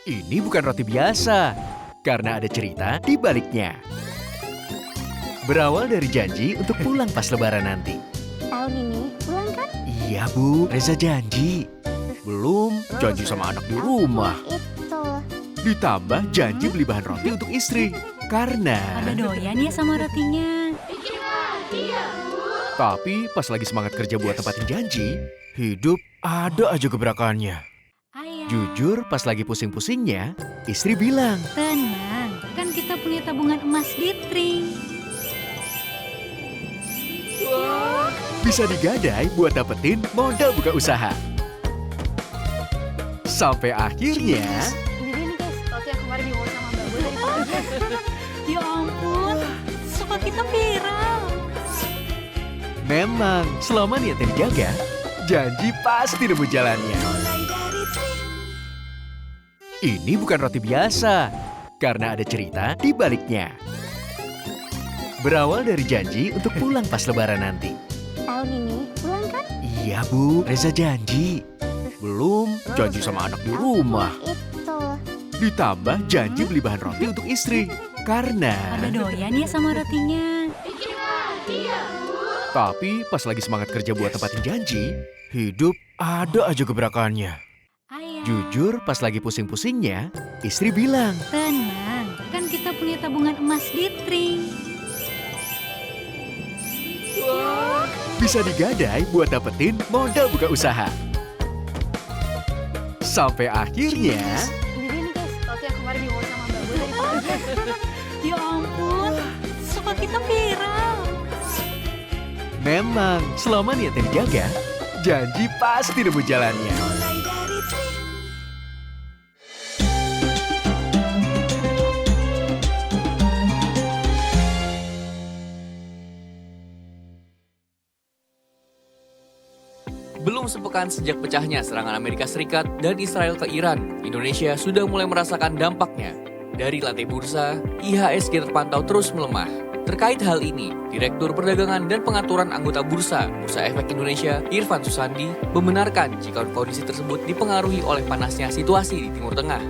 Ini bukan roti biasa, karena ada cerita di baliknya. Berawal dari janji untuk pulang pas lebaran nanti. Tahun ini pulang kan? Iya Bu, Reza janji. Belum, janji sama anak di rumah. Itu. Ditambah janji beli bahan roti untuk istri. Karena... Ada doyan ya sama rotinya. Tapi pas lagi semangat kerja buat tempatin janji, hidup ada aja gebrakannya. Ayah, Jujur pas lagi pusing-pusingnya, istri bilang, tenang. Kan kita punya tabungan emas di Tring. bisa digadai buat dapetin modal buka usaha. Sampai akhirnya, Ini dia nih guys, roti yang kemarin dibawa sama Mbak Bu tadi. Ya ampun, suka kita viral. memang selama niatnya dijaga, janji pasti nemu jalannya. Ini bukan roti biasa, karena ada cerita di baliknya. Berawal dari janji untuk pulang pas lebaran nanti. Tahun ini pulang kan? Iya Bu, Reza janji. Belum, janji sama anak di rumah. Itu. Ditambah janji beli bahan roti untuk istri. Karena... Ada doyan ya sama rotinya. Tapi pas lagi semangat kerja buat tempatin janji, hidup ada aja gebrakannya. Ayah, Jujur pas lagi pusing-pusingnya, istri bilang, tenang. Kan kita punya tabungan emas di Tring. bisa digadai buat dapetin modal buka usaha. Sampai akhirnya, Ini dia nih guys, roti yang kemarin dibawa sama Mbak Bu tadi. Ya ampun, suka kita viral. memang selama niatnya dijaga, janji pasti nemu jalannya. Belum sepekan sejak pecahnya serangan Amerika Serikat dan Israel ke Iran, Indonesia sudah mulai merasakan dampaknya. Dari lantai bursa, IHSG terpantau terus melemah. Terkait hal ini, Direktur Perdagangan dan Pengaturan Anggota Bursa Efek Indonesia, Irfan Susandi, membenarkan jika kondisi tersebut dipengaruhi oleh panasnya situasi di Timur Tengah.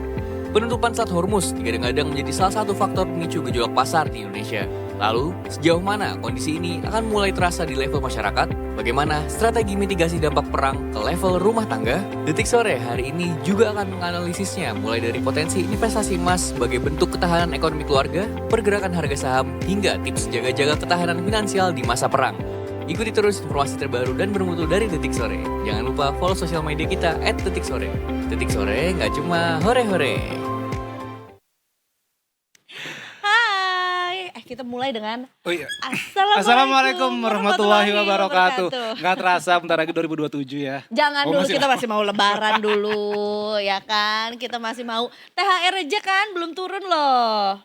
Penutupan Selat Hormuz digadang-gadang menjadi salah satu faktor pemicu gejolak pasar di Indonesia. Lalu, sejauh mana kondisi ini akan mulai terasa di level masyarakat? Bagaimana strategi mitigasi dampak perang ke level rumah tangga? Detik Sore hari ini juga akan menganalisisnya mulai dari potensi investasi emas sebagai bentuk ketahanan ekonomi keluarga, pergerakan harga saham, hingga tips jaga-jaga ketahanan finansial di masa perang. Ikuti terus informasi terbaru dan bermutu dari Detik Sore. Jangan lupa follow sosial media kita @detiksore. Detik Sore nggak cuma hore-hore. Hai, kita mulai dengan Oh iya. Assalamualaikum warahmatullahi wabarakatuh. Nggak terasa bentar lagi 2027 ya. Jangan Oh, dulu, masih- kita masih mau lebaran dulu, ya kan? Kita masih mau THR aja kan, belum turun loh.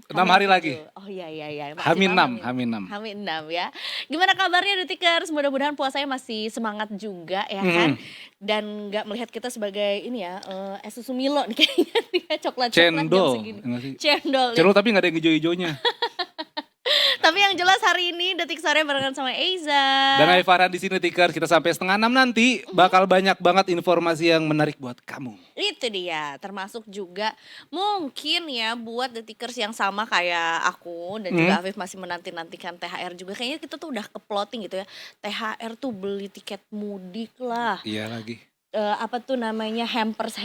6 hari lagi. Oh iya. Masih Hamin lama 6, nih. Hamin 6. Hamin 6 ya. Gimana kabarnya Detikers? Mudah-mudahan puasanya masih semangat juga ya kan? Dan nggak melihat kita sebagai ini ya, es susu Milo nih kayaknya dia coklat-coklat jam Cendol. segini. Enggak sih? Cendol. Cendol tapi nggak ada yang hijau-hijaunya. Tapi yang jelas hari ini Detik Sore barengan sama Eiza. Dan Hai Farhan di sini Tikers, kita sampai 5:30 nanti bakal banyak banget informasi yang menarik buat kamu. Itu dia, termasuk juga mungkin ya buat Detikers yang sama kayak aku dan juga Afif masih menanti-nantikan THR juga. Kayaknya kita tuh udah ke-plotting gitu ya. THR tuh beli tiket mudik lah. Iya lagi. Apa tuh namanya hampers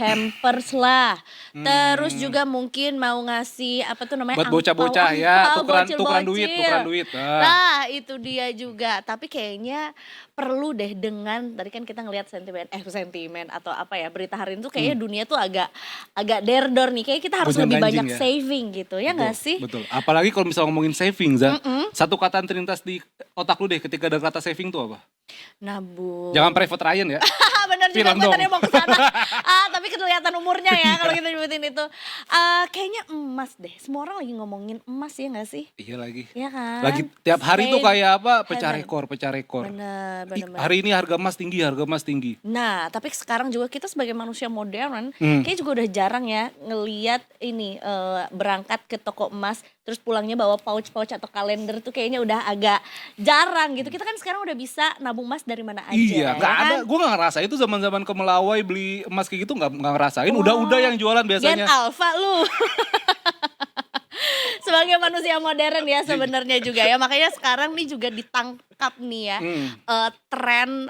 lah. Terus juga mungkin mau ngasih apa tuh namanya Buat bocah-bocah ya, tukeran bocil-bocil. duit. Nah itu dia juga. Tapi kayaknya perlu deh dengan tadi kan kita ngelihat sentimen atau apa ya berita hari ini tuh kayaknya dunia tuh agak derdor nih. Kayaknya kita harus lebih Gonjang-ganjing banyak ya. saving gitu ya nggak sih? Betul. Apalagi kalau misalnya ngomongin saving, Za. Satu kata yang terlintas di otak lu deh ketika ada kata saving tuh apa? Nabung. Jangan Private Ryan ya. Bener juga Film gue dong. tadi mau ke sana. Tapi kelihatan umurnya ya kalau kita nyebutin itu. Kayaknya emas deh. Semua orang lagi ngomongin emas ya nggak sih? Iya lagi. Iya kan? Lagi tiap hari tuh kayak apa? Pecah Heaven. rekor. Bener. Hari ini harga emas tinggi. Nah, tapi sekarang juga kita sebagai manusia modern, kayaknya juga udah jarang ya ngeliat ini berangkat ke toko emas, terus pulangnya bawa pouch atau kalender tuh kayaknya udah agak jarang gitu. Kita kan sekarang udah bisa nabung emas dari mana aja. Iya, ya nggak ada. kan? Gue nggak ngerasain itu zaman-zaman ke Melawai beli emas kayak gitu nggak ngerasain. Udah yang jual jualan Gen biasanya. Alpha lu. Sebagai manusia modern ya sebenarnya juga ya. Makanya sekarang nih juga ditangkap nih ya tren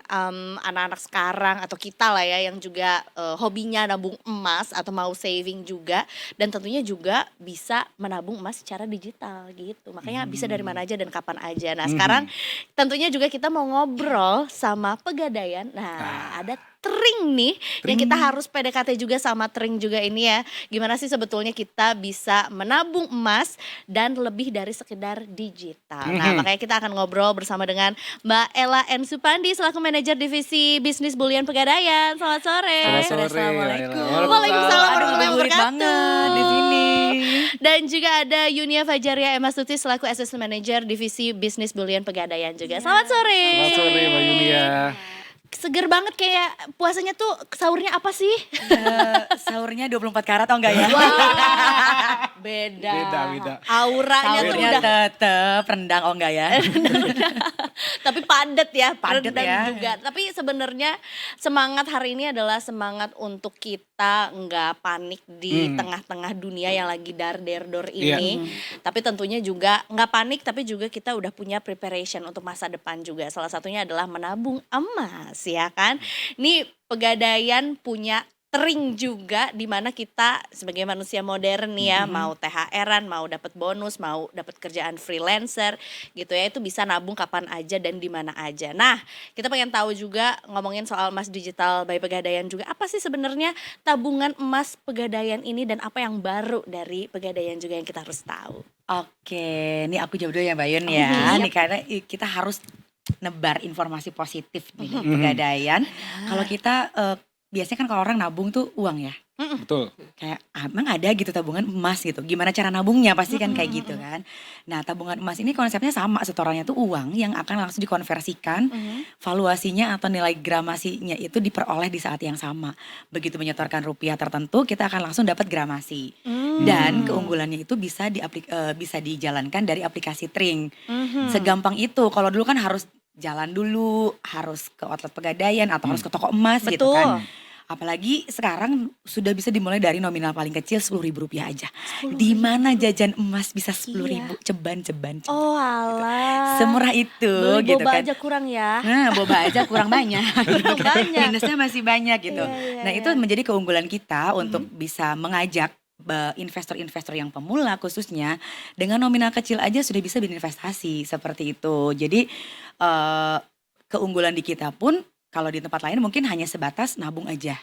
anak-anak sekarang atau kita lah ya yang juga hobinya nabung emas atau mau saving juga, dan tentunya juga bisa menabung emas secara digital gitu. Makanya bisa dari mana aja dan kapan aja. Nah, sekarang tentunya juga kita mau ngobrol sama Pegadaian. Nah, ada Tring nih yang kita harus PDKT juga sama Tring juga ini ya. Gimana sih sebetulnya kita bisa menabung emas dan lebih dari sekedar digital. Nah, makanya kita akan ngobrol bersama dengan Mbak Ella N. Supandi selaku manajer divisi bisnis bulian Pegadaian. Selamat sore. Selamat sore. Waalaikumsalam Waalaikumsalam. warahmatullahi Gurit wabarakatuh. banget di sini. Dan juga ada Yunia Fajaria Emasuti selaku assistant manager divisi bisnis bulian Pegadaian juga. Selamat sore. Selamat sore Mbak Yunia. Seger banget kayak puasanya tuh, sahurnya apa sih? Sahurnya 24 karat atau enggak ya? Wah, beda. Beda. Auranya tuh Sahurnya udah tetep rendang oh enggak ya? tapi padet ya, Padet rendang ya. juga. Tapi sebenarnya semangat hari ini adalah semangat untuk kita nggak panik di tengah-tengah dunia yang lagi dar-der-dor ini. Tapi tentunya juga nggak panik, tapi juga kita udah punya preparation untuk masa depan juga. Salah satunya adalah menabung emas, ya kan? Ini Pegadaian punya Tring juga, di mana kita sebagai manusia modern nih ya, mau THR-an, mau dapat bonus, mau dapat kerjaan freelancer gitu ya, itu bisa nabung kapan aja dan di mana aja. Nah, kita pengen tahu juga ngomongin soal emas digital by Pegadaian juga, apa sih sebenarnya tabungan emas Pegadaian ini dan apa yang baru dari Pegadaian juga yang kita harus tahu. Oke, ini aku jawab dulu ya Mbak Yun ya. Nih karena kita harus nebar informasi positif nih di Pegadaian. Kalau kita biasanya kan kalau orang nabung tuh uang ya. Betul. Kayak emang ada gitu tabungan emas gitu. Gimana cara nabungnya pasti kan kayak gitu kan. Nah, tabungan emas ini konsepnya sama, setorannya tuh uang yang akan langsung dikonversikan. Valuasinya atau nilai gramasinya itu diperoleh di saat yang sama. Begitu menyetorkan rupiah tertentu, kita akan langsung dapat gramasi. Dan keunggulannya itu bisa bisa dijalankan dari aplikasi Tring. Segampang itu. Kalau dulu kan harus jalan dulu, harus ke outlet Pegadaian atau harus ke toko emas gitu kan. Apalagi sekarang sudah bisa dimulai dari nominal paling kecil Rp10.000 aja. Di mana jajan emas bisa 10.000 ceban. Oh alah. Semurah itu Beli gitu boba kan. aja kurang ya. Nah, boba aja kurang banyak. Kurang banyak. Minusnya masih banyak gitu. Iya, Nah, itu menjadi keunggulan kita untuk bisa mengajak investor-investor yang pemula khususnya dengan nominal kecil aja sudah bisa berinvestasi seperti itu. Jadi keunggulan di kita pun kalau di tempat lain mungkin hanya sebatas nabung aja.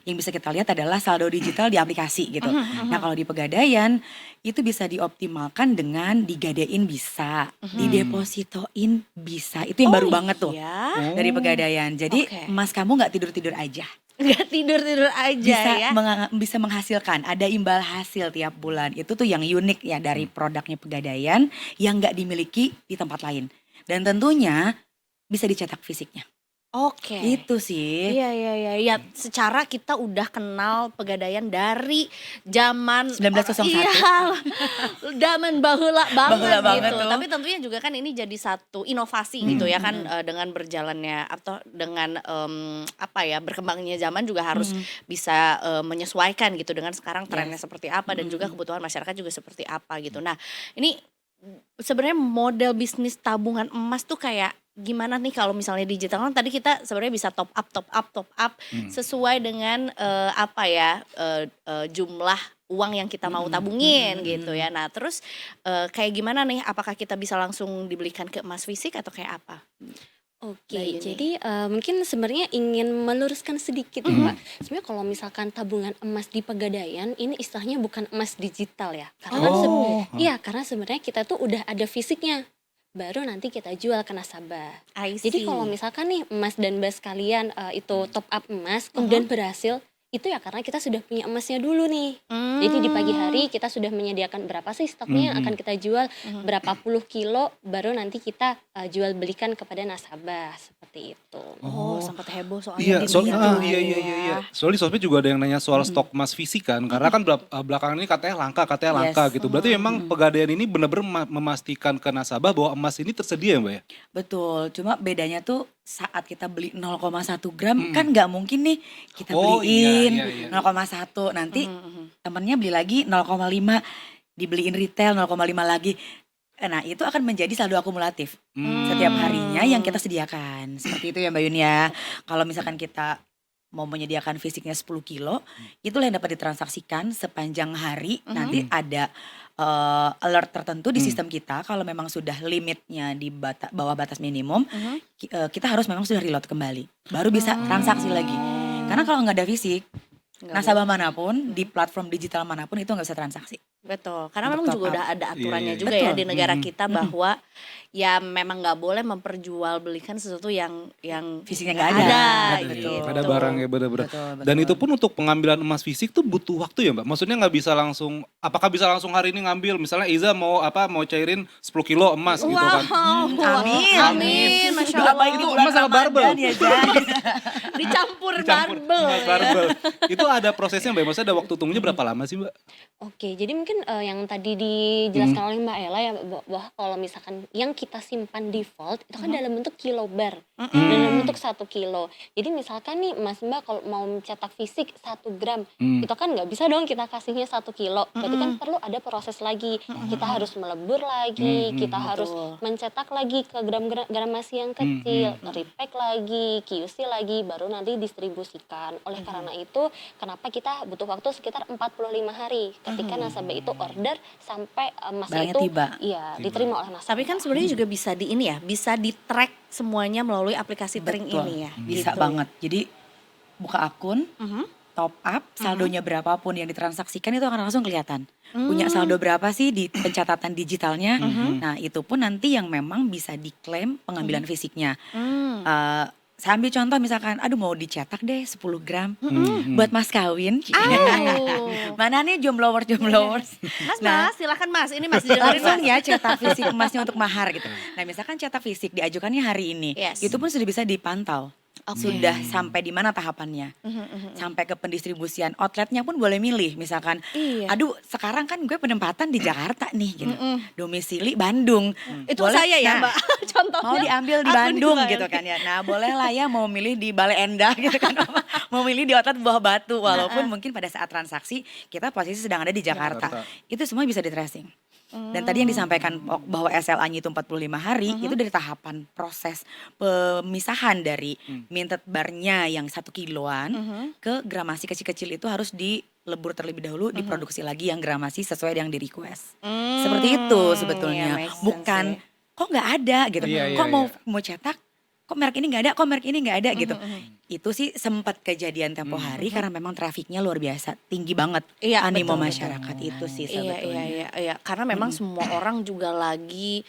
Yang bisa kita lihat adalah saldo digital di aplikasi gitu. Nah, kalau di Pegadaian itu bisa dioptimalkan dengan digadein bisa, didepositoin bisa. Itu yang baru banget tuh Ya. dari Pegadaian. Jadi Oke. emas kamu nggak tidur-tidur aja. Nggak tidur-tidur aja Bisa ya. bisa menghasilkan, ada imbal hasil tiap bulan. Itu tuh yang unik ya dari produknya Pegadaian yang nggak dimiliki di tempat lain. Dan tentunya bisa dicetak fisiknya. Oke. Itu sih. Iya. Secara kita udah kenal Pegadaian dari zaman 1901. Iya. Zaman bahula banget Bahula banget gitu. tuh. Tapi tentunya juga kan ini jadi satu inovasi gitu ya kan, dengan berjalannya atau dengan berkembangnya zaman juga harus bisa menyesuaikan gitu dengan sekarang trennya seperti apa dan juga kebutuhan masyarakat juga seperti apa gitu. Nah, ini sebenarnya model bisnis tabungan emas tuh kayak gimana nih kalau misalnya digital kan tadi kita sebenarnya bisa top up sesuai dengan jumlah uang yang kita mau tabungin gitu ya. Nah, terus kayak gimana nih, apakah kita bisa langsung dibelikan ke emas fisik atau kayak apa? Oke, Mbak Yuni. jadi mungkin sebenarnya ingin meluruskan sedikit Mbak. Sebenarnya kalau misalkan tabungan emas di Pegadaian ini istilahnya bukan emas digital ya. Karena karena sebenarnya kita tuh udah ada fisiknya. Baru nanti kita jual ke nasabah. I Jadi see. kalau misalkan nih Mas dan Mbak sekalian itu top up emas kemudian berhasil, itu ya karena kita sudah punya emasnya dulu nih. Jadi di pagi hari kita sudah menyediakan berapa sih stoknya yang akan kita jual, berapa puluh kilo, baru nanti kita jual belikan kepada nasabah seperti itu. Oh, sempat heboh soalnya Iya, di soalnya situ iya. ya. Soalnya di sosmed juga ada yang nanya soal stok emas fisik kan, karena kan belakangan ini katanya langka gitu. Berarti memang Pegadaian ini benar-benar memastikan ke nasabah bahwa emas ini tersedia ya Mbak ya? Betul, cuma bedanya tuh saat kita beli 0,1 gram kan nggak mungkin nih kita Oh, beliin iya. 0,1 nanti temennya beli lagi 0,5 dibeliin retail 0,5 lagi. Nah itu akan menjadi saldo akumulatif setiap harinya yang kita sediakan. Seperti itu ya Mbak Yun ya. Kalau misalkan kita mau menyediakan fisiknya 10 kilo, itulah yang dapat ditransaksikan sepanjang hari. Nanti ada alert tertentu di sistem kita kalau memang sudah limitnya di bawah batas minimum, kita harus memang sudah reload kembali. Baru bisa transaksi lagi. Karena kalau nggak ada fisik, nasabah manapun di platform digital manapun itu nggak bisa transaksi. Betul, karena memang Untuk juga top udah up. ada aturannya Iya. juga ya Betul. di negara kita bahwa ya memang nggak boleh memperjualbelikan sesuatu yang Fisiknya nggak ada. ada Betul. gitu. Ada barangnya bener-bener. Betul, Dan betul. itu pun untuk pengambilan emas fisik tuh butuh waktu ya Mbak? Maksudnya nggak bisa langsung, apakah bisa langsung hari ini ngambil? Misalnya Iza mau cairin 10 kilo emas gitu kan. Amin. Amin, Masya Doa Allah. baik di bulan Emas sama barbel. Ramadan ya, Jan. Dicampur Dicampur barbel. emas ya. barbel. Itu ada prosesnya Mbak? Maksudnya ada waktu tunggunya berapa lama sih Mbak? Oke, jadi mungkin yang tadi dijelaskan oleh Mbak Ella ya bahwa kalau misalkan yang kita simpan default itu kan dalam bentuk kilobar, dalam bentuk 1 kilo. Jadi misalkan nih Mas Mbak kalau mau mencetak fisik 1 gram, itu kan nggak bisa dong kita kasihnya 1 kilo. Berarti kan perlu ada proses lagi. Kita harus melebur lagi, kita harus mencetak lagi ke gramasi yang kecil, repack lagi, QC lagi, baru nanti distribusikan. Oleh karena itu, kenapa kita butuh waktu sekitar 45 hari ketika nasabah itu order sampai emasnya Barangnya itu tiba. diterima oleh nasabah. Tapi kan sebenarnya juga bisa di ini ya, bisa di track semuanya melalui aplikasi Tring Betul. ini ya. Bisa gitu. banget. Jadi buka akun, top up, saldonya berapapun yang ditransaksikan itu akan langsung kelihatan. Punya saldo berapa sih di pencatatan digitalnya. Nah itu pun nanti yang memang bisa diklaim pengambilan fisiknya. Saya ambil contoh misalkan, aduh mau dicetak deh 10 gram buat mas kawin. Mana nih jomblo-jomblovers. Mas, silakan Mas. Ini Mas didengerin Langsung Mas. ya cetak fisik emasnya untuk mahar gitu. Nah misalkan cetak fisik diajukannya hari ini, Yes. itu pun sudah bisa dipantau. Sudah sampai di mana tahapannya, sampai ke pendistribusian outletnya pun boleh milih. Misalkan, Iya. aduh sekarang kan gue penempatan di Jakarta nih gitu, domisili Bandung. Itu Boleh, saya ya nah, Mbak, contohnya. mau diambil di aku Bandung dibayangin. gitu kan ya. Nah boleh lah ya mau milih di Bale Endah gitu kan. Mau milih di outlet Buah Batu. Walaupun mungkin pada saat transaksi kita posisi sedang ada di Jakarta. Itu semua bisa di tracing. Dan tadi yang disampaikan bahwa SLA-nya itu 45 hari, itu dari tahapan proses pemisahan dari minted bar-nya yang 1 kiloan ke gramasi kecil-kecil itu harus dilebur terlebih dahulu, diproduksi lagi yang gramasi sesuai yang di request. Seperti itu sebetulnya. Iya, make sense Bukan sih. kok nggak ada gitu. Iya, Kok iya, mau cetak kok merek ini nggak ada, kok merek ini nggak ada gitu. Itu sih sempat kejadian tempo hari karena memang trafiknya luar biasa, tinggi banget Iya, animo betul, masyarakat itu sih sebetulnya. Iya. Karena memang semua orang juga lagi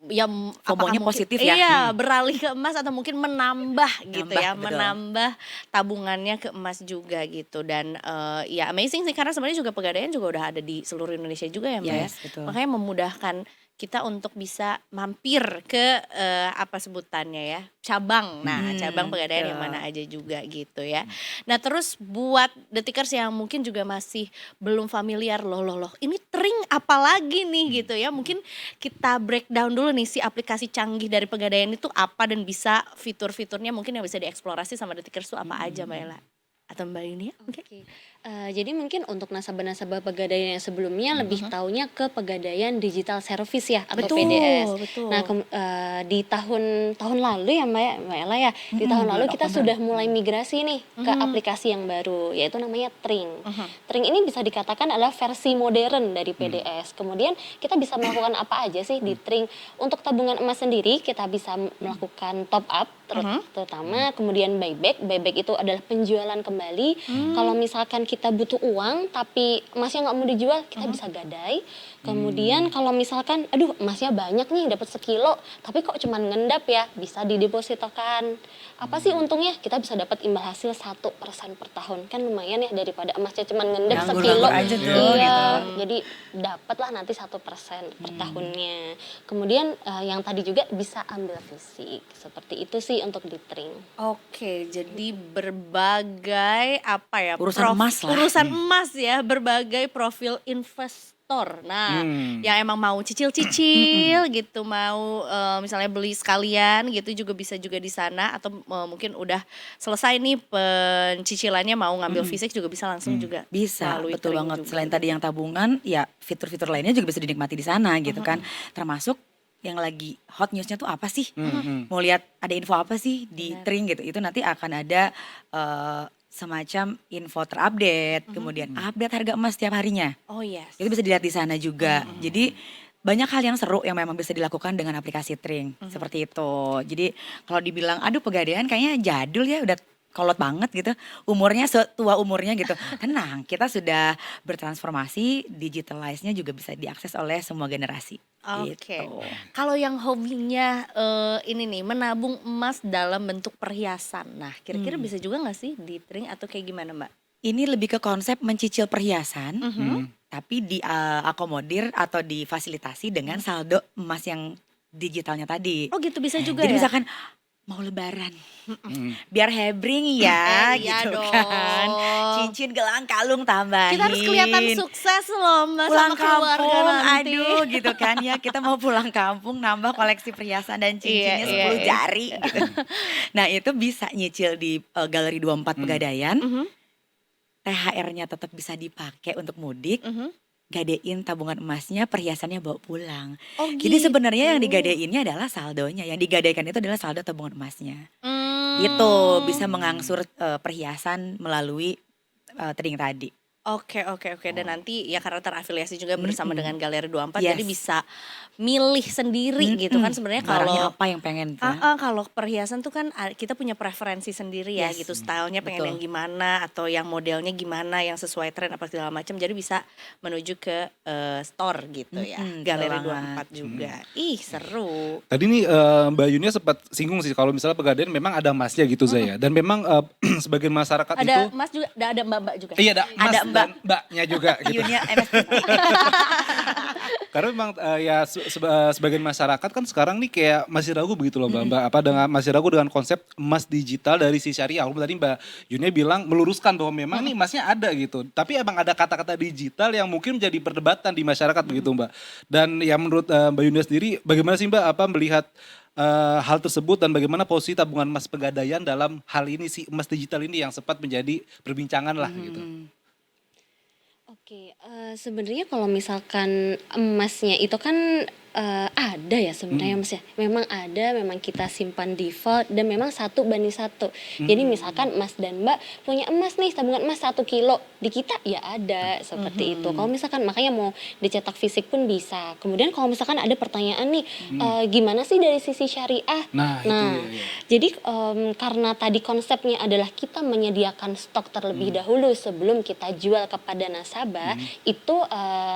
ya FOMO-nya mungkin- positif ya. Iya, beralih ke emas atau mungkin menambah gitu ya, betul. menambah tabungannya ke emas juga gitu. Dan ya amazing sih karena sebenarnya juga Pegadaian juga udah ada di seluruh Indonesia juga ya Mbak ya. Yes, betul. Makanya memudahkan kita untuk bisa mampir ke apa sebutannya ya, cabang. Nah, cabang Pegadaian yang betul. mana aja juga gitu ya. Nah, terus buat detikers yang mungkin juga masih belum familiar loh. Ini Tring apa lagi nih gitu ya. Mungkin kita breakdown dulu nih si aplikasi canggih dari Pegadaian itu apa dan bisa fitur-fiturnya mungkin yang bisa dieksplorasi sama detikers itu apa aja Mbak Ella atau Mbak Yuni ya? Oke. Jadi mungkin untuk nasabah-nasabah Pegadaian yang sebelumnya lebih taunya ke Pegadaian Digital Service ya atau Betul, PDS. betul. Nah di tahun lalu ya Mbak Ella ya, di tahun lalu kita sudah mulai migrasi nih ke aplikasi yang baru yaitu namanya Tring. Tring ini bisa dikatakan adalah versi modern dari PDS. Kemudian kita bisa melakukan apa aja sih di Tring. Untuk tabungan emas sendiri kita bisa melakukan top up terutama, kemudian buyback itu adalah penjualan kembali. Kalau misalkan kita butuh uang tapi emasnya nggak mau dijual, kita bisa gadai. Kemudian kalau misalkan aduh emasnya banyak nih dapat 1 kilo tapi kok cuman ngendap ya, bisa didepositokan. Apa sih untungnya? Kita bisa dapat imbal hasil 1% per tahun, kan lumayan ya daripada emasnya cuman ngendap 1 kilo. Nganggur-nganggur aja tuh, Iya, gitu. jadi dapatlah nanti 1% per tahunnya. Kemudian yang tadi juga bisa ambil fisik, seperti itu sih untuk di Tring. Oke, jadi berbagai apa ya Urusan emas lah. urusan emas ya, berbagai profil investor. Nah, yang emang mau cicil-cicil gitu, mau misalnya beli sekalian gitu juga bisa juga di sana, atau mungkin udah selesai nih pencicilannya mau ngambil fisik juga bisa langsung juga Bisa, melalui betul Tring banget. juga Selain gitu. tadi yang tabungan, ya fitur-fitur lainnya juga bisa dinikmati di sana gitu kan. Termasuk yang lagi hot newsnya tuh apa sih? Mau lihat ada info apa sih di Tring gitu? Itu nanti akan ada semacam info terupdate, kemudian update harga emas setiap harinya. Oh yes. Itu bisa dilihat di sana juga. Jadi banyak hal yang seru yang memang bisa dilakukan dengan aplikasi Tring. Seperti itu. Jadi kalau dibilang aduh Pegadaian kayaknya jadul ya, udah kolot banget gitu. Umurnya setua umurnya gitu. Tenang, kita sudah bertransformasi, digitalize-nya juga bisa diakses oleh semua generasi. Oke. Gitu. Kalau yang hobinya ini nih menabung emas dalam bentuk perhiasan. Nah, kira-kira bisa juga nggak sih di Tring atau kayak gimana, Mbak? Ini lebih ke konsep mencicil perhiasan, tapi diakomodir atau difasilitasi dengan saldo emas yang digitalnya tadi. Oh gitu bisa juga Jadi ya? misalkan mau lebaran, biar hebring ya Iya gitu dong. kan. Cincin gelang kalung tambahin. Kita harus kelihatan sukses loh Mbak Pulang sama keluarga kampung, nanti. aduh gitu kan ya. Kita mau pulang kampung nambah koleksi perhiasan dan cincinnya Iya, 10 jari gitu. Nah itu bisa nyicil di Galeri 24 Pegadaian. THR-nya tetap bisa dipakai untuk mudik. Gadein tabungan emasnya, perhiasannya bawa pulang. Oh Jadi gitu. sebenarnya yang digadeinnya adalah saldonya, yang digadaikan itu adalah saldo tabungan emasnya. Hmm. Gitu, bisa mengangsur perhiasan melalui Tring tadi. Oke. Dan nanti ya karena terafiliasi juga bersama dengan Galeri 24 Yes. jadi bisa milih sendiri gitu kan sebenarnya Barangnya kalau apa yang pengen kan? kalau perhiasan tuh kan kita punya preferensi sendiri ya Yes. gitu, stylenya pengen Betul. yang gimana atau yang modelnya gimana yang sesuai tren apa segala macam, jadi bisa menuju ke store gitu ya. Betul Galeri banget. 24 juga. Ih seru. Tadi nih Mbak Yunia sempat singgung sih kalau misalnya Pegadaian memang ada emasnya gitu Zaya. Dan memang sebagian masyarakat itu Ada Mas juga, ada Mbak juga. iya ada emas Ada dan mbaknya juga gitu. Yunia MSPT. Karena memang ya sebagian masyarakat kan sekarang nih kayak masih ragu begitu loh Mbak, apa dengan masih ragu dengan konsep emas digital dari si syariah. Walaupun tadi Mbak Yunia bilang meluruskan bahwa memang nih emasnya ada gitu. Tapi emang ada kata-kata digital yang mungkin menjadi perdebatan di masyarakat begitu Mbak. Dan ya menurut Mbak Yunia sendiri bagaimana sih Mbak melihat hal tersebut dan bagaimana posisi tabungan emas Pegadaian dalam hal ini si emas digital ini yang sempat menjadi perbincangan lah gitu. Oke, sebenarnya kalau misalkan emasnya itu kan ada ya sebenarnya Mas ya. Memang ada, memang kita simpan default dan memang 1:1. Jadi misalkan Mas dan Mbak punya emas nih, tabungan emas 1 kilo. Di kita ya ada seperti itu. Kalau misalkan makanya mau dicetak fisik pun bisa. Kemudian kalau misalkan ada pertanyaan nih, gimana sih dari sisi syariah? Nah, itu ya. Jadi karena tadi konsepnya adalah kita menyediakan stok terlebih dahulu sebelum kita jual kepada nasabah, itu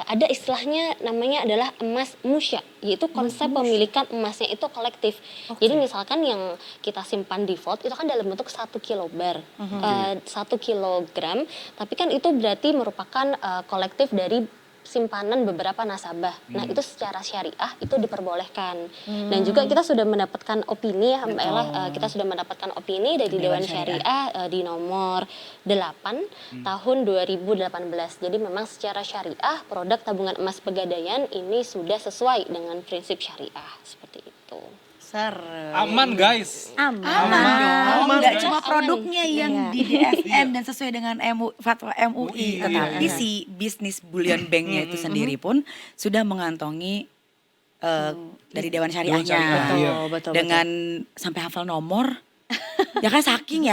ada istilahnya namanya adalah emas musya, yaitu konsep pemilikan emasnya itu kolektif. Jadi misalkan yang kita simpan default itu kan dalam bentuk 1 kilobar, 1 kilogram, tapi kan itu berarti merupakan kolektif dari simpanan beberapa nasabah. Nah itu secara syariah itu diperbolehkan. Dan juga kita sudah mendapatkan opini ya Mbak Ella, kita sudah mendapatkan opini dari Dewan Syariah di nomor 8 tahun 2018. Jadi memang secara syariah produk tabungan emas Pegadaian ini sudah sesuai dengan prinsip syariah seperti itu. Seru. Aman guys. Aman. Aman, guys. nggak cuma produknya Iya. yang di DFM dan sesuai dengan fatwa MUI, Iya. tetapi si bisnis bullion banknya itu sendiri pun sudah mengantongi dari Dewan Syariahnya, Betul. dengan sampai hafal nomor. Ya kan saking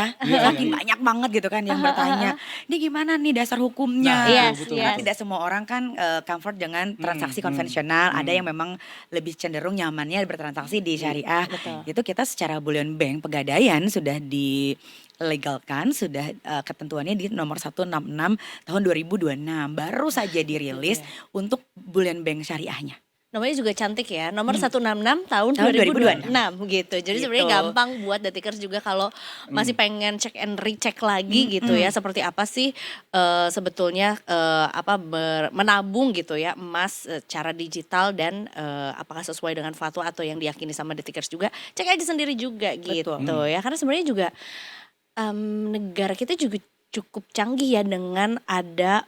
banyak banget gitu kan yang bertanya, ini gimana nih dasar hukumnya? Nah, Karena tidak semua orang kan comfort dengan transaksi konvensional. Ada yang memang lebih cenderung nyamannya bertransaksi di syariah. Itu kita secara bullion bank Pegadaian sudah dilegalkan, sudah ketentuannya di nomor 166 tahun 2026. Baru saja dirilis untuk bullion bank syariahnya. Namanya juga cantik ya, nomor 166 tahun 2026 2026 gitu. Jadi Gitu. sebenarnya gampang buat detikers juga kalau masih pengen cek and recheck lagi gitu ya, seperti apa sih sebetulnya menabung gitu ya emas secara digital dan apakah sesuai dengan fatwa atau yang diyakini sama detikers juga. Cek aja sendiri juga gitu ya. Karena sebenarnya juga negara kita juga cukup canggih ya dengan ada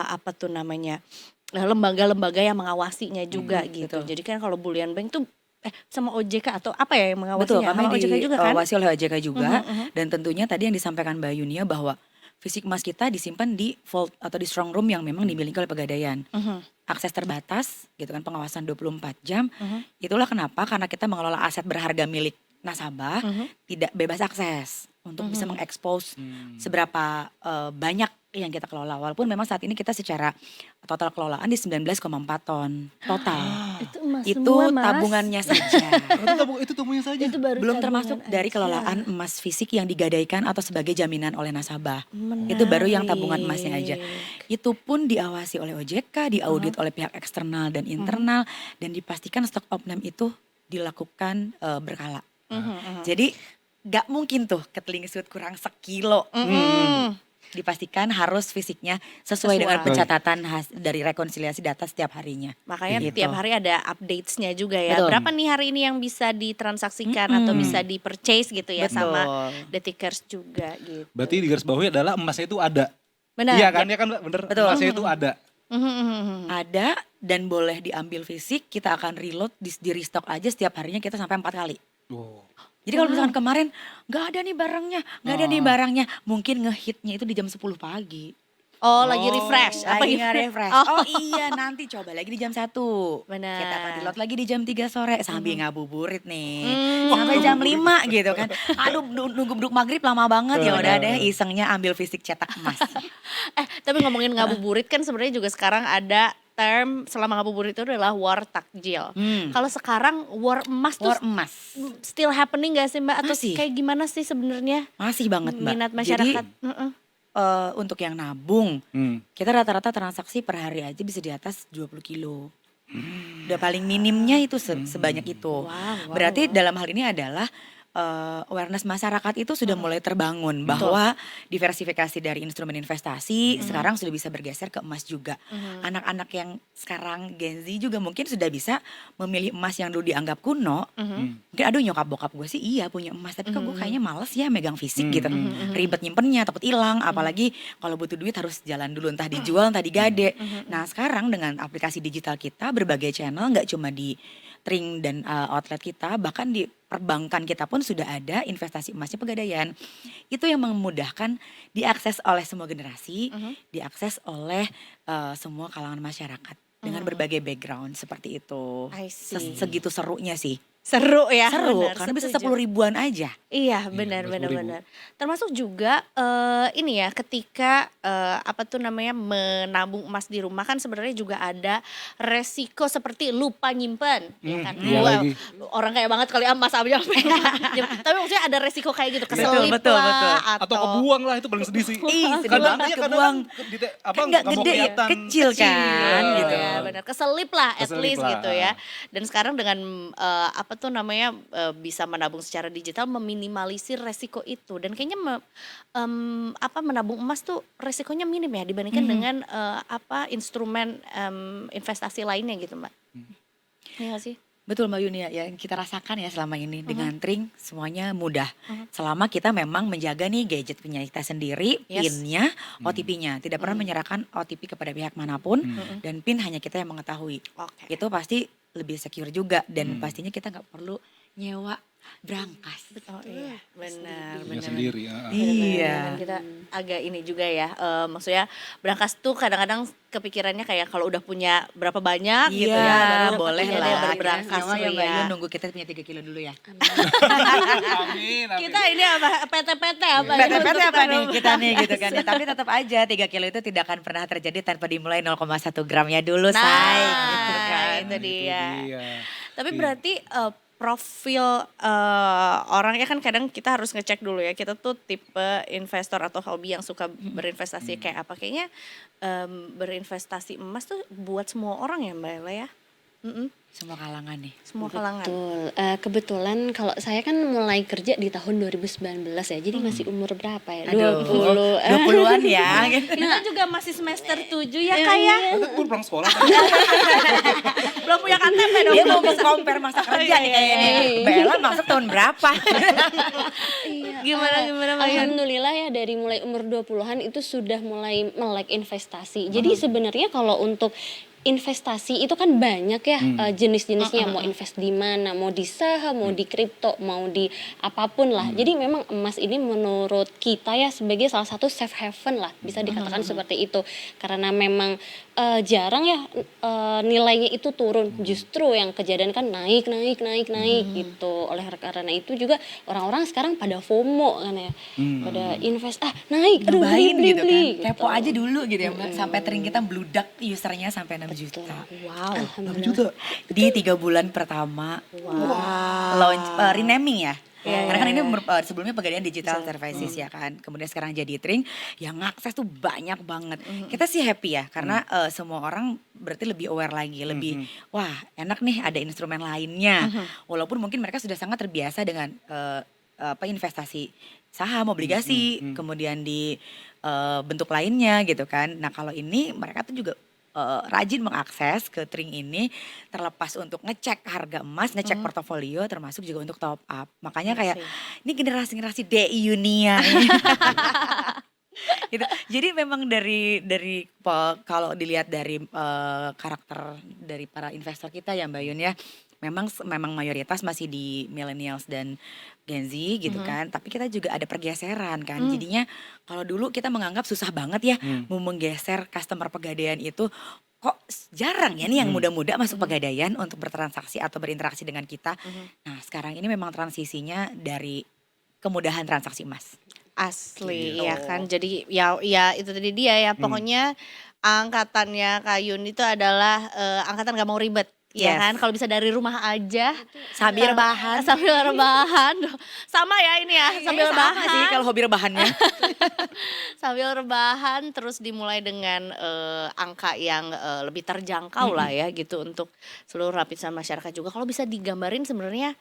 apa tuh namanya lembaga-lembaga yang mengawasinya juga gitu. betul. Jadi kan kalau bullion bank tuh sama OJK atau apa ya yang Betul, mengawasinya? kami Sama OJK juga kan? diawasi oleh OJK juga. Mhm, mhm. Dan tentunya tadi yang disampaikan Mbak Yunia bahwa fisik emas kita disimpan di vault atau di strong room yang memang dimiliki oleh Pegadaian. Mhm, Akses terbatas gitu kan, pengawasan 24 jam. mhm, Itulah kenapa karena kita mengelola aset berharga milik nasabah mhm. tidak bebas akses untuk bisa Mhm. mengekspos Hmm. seberapa banyak yang kita kelola. Walaupun memang saat ini kita secara total kelolaan di 19,4 ton total. Itu emas Itu semua, Mas. tabungannya saja. Itu tabungnya saja. Itu baru Belum tabungan termasuk dari aja. kelolaan emas fisik yang digadaikan atau sebagai jaminan oleh nasabah. Menarik. Itu baru yang tabungan emasnya aja. Itu pun diawasi oleh OJK, diaudit oleh pihak eksternal dan internal, dan dipastikan stok opname itu dilakukan berkala. Mhm, mhm. Jadi gak mungkin tuh ketelingsut kurang sekilo. Mhm. Dipastikan harus fisiknya sesuai dengan Sesuai. pencatatan dari rekonsiliasi data setiap harinya. Makanya Gitu. tiap hari ada updates-nya juga ya. Betul. Berapa nih hari ini yang bisa ditransaksikan Mm-mm. atau bisa di-purchase gitu ya Betul. sama Detikers juga gitu. Berarti di garis bawahnya adalah emasnya itu ada. Benar. Iya kan, ya kan Mbak? Bener. Betul. Emasnya itu ada. Mhm, mhm, mhm. Ada dan boleh diambil fisik, kita akan reload di restock aja setiap harinya kita sampai 4 kali. Oh. Jadi kalau misalkan kemarin nggak ada nih barangnya, nggak ada nih Ah. barangnya, mungkin ngehitnya itu di jam 10 pagi. Oh, lagi Oh, refresh Lagi gitu? nggak refresh. Oh. Oh iya, nanti coba lagi di jam 1. Benar. Kita akan reload lagi di jam 3 sore sambil ngabuburit nih. Hmm. Sampai jam 5 gitu kan. Aduh, nunggu beduk maghrib lama banget, ya udah deh isengnya ambil fisik cetak emas. Tapi ngomongin ngabuburit kan sebenarnya juga sekarang ada term selama ngabuburit itu adalah war takjil. Kalau sekarang war emas tuh War emas. still happening gak sih Mbak? Atau Masih. kayak gimana sih sebenarnya Masih banget, Mbak. minat Jadi masyarakat? Heeh. untuk yang nabung, Hmm. kita rata-rata transaksi per hari aja bisa di atas 20 kilo. Udah paling minimnya itu sebanyak itu. Wow, Berarti dalam hal ini adalah awareness masyarakat itu sudah mulai terbangun bahwa diversifikasi dari instrumen investasi sekarang sudah bisa bergeser ke emas juga. Anak-anak yang sekarang Gen Z juga mungkin sudah bisa memilih emas yang dulu dianggap kuno. Mungkin aduh nyokap bokap gue sih iya punya emas, tapi kok gue kayaknya males ya megang fisik gitu. Ribet nyimpennya, takut hilang, apalagi kalau butuh duit harus jalan dulu entah dijual entah digade. Nah, sekarang dengan aplikasi digital kita berbagai channel nggak cuma di Tring dan outlet kita, bahkan di perbankan kita pun sudah ada investasi emasnya Pegadaian. Itu yang memudahkan diakses oleh semua generasi, diakses oleh semua kalangan masyarakat dengan berbagai background seperti itu. I see. Segitu serunya sih. Seru ya. Seru benar, karena bisa setuju. 10 ribuan aja. Iya benar 10.000. benar. Termasuk juga ini ya ketika apa tuh namanya menabung emas di rumah kan sebenarnya juga ada resiko seperti lupa nyimpen ya kan. iya Wah, lagi. orang kayak banget kali emas aja. Tapi maksudnya ada resiko kayak gitu keselip betul, lah betul. Atau kebuang lah, itu paling sedih sih. Ih, sedih Kadang banget iya, kebuang. apa Kan nggak nggak mau gede ya, kelihatan. kecil kan, gitu. Ya, benar. Keselip lah at Keselip least lah. gitu ya. Dan sekarang dengan apa tuh namanya bisa menabung secara digital meminimalisir resiko itu dan kayaknya apa menabung emas tuh resikonya minim ya dibandingkan dengan apa instrumen investasi lainnya gitu Mbak. Iya nggak sih? Betul Mbak Yuni ya, yang kita rasakan ya selama ini dengan Tring semuanya mudah. Selama kita memang menjaga nih gadget punya kita sendiri, Yes. PIN-nya, OTP-nya. Tidak pernah menyerahkan OTP kepada pihak manapun dan PIN hanya kita yang mengetahui. Oke. Itu pasti lebih secure juga dan pastinya kita nggak perlu nyewa brankas. Oh iya, benar Punya benar. sendiri. Iya. Dan kita agak ini juga ya, maksudnya berangkas tuh kadang-kadang kepikirannya kayak kalau udah punya berapa banyak gitu ya, Iya, baru boleh punya deh, lah. baru berangkas Nyawa ya tuh Mbak ya. Yun, nunggu kita punya 3 kilo dulu ya. Amin. Kita ini apa PT-PT apa ya? PT untuk apa nih menabung. kita nih gitu kan. Ya, tapi tetap aja 3 kilo itu tidak akan pernah terjadi tanpa dimulai 0,1 gramnya dulu Nah, say. Gitu kan. itu dia. Iya. Tapi Iya. berarti profil orangnya kan kadang kita harus ngecek dulu ya. Kita tuh tipe investor atau hobi yang suka berinvestasi kayak apa. Kayaknya berinvestasi emas tuh buat semua orang ya Mbak Ella ya. Semua kalangan nih. Semua kalangan. Betul. Kebetulan kalau saya kan mulai kerja di tahun 2019 ya. Jadi masih umur berapa ya? Aduh, 20. 20-an ya. Kita juga masih semester 7 ya Kak ya. Gue pulang sekolah. Belum punya KTP dong. Dia mau compare masa kerja nih kayaknya. Bella masuk tahun berapa? Gimana Mbak Yun? Alhamdulillah ya dari mulai umur 20-an itu sudah mulai melek investasi. Jadi sebenarnya kalau untuk investasi itu kan banyak ya jenis-jenisnya, mau invest di mana, mau di saham, mau di kripto, mau di apapun lah. Jadi memang emas ini menurut kita ya sebagai salah satu safe haven lah, bisa dikatakan seperti itu. Karena memang jarang ya nilainya itu turun, justru yang kejadian kan naik gitu. Oleh karena itu juga orang-orang sekarang pada FOMO kan ya, pada invest naik, aduh Nyobain beli, gitu beli, kan. Kepo aja dulu gitu ya Mbak. Sampai tering kita bludak usernya sampai 6 juta. Wow. 6 juta. Di 3 bulan pertama. Launch renaming ya. Karena kan ini sebelumnya Pegadaian Digital Services ya kan. Kemudian sekarang jadi Tring yang ngakses tuh banyak banget. Kita sih happy ya karena semua orang berarti lebih aware lagi, lebih wah enak nih ada instrumen lainnya. Walaupun mungkin mereka sudah sangat terbiasa dengan investasi saham, obligasi, kemudian di bentuk lainnya gitu kan. Nah, kalau ini mereka tuh juga rajin mengakses ke Tring ini, terlepas untuk ngecek harga emas, ngecek portofolio, termasuk juga untuk top up. Makanya kayak ini generasi-generasi DI Unia. Gitu. Jadi memang dari kalau dilihat dari karakter dari para investor kita ya Mbak Yun ya, memang mayoritas masih di millennials dan Gen Z gitu kan. Tapi kita juga ada pergeseran kan. Jadinya kalau dulu kita menganggap susah banget ya mau menggeser customer Pegadaian itu, kok jarang ya nih yang muda-muda masuk Pegadaian untuk bertransaksi atau berinteraksi dengan kita. Nah, sekarang ini memang transisinya dari kemudahan transaksi emas. Asli ya kan. Jadi ya itu tadi dia ya. Pokoknya angkatannya Kak Yun itu adalah angkatan gak mau ribet. Ya kan, kalau bisa dari rumah aja Sambil rebahan. sambil rebahan, sama ya ini ya, sambil Sama rebahan, sih kalau hobi rebahannya. sambil rebahan, terus dimulai dengan angka yang lebih terjangkau lah ya gitu untuk seluruh lapisan masyarakat juga. Kalau bisa digambarin sebenarnya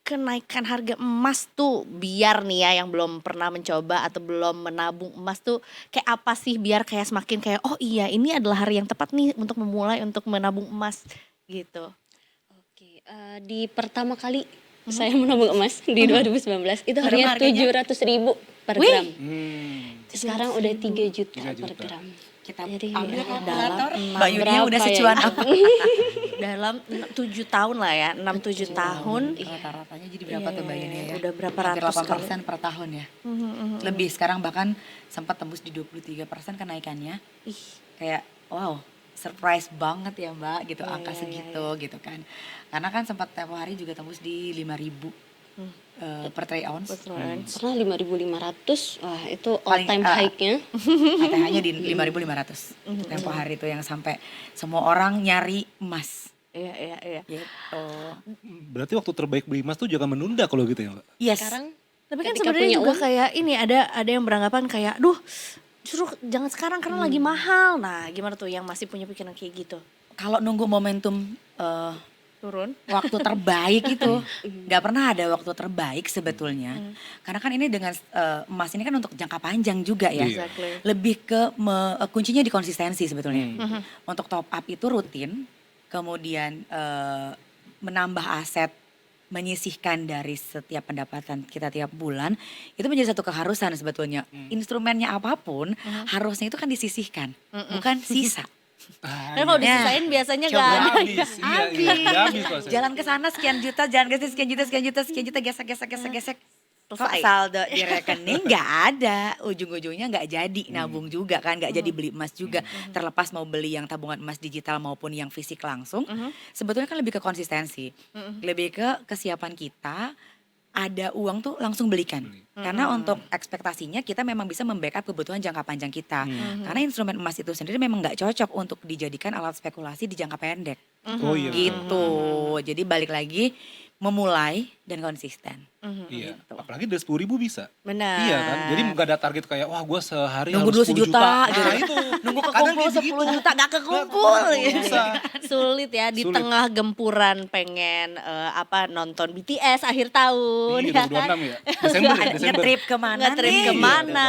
kenaikan harga emas tuh biar nih ya yang belum pernah mencoba atau belum menabung emas tuh kayak apa sih biar kayak semakin kayak oh iya ini adalah hari yang tepat nih untuk memulai untuk menabung emas gitu. Oke, di pertama kali saya menabung emas di 2019 itu harganya 700.000 per gram. Sekarang udah 3 juta 3 per juta. gram. Kita Jadi ambil ya, kalkulator, dalam Mbak Yunnya udah berapa ya? secuan apa? Dalam 7 tahun lah ya, 6-7 tahun. Rata-ratanya jadi berapa tuh Mbak Yunnya ya? Udah berapa Hampir ratus kali. 8% per tahun ya. Lebih sekarang bahkan sempat tembus di 23% kenaikannya. Ih, Kayak wow, surprise banget ya Mbak gitu angka segitu gitu kan. Karena kan sempat tempo hari juga tembus di 5.000 per troy ounce. Pernah 5.500, wah itu all Paling, time high-nya. ATH-nya di 5.500 tempo hari itu yang sampai semua orang nyari emas iya. gitu. Berarti waktu terbaik beli emas tuh jangan menunda kalau gitu ya Mbak? Yes. Sekarang Tapi kan ketika sebenarnya punya juga uang, kayak ini ada yang beranggapan kayak, duh, justru jangan sekarang karena lagi mahal. Nah, gimana tuh yang masih punya pikiran kayak gitu? Kalau nunggu momentum Turun? waktu terbaik itu nggak pernah ada waktu terbaik sebetulnya. Karena kan ini dengan emas ini kan untuk jangka panjang juga ya. Iya. Exactly. Lebih ke kuncinya di konsistensi sebetulnya. Untuk top up itu rutin, kemudian menambah aset, menyisihkan dari setiap pendapatan kita tiap bulan, itu menjadi satu keharusan sebetulnya. Instrumennya apapun harusnya itu kan disisihkan, bukan sisa. Karena kalau disisain biasanya Coba gak ada. Habis, iya, habis kalau saya. Jalan ke sana sekian juta, jalan ke sini sekian juta, gesek. Kok Selesai. saldo di rekening nggak ada, ujung-ujungnya nggak jadi nabung juga kan, nggak jadi beli emas juga. Terlepas mau beli yang tabungan emas digital maupun yang fisik langsung, sebetulnya kan lebih ke konsistensi, lebih ke kesiapan kita. Ada uang tuh langsung belikan. Karena untuk ekspektasinya kita memang bisa membackup kebutuhan jangka panjang kita. Karena instrumen emas itu sendiri memang nggak cocok untuk dijadikan alat spekulasi di jangka pendek. Oh iya. Gitu. Jadi balik lagi memulai dan konsisten. Iya, Gitu. apalagi dari 10.000 bisa. Benar. Iya kan, jadi nggak ada target kayak wah gue sehari Nunggu harus dulu 10 juta. sejuta, gitu. Nah itu. Nunggu Kadang kekumpul kayak 10 begitu. juta gak kekumpul. Nggak bisa. Sulit ya di Sulit. tengah gempuran pengen nonton BTS akhir tahun Iya, ya kan. 2026 ya. Desember ya, Desember. Nge-trip kemana Nge-trip nih? kemana,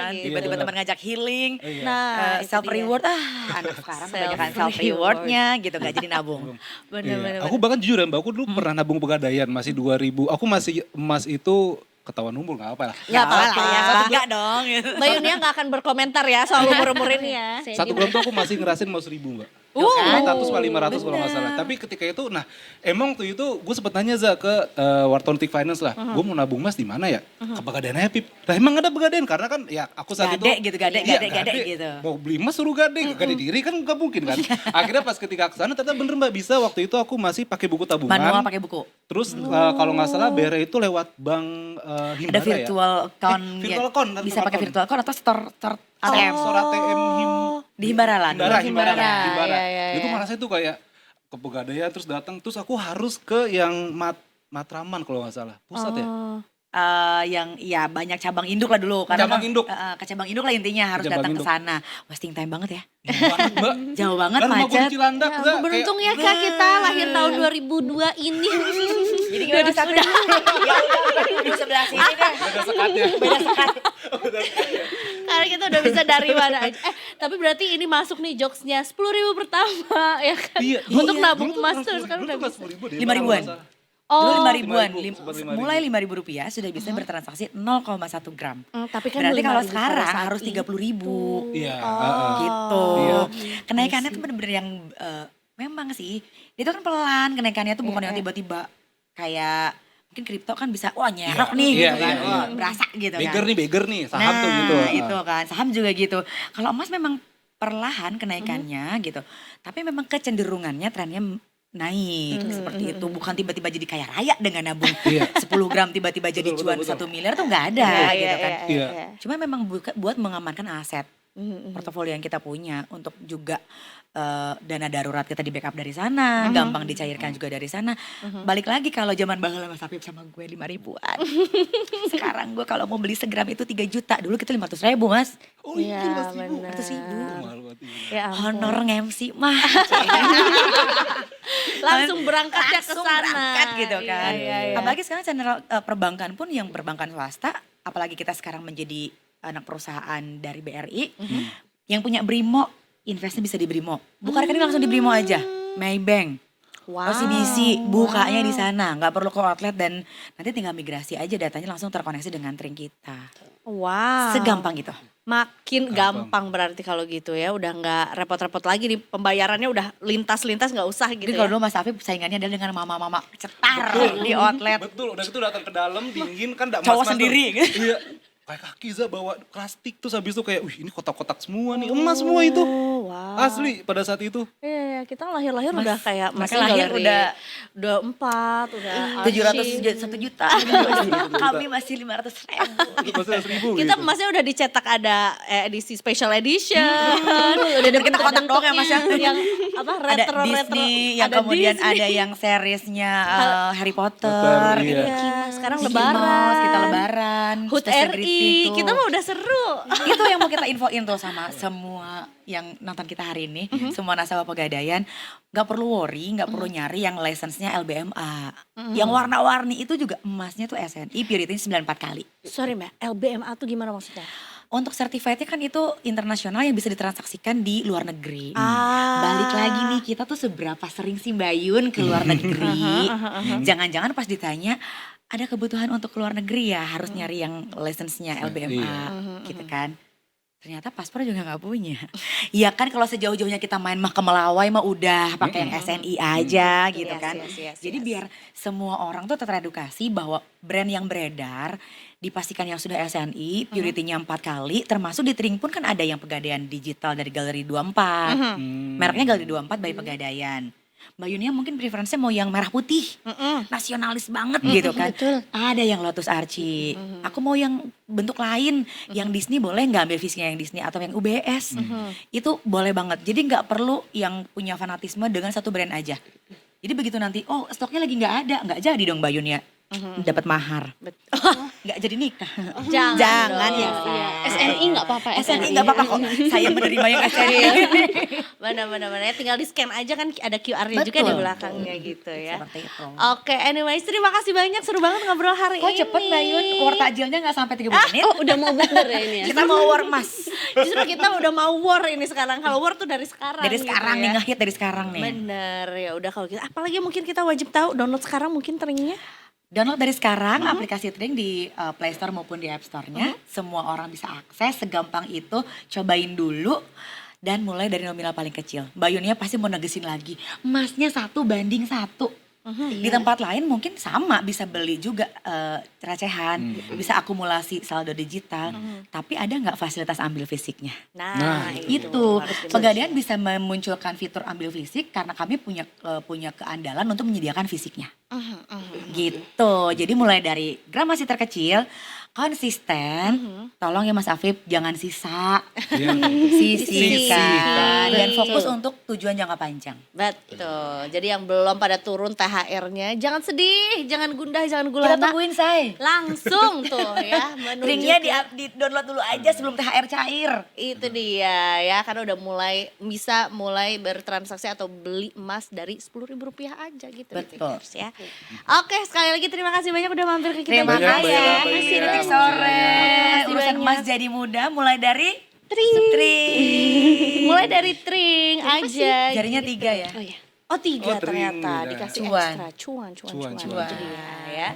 Gitu. Tiba-tiba Iya, teman ngajak healing. Iya. Nah, itu Self dia. reward anak sekarang kebanyakan Self self rewardnya gitu gak jadi nabung. Bener-bener. Iya. Aku bahkan jujur ya Mbak, aku dulu pernah nabung pegadaian masih 2000. Aku masih emas itu ketahuan umur nggak apa lah. Nggak apa-apa ya. Enggak dong. Gitu. Mbak Yunia gak akan berkomentar ya soal umur-umur ini ya. Satu gram tuh aku masih ngerasin mau 1.000 Mbak. Uh, 400 kali 500 kalau nggak salah. Tapi ketika itu, nah emang tuh itu gue sempet nanya Za ke wartawan Tik Finance lah. Gue mau nabung emas di mana ya? Ke Pegadaian aja Pip. Nah emang ada Pegadaian karena kan ya aku saat Gade itu. gitu, gade, Iya, gade gitu. Mau beli emas suruh gade diri kan nggak mungkin kan. Akhirnya pas ketika kesana ternyata bener Mbak bisa waktu itu aku masih pakai buku tabungan. Manual pakai buku. Terus kalau nggak salah BRI itu lewat bank Himbara Ada virtual account. virtual account, Bisa pakai virtual account atau store ATM. ATM. Store ATM Di Himbara lah. Himbara. Iya, iya, Itu iya. ngerasa itu kayak ke Pegadaian terus datang terus aku harus ke yang Matraman kalau nggak salah pusat ya. Yang ya banyak cabang induk lah dulu karena Cabang induk. ke cabang induk lah intinya harus Cabang datang ke induk. sana. Wasting time banget ya. Jauh banget, Mbak. Jauh banget Kan rumah gue di macet. Cilandak, Ya, Za. beruntung ya Kayak, Kak kita lahir tahun 2002 ini. Jadi gimana di sana? Ya udah di sebelah sini deh. Beda sekatnya. Beda sekat. Karena kita udah bisa dari mana aja. Tapi berarti ini masuk nih jokesnya 10.000 pertama ya kan. Iya, Untuk iya. nabung Dulu tuh emas pernah terus kan 10.000, udah dulu bisa. tuh 10.000 deh, 5 kalau ribuan. nggak salah. Oh, 5 ribuan. 5.000, sempat 5.000. Mulai 5.000 rupiah sudah bisa bertransaksi 0,1 gram. tapi kan Berarti kalau 5.000 sekarang pada saat harus 30.000. Iya, Gitu. Iya. Kenaikannya tuh bener-bener yang memang sih. Itu kan pelan kenaikannya tuh bukan yang tiba-tiba kayak mungkin kripto kan bisa wah nyerok nih Iya, gitu kan. iya, iya. Wah, berasa gitu kan. Beggar nih, saham tuh gitu. itu kan. Saham juga gitu. Kalau emas memang perlahan kenaikannya gitu. Tapi memang kecenderungannya trennya naik seperti itu. Bukan tiba-tiba jadi kaya raya dengan nabung Iya. 10 gram tiba-tiba jadi Betul, cuan betul. 1 miliar tuh nggak ada gitu kan. Iya. Cuma memang buat mengamankan aset portofolio yang kita punya untuk juga dana darurat kita di backup dari sana, gampang dicairkan juga dari sana. Balik lagi kalau zaman baheula Mas Afif sama gue 5 ribuan. Sekarang gue kalau mau beli segram itu 3 juta. Dulu kita 500 ribu Mas. Oh iya, Iya, 15.000. benar. 100.000. Malu banget ini. Ya ampun. Honor nge-MC mah. Langsung berangkatnya ke Langsung sana. berangkat gitu kan. Iya, iya. Apalagi sekarang channel perbankan pun yang perbankan swasta, apalagi kita sekarang menjadi anak perusahaan dari BRI, yang punya Brimo, investnya bisa di Brimo. Buka rekening langsung di Brimo aja. Maybank, Wow. OCBC, bukanya di sana, nggak perlu ke outlet dan nanti tinggal migrasi aja datanya langsung terkoneksi dengan Tring kita. Wow. Segampang gitu. Makin gampang berarti kalau gitu ya. Udah nggak repot-repot lagi nih. Pembayarannya udah lintas-lintas nggak usah gitu Jadi ya. kalau dulu Mas Afif saingannya adalah dengan mama-mama cetar di outlet. Betul, udah gitu datang ke dalam dingin kan enggak Cowok sendiri. Iya. Kayak kaki Za bawa plastik terus habis itu kayak wih ini kotak-kotak semua nih, emas semua itu. Oh, wow. Asli pada saat itu. Iya, kita lahir-lahir udah kayak mereka masih lahir galeri, udah 4, udah 700 juta. Kami masih 500 ribu. Itu pasti 1.000 Kita gitu. emasnya udah dicetak ada edisi special edition. Udah deket kotak doang ya Mas ya. Yang apa Ada retro-retro. Disney, yang Ada kemudian Disney. ada yang seriesnya Harry Potter. Potter, iya. Iya, sekarang Mickey lebaran. Mouse, kita lebaran. HUT Special RI, greeting tuh. kita mah udah seru. Itu yang mau kita infoin tuh sama semua yang nonton kita hari ini, semua nasabah Pegadaian, nggak perlu worry, nggak perlu nyari yang license-nya LBMA. Yang warna-warni itu juga emasnya tuh SNI, purity 94 kali. Sorry Mbak, LBMA tuh gimana maksudnya? Untuk certified-nya kan itu internasional yang bisa ditransaksikan di luar negeri. Ah. Balik lagi nih, kita tuh seberapa sering sih Bayun ke luar negeri. Jangan-jangan pas ditanya, ada kebutuhan untuk ke luar negeri ya, harus nyari yang license-nya LBMA gitu kan. Ternyata paspor juga nggak punya. Iya kan kalau sejauh-jauhnya kita main mah ke Melawai mah udah pakai yang SNI aja gitu Yes, kan. yes, Jadi biar semua orang tuh teredukasi bahwa brand yang beredar dipastikan yang sudah SNI, purity-nya 4 kali, termasuk di Tring pun kan ada yang Pegadaian digital dari Galeri 24. Mereknya Galeri 24 by Pegadaian. Mbak Yunia mungkin preferensinya mau yang merah putih, nasionalis banget gitu kan. Ada yang Lotus Archie, aku mau yang bentuk lain, yang Disney boleh nggak ambil visinya yang Disney atau yang UBS, itu boleh banget. Jadi nggak perlu yang punya fanatisme dengan satu brand aja. Jadi begitu nanti, oh stoknya lagi nggak ada, nggak jadi dong Mbak Yunia. dapat mahar. Nggak jadi nikah. Jangan ya. dong. Iya. SNI nggak apa-apa. SNI nggak apa-apa kok. Saya menerima yang SNI. Benar-benar tinggal di scan aja kan ada QR-nya juga Betul. di belakangnya gitu ya. Seperti itu. Oke, anyways terima kasih banyak, seru banget ngobrol hari Kok ini. cepet Mbak Yun? War takjilnya nggak sampai 30 menit. Oh udah mau bukber ya ini ya? Kita mau war emas. Justru kita udah mau war ini sekarang. Kalau war tuh dari sekarang. Dari gitu sekarang ya. nih, ngehit dari sekarang nih. Bener ya udah kalau gitu. Apalagi mungkin kita wajib tahu download sekarang mungkin Tringnya. Download dari sekarang aplikasi Tring di Play Store maupun di App Store-nya. Semua orang bisa akses, segampang itu. Cobain dulu dan mulai dari nominal paling kecil. Mbak Yunia pasti mau negesin lagi. Emasnya 1:1. Di tempat lain mungkin sama, bisa beli juga recehan, bisa akumulasi saldo digital. Tapi ada nggak fasilitas ambil fisiknya? Nah, Itu harus dimulai. Pegadaian bisa memunculkan fitur ambil fisik karena kami punya keandalan untuk menyediakan fisiknya. Gitu. Jadi mulai dari gram masih terkecil, konsisten. Tolong ya Mas Afif, jangan sisa, sisihkan dan fokus untuk tujuan jangka panjang. Betul. Jadi yang belum pada turun THR-nya jangan sedih, jangan gundah, jangan Kita gulana. tungguin say. Langsung tuh ya menuju Ringnya ke- di download dulu aja sebelum THR cair. Itu dia ya, karena udah bisa mulai bertransaksi atau beli emas dari Rp10.000 aja gitu. Betul. Detikers, ya. Oke, sekali lagi terima kasih banyak udah mampir ke kita. Terima Banyak, kasih. banyak, Masih banyak. detik sore. Makasih Urusan banyak. emas jadi mudah mulai dari Tring. Tring. Mulai dari Tring aja. Jarinya gitu. 3 ya. Oh iya. Oh 3 Oh, Tring, ternyata udah. dikasih Cuan. ekstra cuan. Cuan. Itu dia, ya.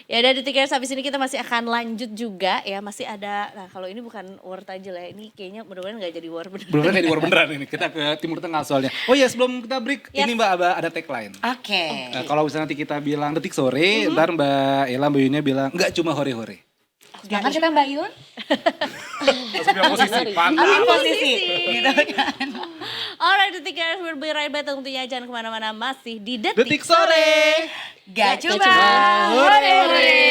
Ya udah Detikers, habis ini kita masih akan lanjut juga ya, masih ada. Nah kalau ini bukan war aja lah, ini kayaknya mudah-mudahan nggak jadi war bener. Belum kan di luar beneran ini. Kita ke Timur Tengah soalnya. Oh iya, sebelum kita break, Yes. ini Mbak ada tagline. Oke. Kalau misalnya nanti kita bilang detik sore, ntar Mbak Ella, Mbak Yunia bilang nggak cuma hore-hore. Jangan kita Mbak Yun. Langsung bilang posisi, Ambil posisi. Gitu kan. Alright Detikers, we'll be right back. Tentunya jangan kemana-mana, masih di Detik sore. Gak cuma cuma hore-hore.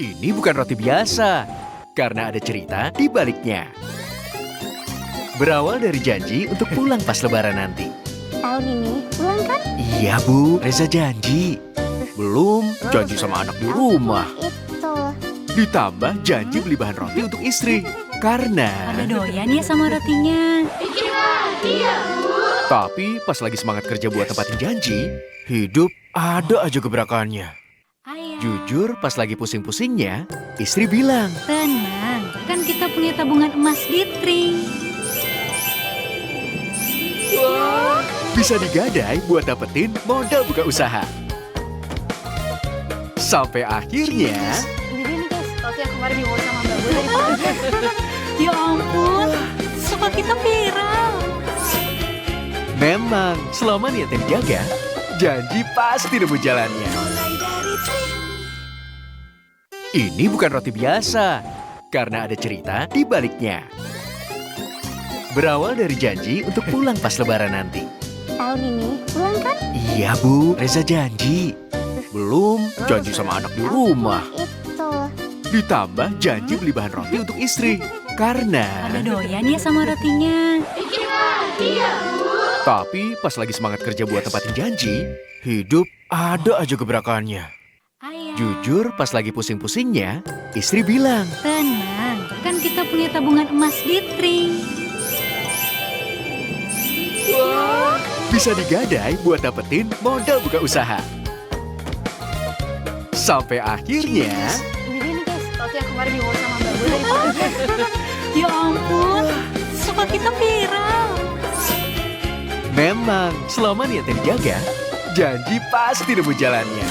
Ini bukan roti biasa, karena ada cerita di baliknya. Berawal dari janji untuk pulang pas lebaran nanti. Tahun ini pulang kan? Iya Bu, Reza janji. Belum, janji sama anak di rumah. Itu. Ditambah janji beli bahan roti untuk istri. Karena... Ada doyan ya sama rotinya. Tapi pas lagi semangat kerja buat tepatin janji, hidup ada aja gebrakannya. Ayah, Jujur pas lagi pusing-pusingnya, istri bilang, tenang. Kan kita punya tabungan emas di Tring. bisa digadai buat dapetin modal buka usaha. Sampai akhirnya... Ini dia nih guys, roti yang kemarin dibawa sama Mbak gue dari Padang. Ya ampun, suka kita viral. Memang, selama niatnya dijaga, janji pasti nemu jalannya. Ini bukan roti biasa, karena ada cerita di baliknya. Berawal dari janji untuk pulang pas lebaran nanti. Tahun ini pulang kan? Iya Bu, Reza janji. Belum, janji sama anak di rumah. Itu. Ditambah janji beli bahan roti untuk istri. Karena... Ada doyan ya sama rotinya. Tapi pas lagi semangat kerja buat tepatin janji, hidup ada aja gebrakannya. Ayah, Jujur pas lagi pusing-pusingnya, istri bilang, tenang. Kan kita punya tabungan emas di Tring. bisa digadai buat dapetin modal buka usaha. Sampai akhirnya... Ini dia nih guys, roti yang kemarin dibawa sama Mbak gue dari Padang. Ya ampun, suka kita viral. Memang, selama niatnya dijaga, janji pasti nemu jalannya.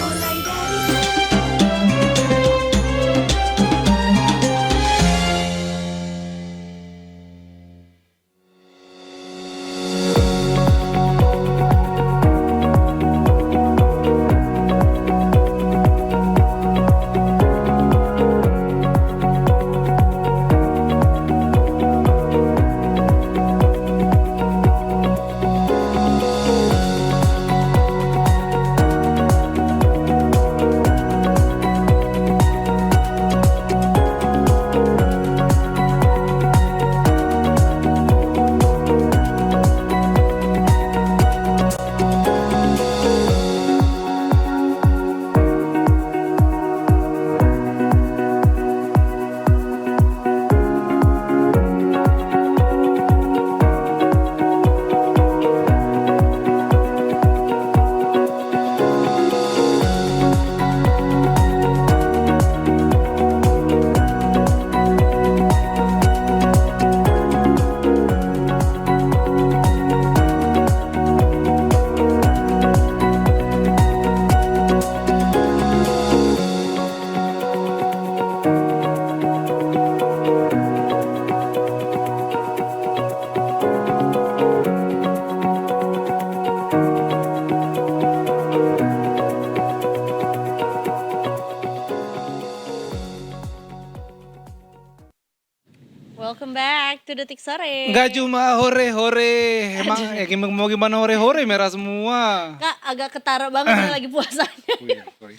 welcome back to Detik Sore. Enggak cuma hore-hore. Emang mau gimana hore-hore merah semua. Kak agak ketara banget nih lagi puasanya. Oh iya, sorry.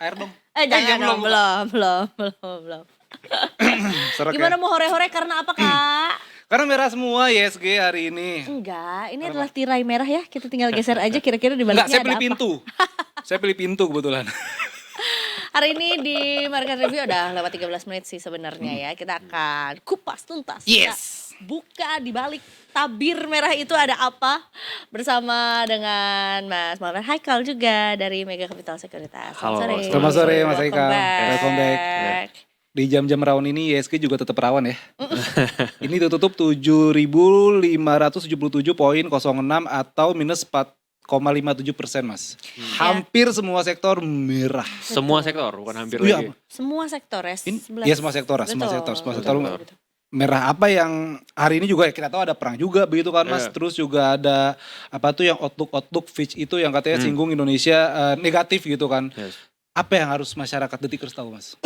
Air dong. Jangan dong, belum. Serak ya. Gimana mau hore-hore karena apa Kak? Karena merah semua YSG hari ini. Enggak, ini adalah tirai merah ya. Kita tinggal geser aja kira-kira di baliknya Enggak, saya ada pilih apa. pintu. Saya pilih pintu kebetulan. Hari ini di Market Review udah lewat 13 menit sih sebenarnya ya. Kita akan kupas tuntas. Yes. Kita buka di balik tabir merah itu ada apa bersama dengan Mas Muhammad Haikal juga dari Mega Capital Sekuritas. Halo, selamat sore, Mas Welcome Haikal. back. Welcome back. Di jam-jam rawan ini YSG juga tetap rawan ya. Ini tutup 7.577.06 atau minus 4,57%, Mas. Hampir semua sektor merah. Semua sektor, bukan hampir Iya, lagi. Semua sektor ya. Iya semua sektor, semua sektor merah. Apa yang hari ini juga kita tahu ada perang juga begitu kan Mas. Iya. Terus juga ada apa tuh yang outlook Fitch itu yang katanya singgung Indonesia negatif gitu kan. Yes. Apa yang harus masyarakat Detikers tahu Mas?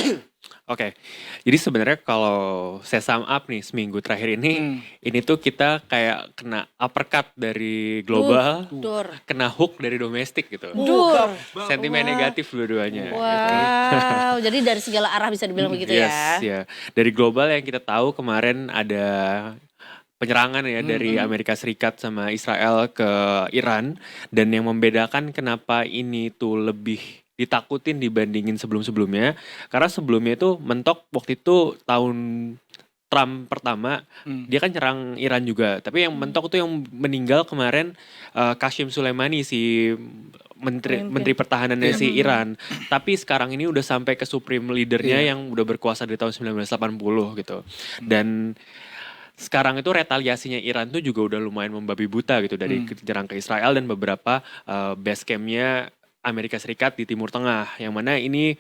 Oke, jadi sebenarnya kalau saya sum up nih seminggu terakhir ini tuh kita kayak kena uppercut dari global, Dur. kena hook dari domestik gitu. Dur. Sentimen negatif dua-duanya. Wow, jadi dari segala arah bisa dibilang begitu Yes, ya. ya. Dari global yang kita tahu kemarin ada penyerangan ya dari Amerika Serikat sama Israel ke Iran, dan yang membedakan kenapa ini tuh lebih ditakutin dibandingin sebelum-sebelumnya, karena sebelumnya itu mentok waktu itu tahun Trump pertama, dia kan nyerang Iran juga, tapi yang mentok tuh yang meninggal kemarin Qasem Soleimani, si menteri pertahanannya si Iran. Tapi sekarang ini udah sampai ke supreme leadernya yang udah berkuasa dari tahun 1980 gitu. Dan sekarang itu retaliasinya Iran tuh juga udah lumayan membabi buta gitu, dari nyerang ke Israel dan beberapa base campnya Amerika Serikat di Timur Tengah, yang mana ini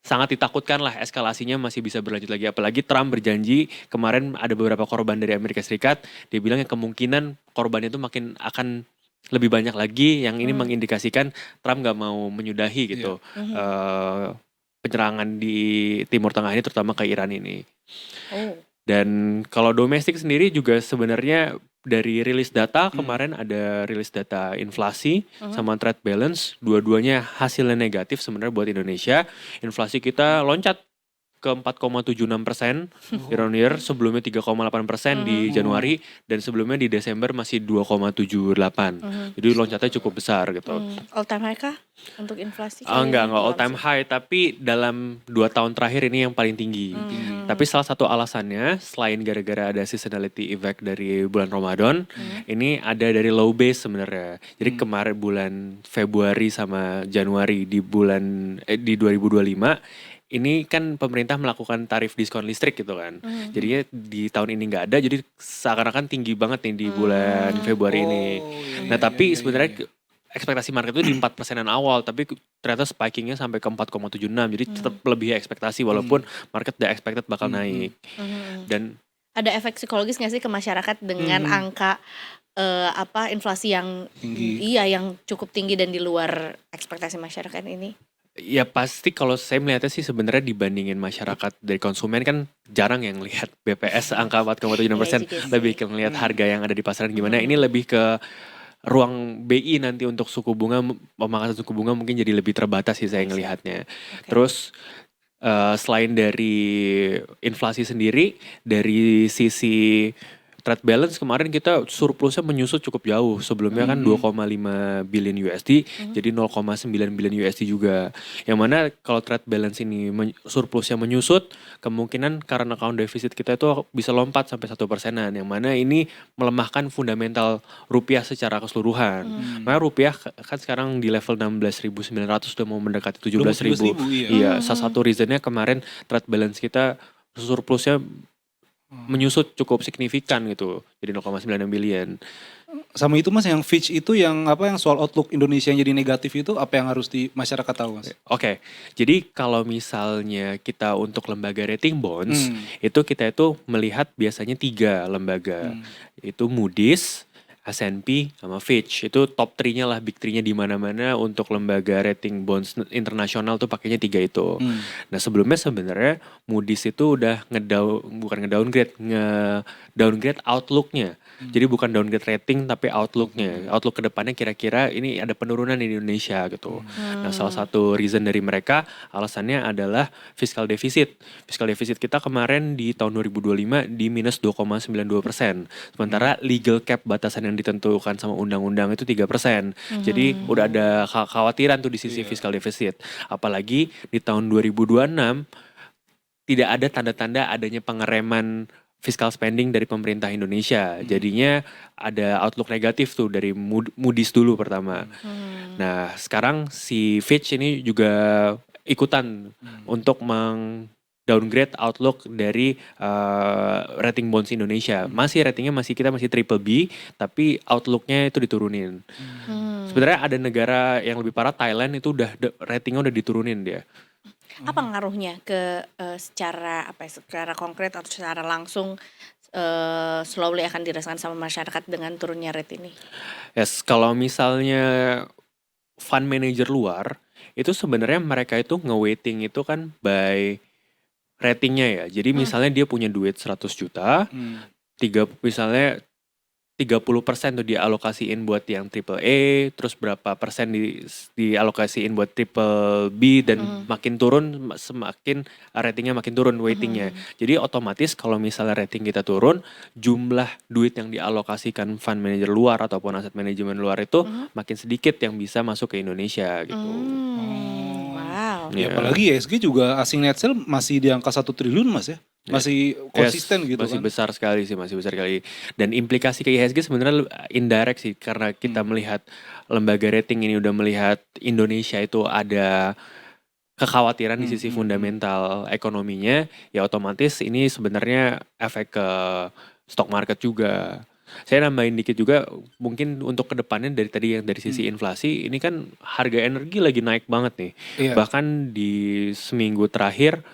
sangat ditakutkan lah eskalasinya masih bisa berlanjut lagi. Apalagi Trump berjanji kemarin ada beberapa korban dari Amerika Serikat, dia bilang yang kemungkinan korbannya itu makin akan lebih banyak lagi, yang ini mengindikasikan Trump gak mau menyudahi gitu penyerangan di Timur Tengah ini, terutama ke Iran ini. Dan kalau domestik sendiri juga sebenarnya dari rilis data kemarin ada rilis data inflasi sama trade balance, dua-duanya hasilnya negatif sebenarnya buat Indonesia. Inflasi kita loncat ke 4,76% year on year, sebelumnya 3,8% di Januari, dan sebelumnya di Desember masih 2,78. Jadi loncatnya cukup besar gitu. All time high kah untuk inflasi? Enggak all time high, tapi dalam 2 tahun terakhir ini yang paling tinggi. Tapi salah satu alasannya selain gara-gara ada seasonality effect dari bulan Ramadan, ini ada dari low base sebenarnya. Jadi kemarin bulan Februari sama Januari di 2025 ini kan pemerintah melakukan tarif diskon listrik gitu kan. Jadinya di tahun ini nggak ada, jadi seakan-akan tinggi banget nih di bulan Februari ini. Nah tapi sebenarnya ekspektasi market itu di 4%-an awal, tapi ternyata spikingnya sampai ke 4,76, jadi tetap lebih ekspektasi walaupun market udah expected bakal naik. Dan ada efek psikologis nggak sih ke masyarakat dengan angka inflasi yang Tinggi. yang cukup tinggi dan di luar ekspektasi masyarakat ini? ya pasti kalau saya melihatnya sih sebenarnya dibandingin masyarakat dari konsumen kan jarang yang lihat BPS angka 4,76%, lebih ke melihat harga yang ada di pasaran gimana. Ini lebih ke ruang BI nanti untuk suku bunga, pemangkasan suku bunga mungkin jadi lebih terbatas sih saya ngelihatnya. Terus selain dari inflasi sendiri, dari sisi trade balance kemarin kita surplusnya menyusut cukup jauh. Sebelumnya kan 2,5 billion USD jadi 0,9 billion USD juga. Yang mana kalau trade balance ini surplusnya menyusut, kemungkinan karena account deficit kita itu bisa lompat sampai 1%-an. Yang mana ini melemahkan fundamental rupiah secara keseluruhan. Makanya rupiah kan sekarang di level 16.900 sudah mau mendekati 17.000. Iya, salah satu reasonnya kemarin trade balance kita surplusnya menyusut cukup signifikan gitu, jadi 0,9 billion. Sama itu Mas, yang Fitch itu yang soal outlook Indonesia yang jadi negatif itu apa yang harus di masyarakat tahu Mas? Oke, jadi kalau misalnya kita untuk lembaga rating bonds itu kita itu melihat biasanya 3 lembaga, itu Moody's, S&P sama Fitch. Itu top 3-nya lah, big 3-nya di mana-mana untuk lembaga rating bonds internasional tuh pakainya 3 itu. Nah, sebelumnya sebenarnya Moody's itu udah bukan nge-downgrade outlook-nya. Jadi bukan downgrade rating tapi outlook-nya. Outlook ke depannya kira-kira ini ada penurunan di Indonesia gitu. Nah, salah satu reason dari mereka alasannya adalah fiscal deficit. Fiscal deficit kita kemarin di tahun 2025 di minus 2,92%. Sementara legal cap batasan yang ditentukan sama undang-undang itu 3%. Jadi udah ada kekhawatiran tuh di sisi fiscal deficit. Apalagi di tahun 2026 tidak ada tanda-tanda adanya pengereman fiscal spending dari pemerintah Indonesia. Jadinya ada outlook negatif tuh dari Moody's dulu pertama. Nah, sekarang si Fitch ini juga ikutan untuk downgrade outlook dari rating bonds Indonesia. Ratingnya kita masih triple B, tapi outlooknya itu diturunin. Sebenarnya ada negara yang lebih parah, Thailand itu ratingnya udah diturunin dia. Apa ngaruhnya ke secara konkret atau secara langsung slowly akan dirasakan sama masyarakat dengan turunnya rate ini? Yes, kalau misalnya fund manager luar itu sebenarnya mereka itu nge-weighting itu kan by ratingnya ya. Jadi misalnya dia punya duit 100 juta, misalnya 30% tuh dialokasiin buat yang triple A, terus berapa persen dialokasiin buat triple B, dan makin turun semakin ratingnya makin turun weightingnya. Jadi otomatis kalau misalnya rating kita turun, jumlah duit yang dialokasikan fund manager luar ataupun aset manajemen luar itu makin sedikit yang bisa masuk ke Indonesia gitu. Wow. Ya, apalagi IHSG juga asing net sale masih di angka 1 triliun Mas ya. Masih konsisten gitu masih kan. besar sekali sih, masih besar sekali. Dan implikasi ke IHSG sebenarnya indirect sih, karena kita melihat lembaga rating ini udah melihat Indonesia itu ada kekhawatiran di sisi fundamental ekonominya, ya otomatis ini sebenarnya efek ke stock market juga. Saya nambahin dikit juga, mungkin untuk kedepannya dari sisi inflasi, ini kan harga energi lagi naik banget nih. Bahkan di seminggu terakhir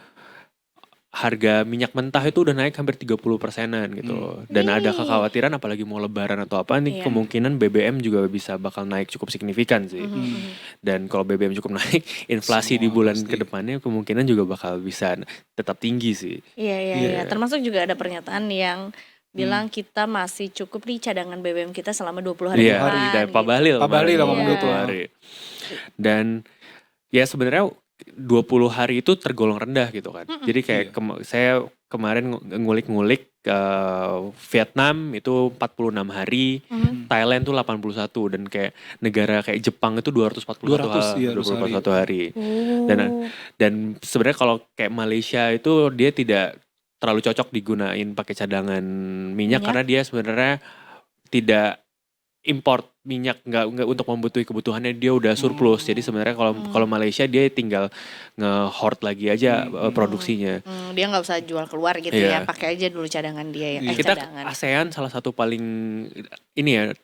harga minyak mentah itu udah naik hampir 30%-an gitu. Dan ada kekhawatiran apalagi mau lebaran atau apa nih, kemungkinan BBM juga bakal naik cukup signifikan sih. Dan kalau BBM cukup naik, inflasi di bulan kedepannya kemungkinan juga bakal bisa tetap tinggi sih. Iya. Termasuk juga ada pernyataan yang bilang kita masih cukup di cadangan BBM kita selama 20 hari Iya, dan Pak Bahlil ngomong 20 hari. Dan ya sebenarnya 20 hari itu tergolong rendah gitu kan. Jadi kayak saya kemarin ngulik-ngulik Vietnam itu 46 hari, Thailand tuh 81, dan kayak negara kayak Jepang itu 241 hari. Dan sebenarnya kalau kayak Malaysia itu dia tidak terlalu cocok digunain pakai cadangan minyak karena dia sebenarnya tidak import minyak, nggak untuk membutuhkan kebutuhannya, dia udah surplus. Jadi sebenarnya kalau Malaysia dia tinggal nge-hoard lagi aja produksinya. Dia nggak usah jual keluar gitu ya, pakai aja dulu cadangan dia ya. Kita Cadangan. ASEAN salah satu paling ini ya,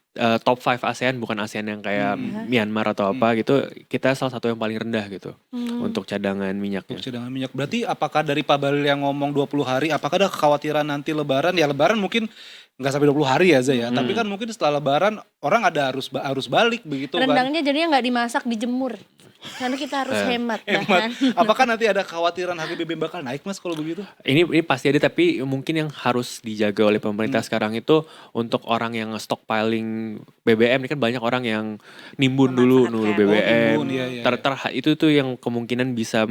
top 5 ASEAN, bukan ASEAN yang kayak Myanmar atau apa gitu. Kita salah satu yang paling rendah gitu untuk cadangan minyaknya. Cadangan minyak. Berarti apakah dari Pak Bahlil yang ngomong 20 hari, apakah ada kekhawatiran nanti lebaran? Ya lebaran mungkin nggak sampai 20 hari ya Zay ya. Tapi kan mungkin setelah lebaran orang ada arus balik begitu kan. Rendangnya jadinya nggak dimasak, dijemur. Karena kita harus hemat bahan. Apakah nanti ada kekhawatiran harga BBM bakal naik Mas kalau begitu? Ini pasti ada, tapi mungkin yang harus dijaga oleh pemerintah sekarang itu untuk orang yang stockpiling BBM. Ini kan banyak orang yang nimbun dulu BBM. Itu tuh yang kemungkinan bisa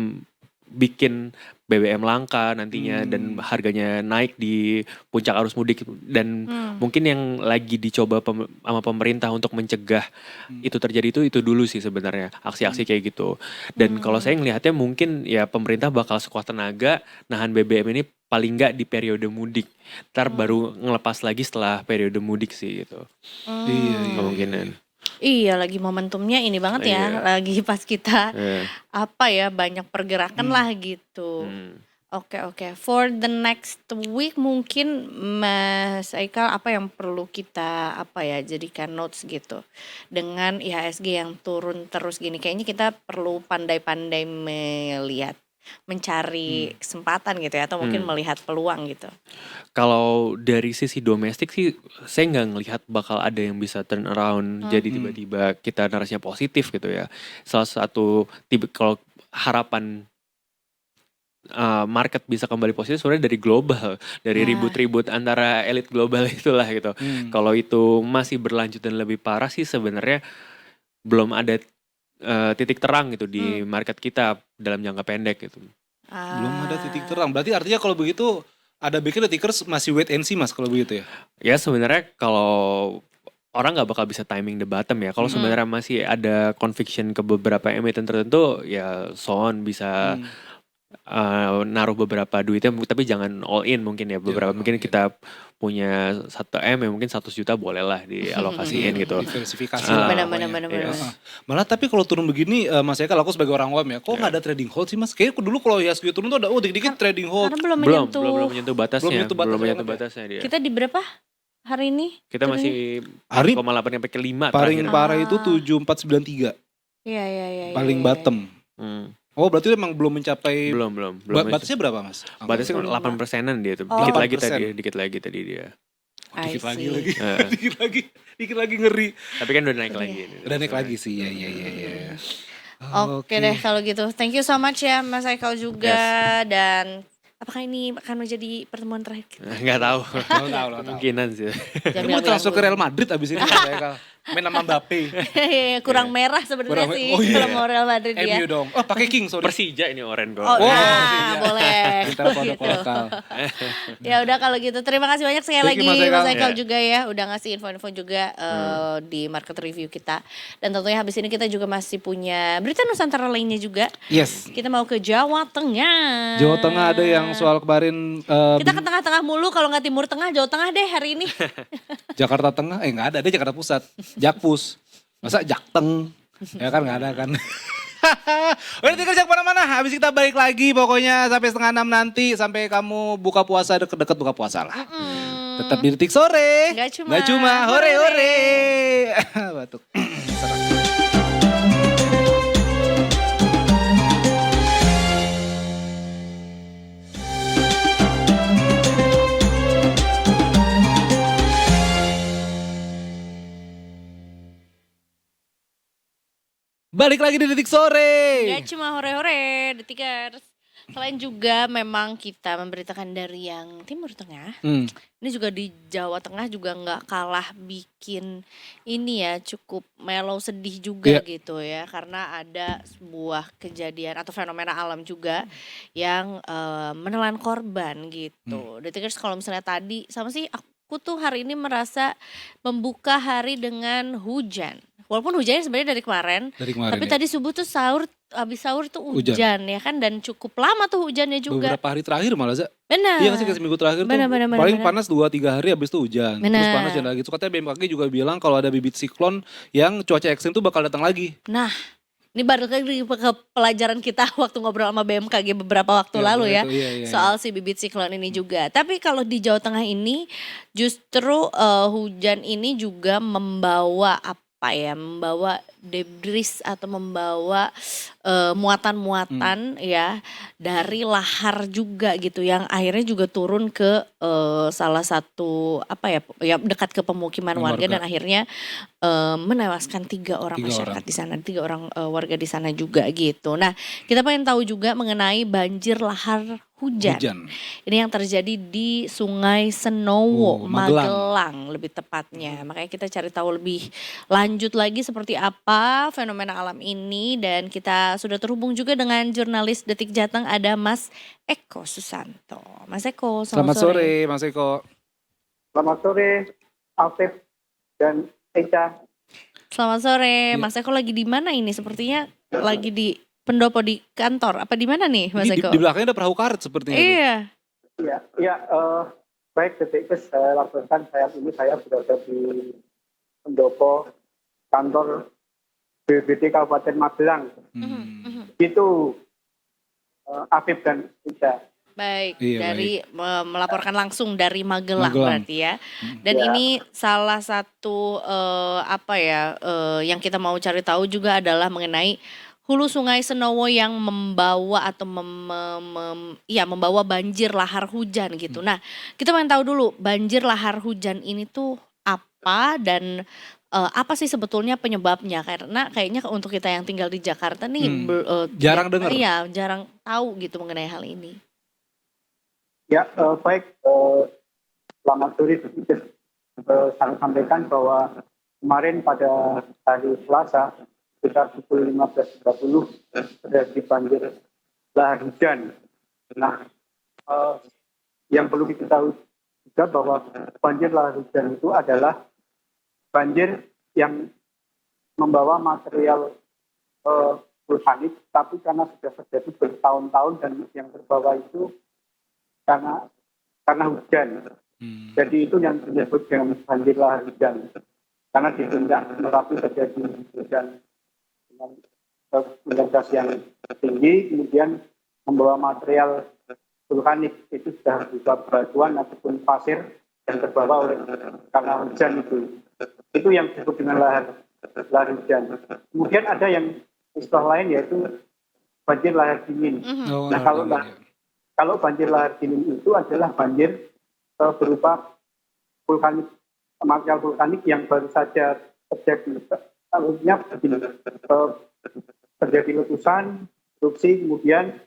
bikin BBM langka nantinya dan harganya naik di puncak arus mudik. Dan mungkin yang lagi dicoba sama pemerintah untuk mencegah itu terjadi itu dulu sih sebenarnya, aksi-aksi kayak gitu. Dan kalau saya ngelihatnya mungkin ya pemerintah bakal sekuat tenaga nahan BBM ini paling nggak di periode mudik. Ntar baru ngelepas lagi setelah periode mudik sih gitu. Kemungkinan. Iya, lagi momentumnya ini banget ya, lagi pas kita banyak pergerakan lah gitu. Oke. For the next week mungkin Mas Aikal apa yang perlu kita jadikan notes gitu dengan IHSG yang turun terus gini. Kayaknya kita perlu pandai-pandai melihat mencari kesempatan gitu ya, atau mungkin melihat peluang gitu. Kalau dari sisi domestik sih, saya nggak ngelihat bakal ada yang bisa turn around, jadi tiba-tiba kita narasinya positif gitu ya. Salah satu kalau harapan market bisa kembali positif sebenarnya dari global, dari ribut-ribut antara elit global itulah gitu. Kalau itu masih berlanjut dan lebih parah sih sebenarnya belum ada titik terang gitu di market kita dalam jangka pendek gitu. Belum ada titik terang. Berarti artinya kalau begitu ada baiknya The Tickers masih wait and see Mas kalau begitu ya? Ya sebenarnya kalau orang nggak bakal bisa timing the bottom ya. Kalau sebenarnya masih ada conviction ke beberapa emiten tertentu ya Son bisa naruh beberapa duitnya, tapi jangan all in mungkin ya, beberapa mungkin kita punya 1 M ya mungkin 100 juta boleh lah dialokasiin gitu. Diversifikasi lah. Benar-benar. Malah tapi kalau turun begini Mas Eka, aku sebagai orang awam ya, kok nggak ada trading hold sih Mas? Kayaknya dulu kalau IHSG turun tuh ada dikit-dikit trading hold. Karena belum Belum menyentuh batasnya. Belum menyentuh batasnya dia. Kita di berapa hari ini? Kita masih Hari 4,8 sampai ke 5 paling terakhir. parah itu 7493. Iya. Paling bottom. Oh berarti emang belum mencapai. Belum. Batasnya berapa Mas? Batasnya 8%-an dia tuh. Oh. Dikit lagi tadi dia. Dikit lagi ngeri. Tapi kan udah naik lagi. Udah naik lagi sih, ya. Oke deh kalau gitu. Thank you so much ya Mas Haikal juga. Dan apakah ini akan menjadi pertemuan terakhir kita? Nggak tahu. Tahu. Kemungkinan sih. Ini mau transfer ke Real Madrid abis ini Mas Haikal. Main sama Mbappe. Kurang merah sebenarnya sih kalau mau Real Madrid ya. MU dong. Oh pakai King sorry. Persija ini oren kok. Oh, boleh. Kita produk lokal. Ya udah kalau gitu terima kasih banyak sekali Thank lagi you, Mas Haikal. Mas Haikal juga ya udah ngasih info-info juga di market review kita. Dan tentunya habis ini kita juga masih punya berita Nusantara lainnya juga. Yes. Kita mau ke Jawa Tengah. Jawa Tengah ada yang soal kemarin Kita ke tengah-tengah mulu, kalau nggak Timur Tengah, Jawa Tengah deh hari ini. Jakarta Tengah, nggak ada, dia Jakarta Pusat. Jakpus, masa Jakteng, ya kan nggak ada kan. Udah tinggal jangan kemana-mana, habis kita balik lagi pokoknya sampai 5:30 nanti, sampai kamu buka puasa, deket-deket buka puasa lah. Tetap di Detik Sore, Nggak nggak cuma hore-hore. Batuk. Balik lagi di Detik Sore. Gak cuma hore-hore, Detikers. Selain juga memang kita memberitakan dari yang Timur Tengah, ini juga di Jawa Tengah juga nggak kalah bikin ini ya cukup mellow sedih juga gitu ya. Karena ada sebuah kejadian atau fenomena alam juga yang menelan korban gitu. Detikers kalau misalnya tadi sama sih aku tuh hari ini merasa membuka hari dengan hujan. Walaupun hujannya sebenarnya dari kemarin tapi tadi subuh tuh habis sahur tuh hujan ya kan, dan cukup lama tuh hujannya juga. Beberapa hari terakhir malah Za. Benar. Iya sih, seminggu terakhir tuh paling panas 2-3 hari habis itu hujan. Terus panas dan lagi. Katanya BMKG juga bilang kalau ada bibit siklon yang cuaca ekstrim tuh bakal datang lagi. Nah, ini baru lagi ke pelajaran kita waktu ngobrol sama BMKG beberapa waktu lalu ya. Soal si bibit siklon ini juga. Tapi kalau di Jawa Tengah ini justru hujan ini juga membawa membawa debris atau membawa muatan-muatan ya dari lahar juga gitu yang akhirnya juga turun ke salah satu ya dekat ke pemukiman warga dan akhirnya menewaskan 3 orang masyarakat di sana, 3 orang warga di sana juga gitu. Nah, kita pengen tahu juga mengenai banjir lahar hujan. Ini yang terjadi di Sungai Senowo, Magelang lebih tepatnya. Makanya kita cari tahu lebih lanjut lagi seperti apa fenomena alam ini, dan kita sudah terhubung juga dengan jurnalis Detik Jateng, ada Mas Eko Susanto. Mas Eko, selamat sore. Mas Eko. Selamat sore, Alfred dan Eca. Selamat sore, Mas Eko lagi di mana ini? Sepertinya lagi di pendopo di kantor, apa di mana nih Mas Eko? Di belakangnya ada perahu karet sepertinya. Iya. Baik Detikers, saya laporkan saya berada di pendopo kantor BPBD Kabupaten Magelang. Itu Afif dan Eca. Baik, melaporkan langsung dari Magelang berarti ya. Dan ini salah satu yang kita mau cari tahu juga adalah mengenai hulu Sungai Senowo yang membawa atau membawa banjir lahar hujan gitu. Nah, kita pengen tahu dulu banjir lahar hujan ini tuh apa dan apa sih sebetulnya penyebabnya? Karena kayaknya untuk kita yang tinggal di Jakarta nih Jarang dengar. Iya, jarang tahu gitu mengenai hal ini. Ya, baik. Selamat sore. Saya sampaikan bahwa kemarin pada hari Selasa sekitar pukul 15.30 terjadi banjir lahar hujan. Nah, yang perlu diketahui juga bahwa banjir lahar hujan itu adalah banjir yang membawa material vulkanik, tapi karena sudah terjadi bertahun-tahun dan yang terbawa itu karena hujan. Jadi itu yang disebut dengan banjir lahar hujan. Karena di puncak Merapi terjadi hujan dengan intensitas yang tinggi, kemudian membawa material vulkanik itu sudah berupa batuan ataupun pasir yang terbawa karena hujan itu. Itu yang disebut dengan lahar hujan. Kemudian ada yang istilah lain yaitu banjir lahar dingin. Nah, kalau banjir lahar dingin itu adalah banjir berupa vulkanik, material vulkanik yang baru saja terjadi. Artinya terjadi letusan, erupsi, kemudian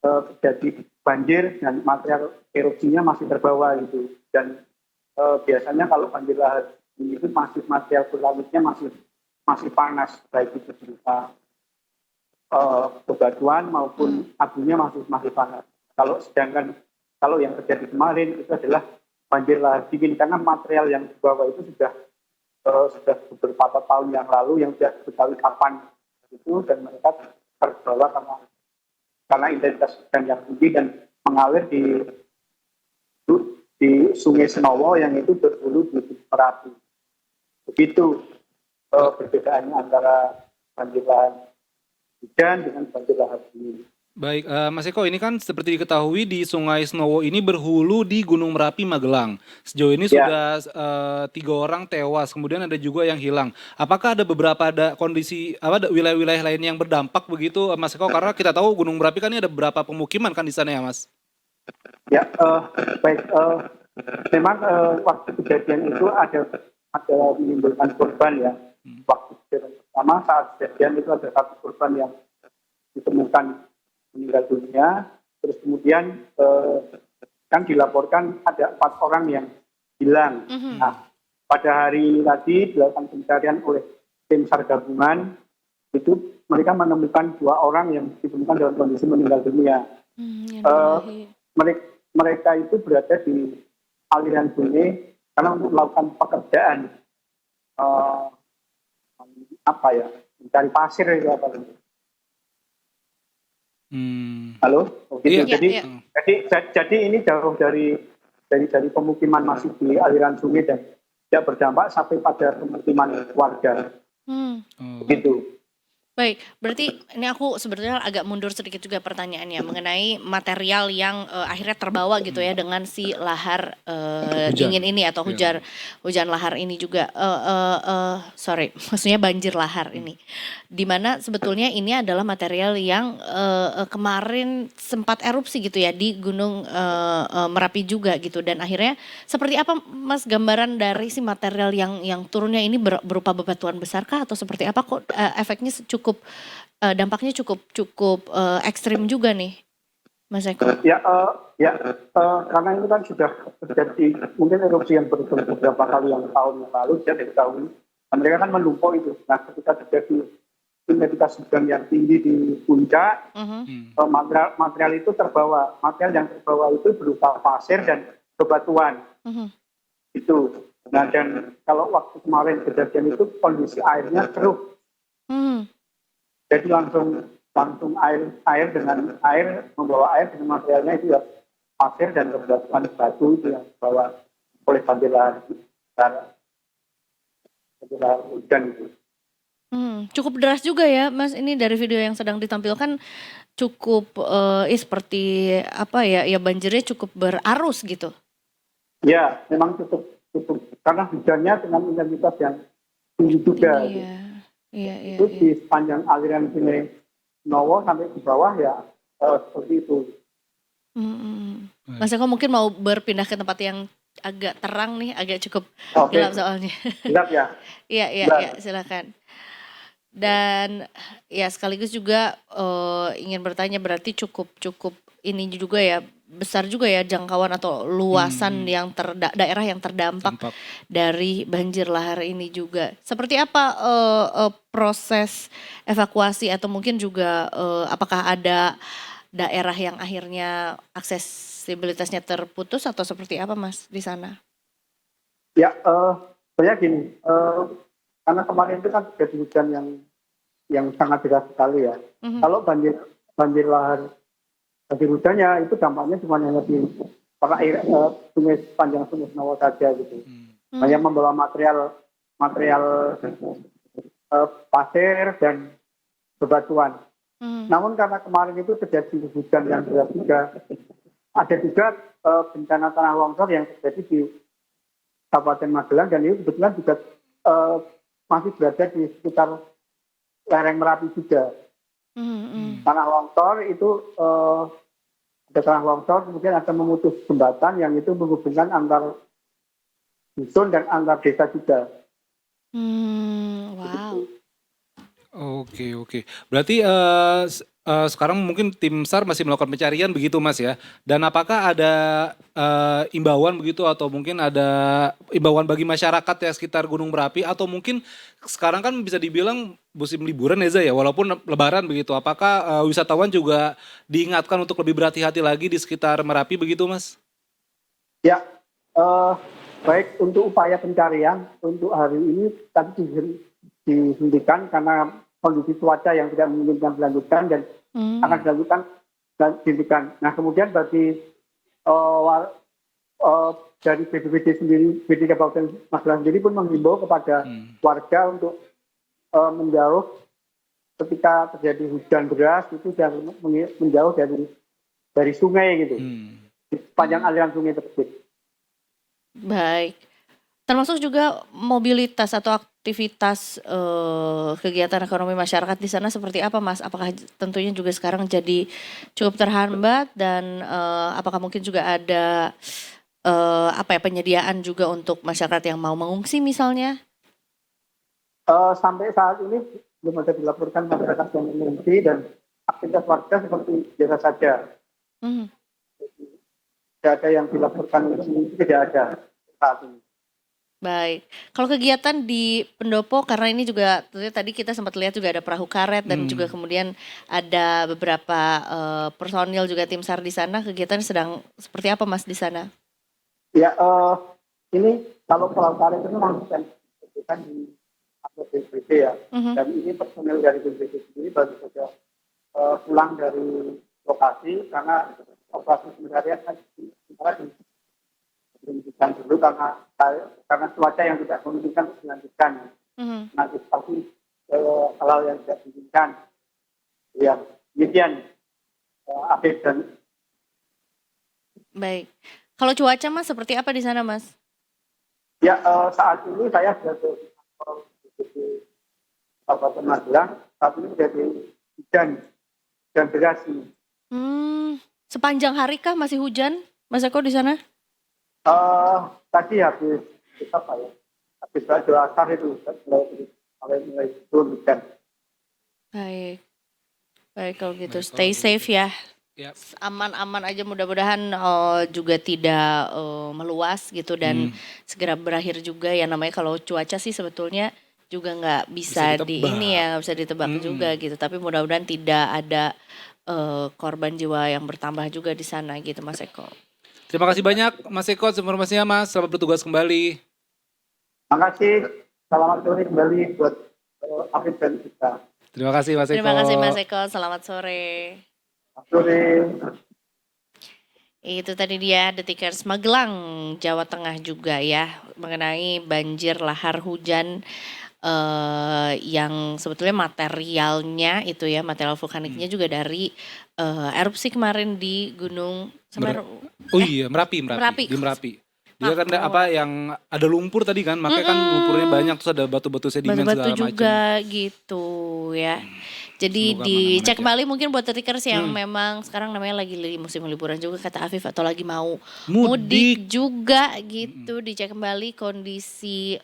terjadi banjir dan material erupsinya masih terbawa gitu. Dan biasanya kalau banjir lahar dingin itu masih material vulkaniknya masih panas, baik itu berupa bebatuan maupun abunya masih panas. Kalau yang terjadi kemarin itu adalah banjir lahar dingin karena material yang dibawa itu sudah beberapa tahun yang lalu yang tidak diketahui kapan itu, dan mereka terbawa karena intensitas hujan yang tinggi dan mengalir di Sungai Senowo yang itu berhulu di Merapi. Begitu perbedaannya antara banjir lahar hujan dengan banjir lahar dingin. Baik, Mas Eko, ini kan seperti diketahui di Sungai Senowo ini berhulu di Gunung Merapi, Magelang. Sejauh ini sudah 3 orang tewas, kemudian ada juga yang hilang. Apakah ada kondisi wilayah-wilayah lain yang berdampak begitu, Mas Eko? Karena kita tahu Gunung Merapi kan ini ada beberapa pemukiman kan di sana ya, Mas? Ya, baik. Memang waktu kejadian itu ada menimbulkan korban ya. Waktu kejadian pertama saat kejadian itu ada 1 korban yang ditemukan meninggal dunia, terus kemudian kan dilaporkan ada 4 orang yang hilang. Nah, pada hari tadi dilakukan pencarian oleh tim SAR gabungan, itu mereka menemukan 2 orang yang ditemukan dalam kondisi meninggal dunia. Mereka itu berada di aliran sungai karena untuk melakukan pekerjaan mencari pasir itu apa itu. Halo, gitu. Iya. Jadi ini jauh dari pemukiman masih di aliran sungai dan tidak berdampak sampai pada pemukiman warga. Begitu. Baik, berarti ini aku sebetulnya agak mundur sedikit juga pertanyaannya mengenai material yang akhirnya terbawa gitu ya dengan si lahar dingin ini atau hujan lahar ini juga. Maksudnya banjir lahar ini. Dimana sebetulnya ini adalah material yang kemarin sempat erupsi gitu ya di Gunung Merapi juga gitu, dan akhirnya seperti apa Mas gambaran dari si material yang turunnya ini berupa bebatuan besarkah atau seperti apa, kok efeknya dampaknya cukup ekstrim juga nih, Mas Eko? Karena ini kan sudah terjadi mungkin erupsi yang beberapa kali yang tahun yang lalu sudah diketahui. Mereka kan menumpuk itu. Nah, ketika terjadi intensitas hujan yang tinggi di puncak, material itu terbawa. Material yang terbawa itu berupa pasir dan bebatuan. Itu. Nah, dan kalau waktu kemarin kejadian itu kondisi airnya keruh. Jadi langsung air dengan air, membawa air dengan materialnya itu ya pasir dan bebatuan batu itu yang dibawa oleh banjir lahar hujan itu. Cukup deras juga ya Mas, ini dari video yang sedang ditampilkan cukup seperti apa ya banjirnya cukup berarus gitu. Ya, memang cukup karena hujannya dengan intensitas yang tinggi juga. Iya. Itu di sepanjang aliran sungai Nowo sampai di bawah ya seperti itu. Mas Eko mungkin mau berpindah ke tempat yang agak terang nih, agak cukup Oke, gelap soalnya. gelap ya. Iya, iya, Gelap. iya, silakan. Dan ya sekaligus juga ingin bertanya berarti cukup ini juga ya, besar juga ya jangkauan atau luasan yang daerah yang terdampak Dampak. dari banjir lahar ini juga. Seperti apa proses evakuasi atau mungkin juga apakah ada daerah yang akhirnya aksesibilitasnya terputus atau seperti apa Mas di sana? Ya, saya gini, karena kemarin itu kan terjadi hujan yang sangat deras sekali ya. Kalau banjir lahar, banjir hujannya itu dampaknya cuma hanya di sungai sepanjang Sungai Senawa saja gitu. Hanya membawa material pasir dan bebatuan. Namun karena kemarin itu terjadi hujan yang deras juga, ada juga bencana tanah longsor yang terjadi di Kabupaten Magelang dan itu kebetulan juga masih berada di sekitar lereng Merapi juga. Tanah longsor itu ada tanah longsor, kemudian ada memutus jembatan yang itu menghubungkan antar dusun dan antar desa juga. Wow. Oke. Berarti sekarang mungkin tim SAR masih melakukan pencarian begitu Mas ya. Dan apakah ada imbauan begitu atau mungkin ada imbauan bagi masyarakat ya sekitar Gunung Merapi atau mungkin sekarang kan bisa dibilang musim liburan ya Zai ya, walaupun lebaran begitu. Apakah wisatawan juga diingatkan untuk lebih berhati-hati lagi di sekitar Merapi begitu Mas? Ya, baik untuk upaya pencarian untuk hari ini tadi dihentikan karena kondisi cuaca yang tidak memungkinkan dilanjutkan dan akan dilanjutkan dan dihentikan. Nah kemudian bagi dari BPBD sendiri, BPD Kabupaten Magelang sendiri pun menghimbau kepada warga untuk menjauh ketika terjadi hujan deras itu dan menjauh dari sungai gitu, di sepanjang aliran sungai tersebut. Baik. Termasuk juga mobilitas atau aktivitas kegiatan ekonomi masyarakat di sana seperti apa Mas? Apakah tentunya juga sekarang jadi cukup terhambat dan apakah mungkin juga ada penyediaan juga untuk masyarakat yang mau mengungsi misalnya? Sampai saat ini belum ada dilaporkan masyarakat yang mengungsi dan aktivitas warga seperti biasa saja. Tidak ada yang dilaporkan mengungsi, tidak ada saat ini. Baik, kalau kegiatan di Pendopo karena ini juga tadi kita sempat lihat juga ada perahu karet dan juga kemudian ada beberapa personil juga tim SAR di sana. Kegiatan sedang seperti apa Mas di sana? Ya, ini kalau perahu karet itu memang bukan di anggota BPBD ya. Dan ini personil dari BPBD sendiri baru saja pulang dari lokasi karena operasi pencarian kan dilanjutkan dulu karena cuaca yang tidak memungkinkan untuk dilanjutkan. Nanti pasti hal yang tidak diinginkan. Ya, demikian update dan. Baik. Kalau cuaca Mas seperti apa di sana Mas? Ya, saat ini saya sudah di Kabupaten Magelang. Saat ini sudah di hujan deras ini. Sepanjang hari kah masih hujan Mas Eko di sana? Tadi habis doa asar itu mulai turun hujan. Baik kalau gitu stay safe ya. Aman-aman aja mudah-mudahan juga tidak meluas gitu dan segera berakhir juga ya, namanya kalau cuaca sih sebetulnya juga nggak bisa nggak bisa ditebak juga gitu, tapi mudah-mudahan tidak ada korban jiwa yang bertambah juga di sana gitu Mas Eko. Terima kasih banyak Mas Eko informasinya Mas, selamat bertugas kembali. Terima kasih, selamat sore kembali buat Afid dan kita. Terima kasih Mas Eko. Terima kasih Mas Eko, selamat sore. Selamat sore. Itu tadi dia Detikers Magelang, Jawa Tengah juga ya, mengenai banjir lahar hujan yang sebetulnya materialnya itu ya, material vulkaniknya juga dari erupsi kemarin di Gunung Semeru. Merapi. Di Merapi. Dia kan yang ada lumpur tadi kan, makanya kan lumpurnya banyak terus ada batu-batu sedimen segala macam. Batu-batu juga gitu ya. Jadi Semoga dicek aman-aman kembali mungkin buat Detikers yang memang sekarang namanya lagi musim liburan juga kata Afif, atau lagi mau Mudik. mudik juga gitu, dicek kembali kondisi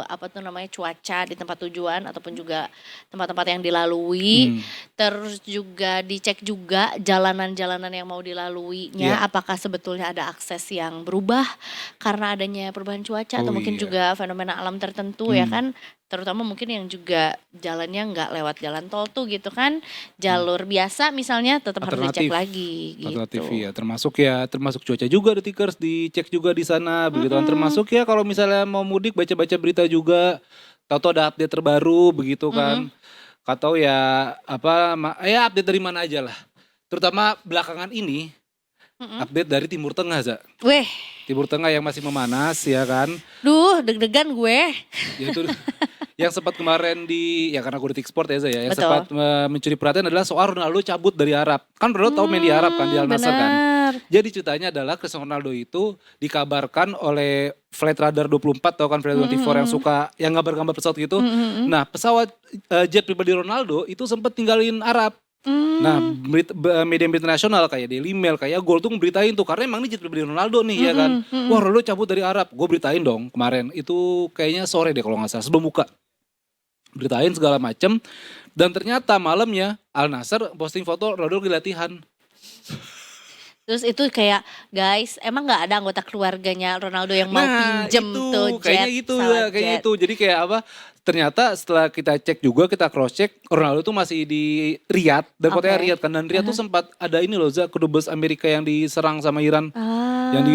apa tuh namanya cuaca di tempat tujuan ataupun juga tempat-tempat yang dilalui. Terus juga dicek juga jalanan-jalanan yang mau dilaluinya, apakah sebetulnya ada akses yang berubah karena adanya perubahan cuaca atau mungkin juga fenomena alam tertentu ya kan. Terutama mungkin yang juga jalannya nggak lewat jalan tol tuh gitu kan, jalur biasa misalnya tetap harus dicek lagi Alternatif gitu. termasuk cuaca juga Detikers dicek juga di sana begitu kan. Termasuk ya kalau misalnya mau mudik baca-baca berita juga, tahu-tahu ada update terbaru begitu kan. Atau ya ya update dari mana aja lah. Terutama belakangan ini update dari Timur Tengah, Za. Weh, Timur Tengah yang masih memanas ya kan. duh deg-degan gue. Yaitu yang sempat kemarin ya karena gue detik sport ya Za ya. Yang Betul. sempat mencuri perhatian adalah soal Ronaldo cabut dari Arab. Kan Ronaldo tahu main di Arab kan, di Al Nassr kan. Benar. Jadi ceritanya adalah Cristiano Ronaldo itu dikabarkan oleh Flight Radar 24, tau kan Flight 24 yang suka yang gambar-gambar pesawat gitu. Nah pesawat jet pribadi Ronaldo itu sempat tinggalin Arab. Nah media internasional kayak Daily Mail, kayak Goal tuh ngeberitain tuh karena emang ini jet pribadi Ronaldo nih ya kan. Wah Ronaldo cabut dari Arab, gue beritain dong kemarin itu kayaknya sore deh kalau nggak salah sebelum buka. Beritain segala macem dan ternyata malamnya Al Nassr posting foto Ronaldo lagi latihan. Terus itu kayak guys, emang nggak ada anggota keluarganya Ronaldo yang mau pinjem itu, tuh kayaknya jet, gitu ya, pesawat kayak jet. gitu. Jadi kayak apa? Ternyata setelah kita cek juga, kita cross check, Ronaldo tuh masih di Riyadh dan kotanya Riyadh kan. Dan Riyadh tuh sempat ada ini loh, Za, kedubes Amerika yang diserang sama Iran, yang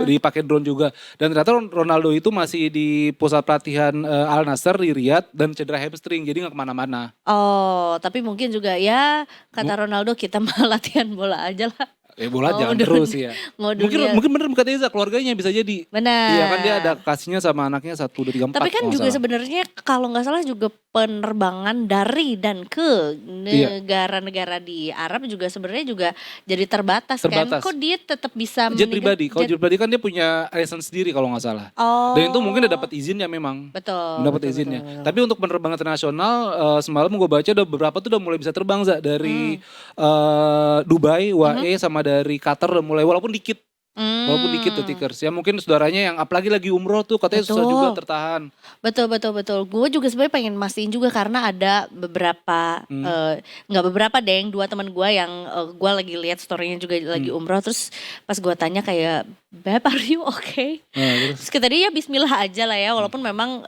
dipakai drone juga. Dan ternyata Ronaldo itu masih di pusat pelatihan Al Nassr di Riyadh dan cedera hamstring, jadi nggak kemana-mana. Oh, tapi mungkin juga ya kata Ronaldo kita mah latihan bola aja lah. Bola jalan terus ya. Mungkin bener katanya Za, keluarganya bisa jadi. Benar. Iya kan dia ada kasihnya sama anaknya 1, 2, 3, 4. Tapi kan juga sebenarnya kalau nggak salah juga penerbangan dari dan ke negara-negara di Arab juga sebenarnya juga jadi terbatas. Kan. Kok dia tetap bisa jet pribadi. Kalau jet pribadi kan dia punya license sendiri kalau nggak salah. Oh. Dan itu mungkin udah dapat izinnya memang. Betul. Dapat izinnya. Betul. Tapi untuk penerbangan internasional semalam gue baca udah beberapa tuh udah mulai bisa terbang Za, dari Dubai, UAE sama dari Qatar udah mulai walaupun dikit. Walaupun dikit Detikers. Ya mungkin saudaranya yang apalagi lagi umroh tuh katanya susah juga tertahan. Betul. Gue juga sebenarnya pengen mastiin juga karena ada beberapa, nggak beberapa deh, 2 teman gue yang gue lagi lihat storynya juga lagi umroh. Terus pas gue tanya kayak, Beb, are you okay? Terus kata dia ya bismillah aja lah ya, walaupun memang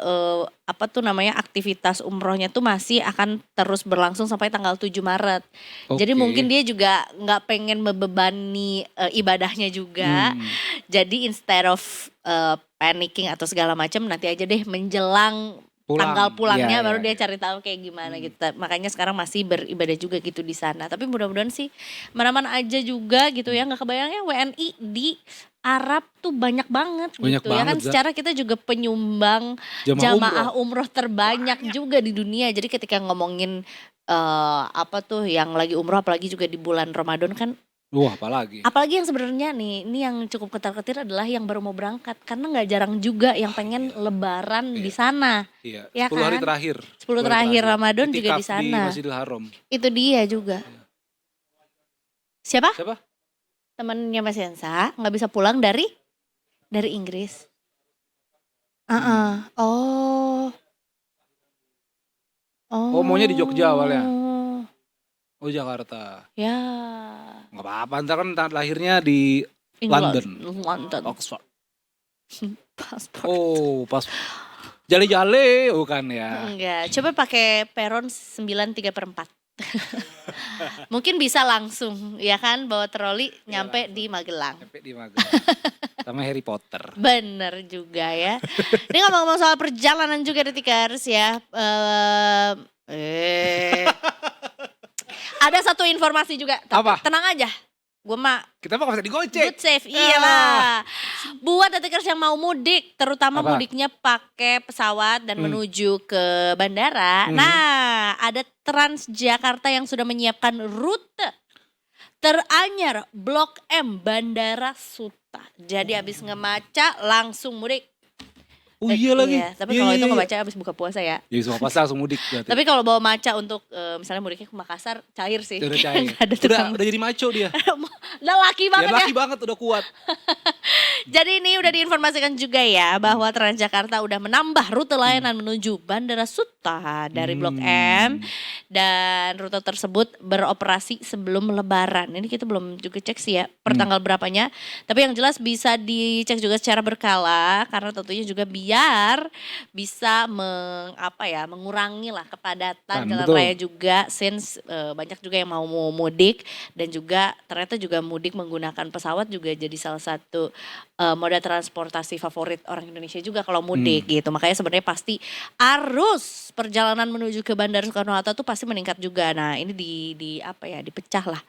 apa tuh namanya aktivitas umrohnya tuh masih akan terus berlangsung sampai tanggal 7 Maret. Jadi mungkin dia juga nggak pengen membebani ibadahnya juga. Jadi instead of panicking atau segala macam, nanti aja deh menjelang tanggal pulangnya baru dia cari tahu kayak gimana gitu. Makanya sekarang masih beribadah juga gitu di sana. Tapi mudah-mudahan sih mana-mana aja juga gitu ya. Nggak kebayangnya WNI di Arab tuh banyak banget gitu ya kan. Secara kita juga penyumbang jamaah umroh terbanyak juga di dunia. Jadi ketika ngomongin apa tuh yang lagi umroh apalagi juga di bulan Ramadan kan. Wah apalagi. Apalagi yang sebenarnya nih, ini yang cukup ketar-ketir adalah yang baru mau berangkat. Karena nggak jarang juga yang pengen lebaran di sana. Iya, ya 10 hari terakhir. 10 terakhir Ramadan juga di Itikaf sana. di Masjidil Haram. Itu dia juga. Siapa? Siapa? Temennya Mas Yensa, nggak bisa pulang dari Inggris. Oh maunya di Jogja awalnya. Oh Jakarta. Ya. Gak apa-apa, ntar kan lahirnya di England. London. Oxford. Paspor. Oh pas. Jale-jale bukan ya. Enggak, coba pakai peron 9/3/4. Mungkin bisa langsung ya kan bawa troli nyampe di Magelang. Sampai di Magelang. Sama Harry Potter. Bener juga ya. Ini ngomong-ngomong soal perjalanan juga Detikers ya. Ada satu informasi juga. Apa? Tenang aja. Gue mah Kita mah gak bisa digocek. good safe, iyalah. Buat Detikers yang mau mudik, terutama mudiknya pakai pesawat dan menuju ke bandara. Nah, ada Transjakarta yang sudah menyiapkan rute teranyar Blok M Bandara Suta. Jadi habis ngemaca langsung mudik. Oh iya lagi. Iya, tapi Iya, kalau iya, itu iya. ngebaca habis buka puasa ya. Ya semua pasar langsung mudik berarti. Tapi kalau bawa maca untuk misalnya mudiknya ke Makassar, cair sih. Udah cair. Nggak ada tukang. Udah jadi maco dia. Udah laki banget Dia ya. laki banget udah kuat. Jadi ini udah diinformasikan juga ya bahwa Transjakarta udah menambah rute layanan menuju Bandara Suta dari Blok M, dan rute tersebut beroperasi sebelum Lebaran. Ini kita belum juga cek sih ya per tanggal berapanya. Tapi yang jelas bisa dicek juga secara berkala karena tentunya juga biar bisa mengurangi lah kepadatan jalan betul. raya juga, since banyak juga yang mau mudik, dan juga ternyata juga mudik menggunakan pesawat juga jadi salah satu moda transportasi favorit orang Indonesia juga kalau mudik gitu. Makanya sebenarnya pasti arus perjalanan menuju ke Bandara Soekarno-Hatta tuh pasti meningkat juga. Nah, ini dipecah lah.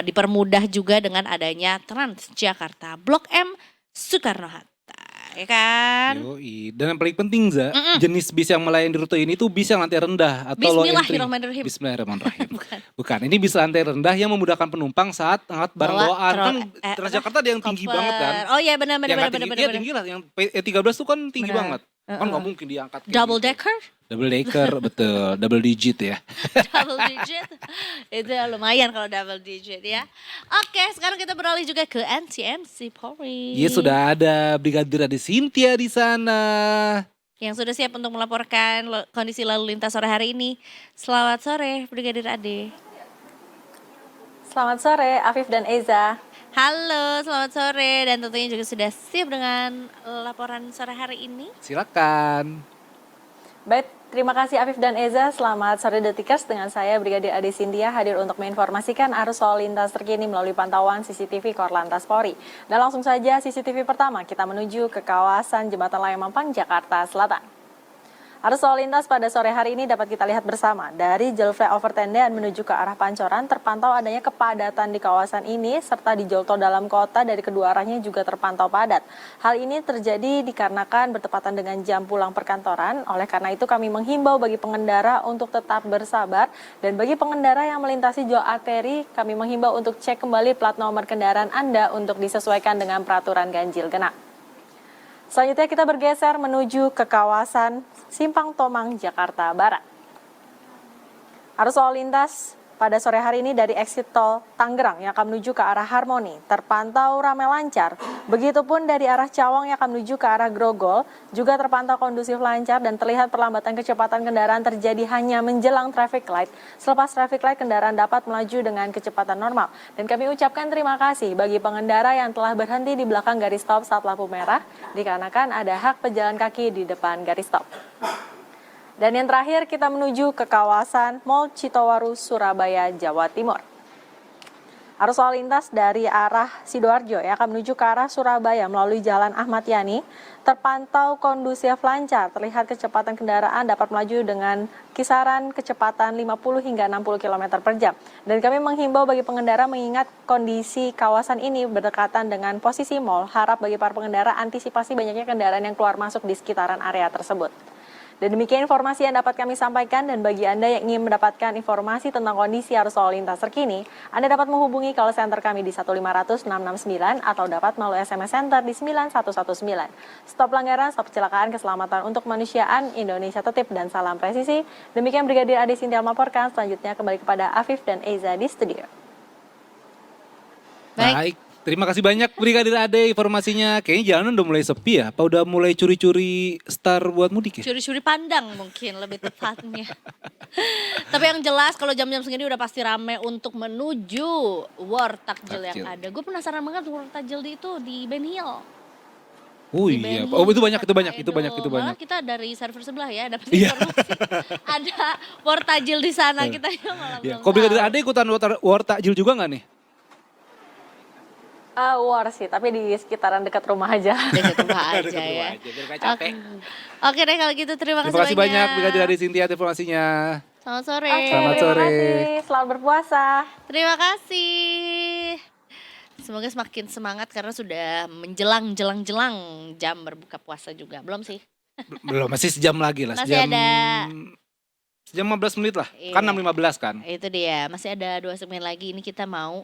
Dipermudah juga dengan adanya Transjakarta Blok M Soekarno-Hatta. Ya kan? Yoi. Dan yang paling penting jenis bis yang melayani di rute ini tuh bis yang lantai rendah atau low entry. Bismillahirrahmanirrahim. Bismillahirrahmanirrahim. Bukan. Bukan, ini bis lantai rendah yang memudahkan penumpang saat angkat barang Bawa bawaan. Kan apa? Transjakarta ada yang tinggi Koper. banget kan. Oh iya benar. Yang tinggi lah, yang P13 tuh kan tinggi Benar. banget. Kan nggak mungkin diangkat. kayak Double gitu. decker? Double decker, betul. Double digit ya. Double digit. Itu lumayan kalau double digit ya. Oke, sekarang kita beralih juga ke NCMC Polri. Iya, sudah ada Brigadir Ade Cynthia di sana. Yang sudah siap untuk melaporkan kondisi lalu lintas sore hari ini. Selamat sore, Brigadir Ade. Selamat sore, Afif dan Eza. Halo, selamat sore, dan tentunya juga sudah siap dengan laporan sore hari ini. Silakan. Baik, terima kasih Afif dan Eza. Selamat sore Detikers, dengan saya Brigadir Ade Cynthia hadir untuk menginformasikan arus lalu lintas terkini melalui pantauan CCTV Korlantas Polri. Dan langsung saja CCTV pertama, kita menuju ke kawasan Jembatan Layang Mampang, Jakarta Selatan. Arus lalu lintas pada sore hari ini dapat kita lihat bersama. Dari jalur flyover Tendean menuju ke arah Pancoran terpantau adanya kepadatan di kawasan ini, serta di jalur tol dalam kota dari kedua arahnya juga terpantau padat. Hal ini terjadi dikarenakan bertepatan dengan jam pulang perkantoran. Oleh karena itu kami menghimbau bagi pengendara untuk tetap bersabar, dan bagi pengendara yang melintasi jalur arteri kami menghimbau untuk cek kembali plat nomor kendaraan Anda untuk disesuaikan dengan peraturan ganjil genap. Selanjutnya kita bergeser menuju ke kawasan Simpang Tomang, Jakarta Barat. Arus lalu lintas pada sore hari ini dari exit tol Tangerang yang akan menuju ke arah Harmoni terpantau ramai lancar. Begitupun dari arah Cawang yang akan menuju ke arah Grogol juga terpantau kondusif lancar, dan terlihat perlambatan kecepatan kendaraan terjadi hanya menjelang traffic light. Selepas traffic light kendaraan dapat melaju dengan kecepatan normal. Dan kami ucapkan terima kasih bagi pengendara yang telah berhenti di belakang garis stop saat lampu merah, dikarenakan ada hak pejalan kaki di depan garis stop. Dan yang terakhir kita menuju ke kawasan Mall Citowaru, Surabaya, Jawa Timur. Arus lalu lintas dari arah Sidoarjo yang akan menuju ke arah Surabaya melalui Jalan Ahmad Yani terpantau kondusif lancar. Terlihat kecepatan kendaraan dapat melaju dengan kisaran kecepatan 50 hingga 60 km per jam. Dan kami menghimbau bagi pengendara mengingat kondisi kawasan ini berdekatan dengan posisi mall. Harap bagi para pengendara antisipasi banyaknya kendaraan yang keluar masuk di sekitaran area tersebut. Dan demikian informasi yang dapat kami sampaikan, dan bagi Anda yang ingin mendapatkan informasi tentang kondisi arus lalu lintas terkini, Anda dapat menghubungi call center kami di 1500669 atau dapat melalui SMS center di 9119. Stop pelanggaran, stop kecelakaan, keselamatan untuk kemanusiaan, Indonesia tertib dan salam presisi. Demikian Brigadir Ade Cynthia melaporkan, selanjutnya kembali kepada Afif dan Eza di studio. Baik. Terima kasih banyak Brigadir Ade informasinya. Kayaknya jalanan udah mulai sepi ya? Apa udah mulai curi-curi star buat mudik ya? Curi-curi pandang mungkin lebih tepatnya. Tapi yang jelas kalau jam-jam segini udah pasti rame untuk menuju War Takjil yang ada. Gue penasaran banget War Takjil itu di Ben Hill. Oh Di iya, Ben Hill, oh itu banyak, itu Kota banyak, itu banyak, Edo. itu banyak. Malah kita dari server sebelah ya dapat Iya. informasi. Ada War Takjil di sana, kita malah Ya. belum Kok Brigadir tahu. Ade ikutan war takjil juga nggak nih? War sih, tapi di sekitaran dekat rumah aja. Dekat rumah aja Dekat rumah ya. aja, biar nggak capek. Oke deh kalau gitu terima Terima kasih banyak Brigadir Ade banyak. Cynthia informasinya. Selamat sore. Oke, Selamat terima sore. kasih. Selamat berpuasa. Terima kasih. Semoga semakin semangat karena sudah menjelang jam berbuka puasa juga. Belum sih? Belum, masih sejam lagi lah. Masih Sejam ada Sejam 15 menit lah. Iya. Kan 6.15 kan. Itu dia, masih ada 2 segmen lagi. Ini kita mau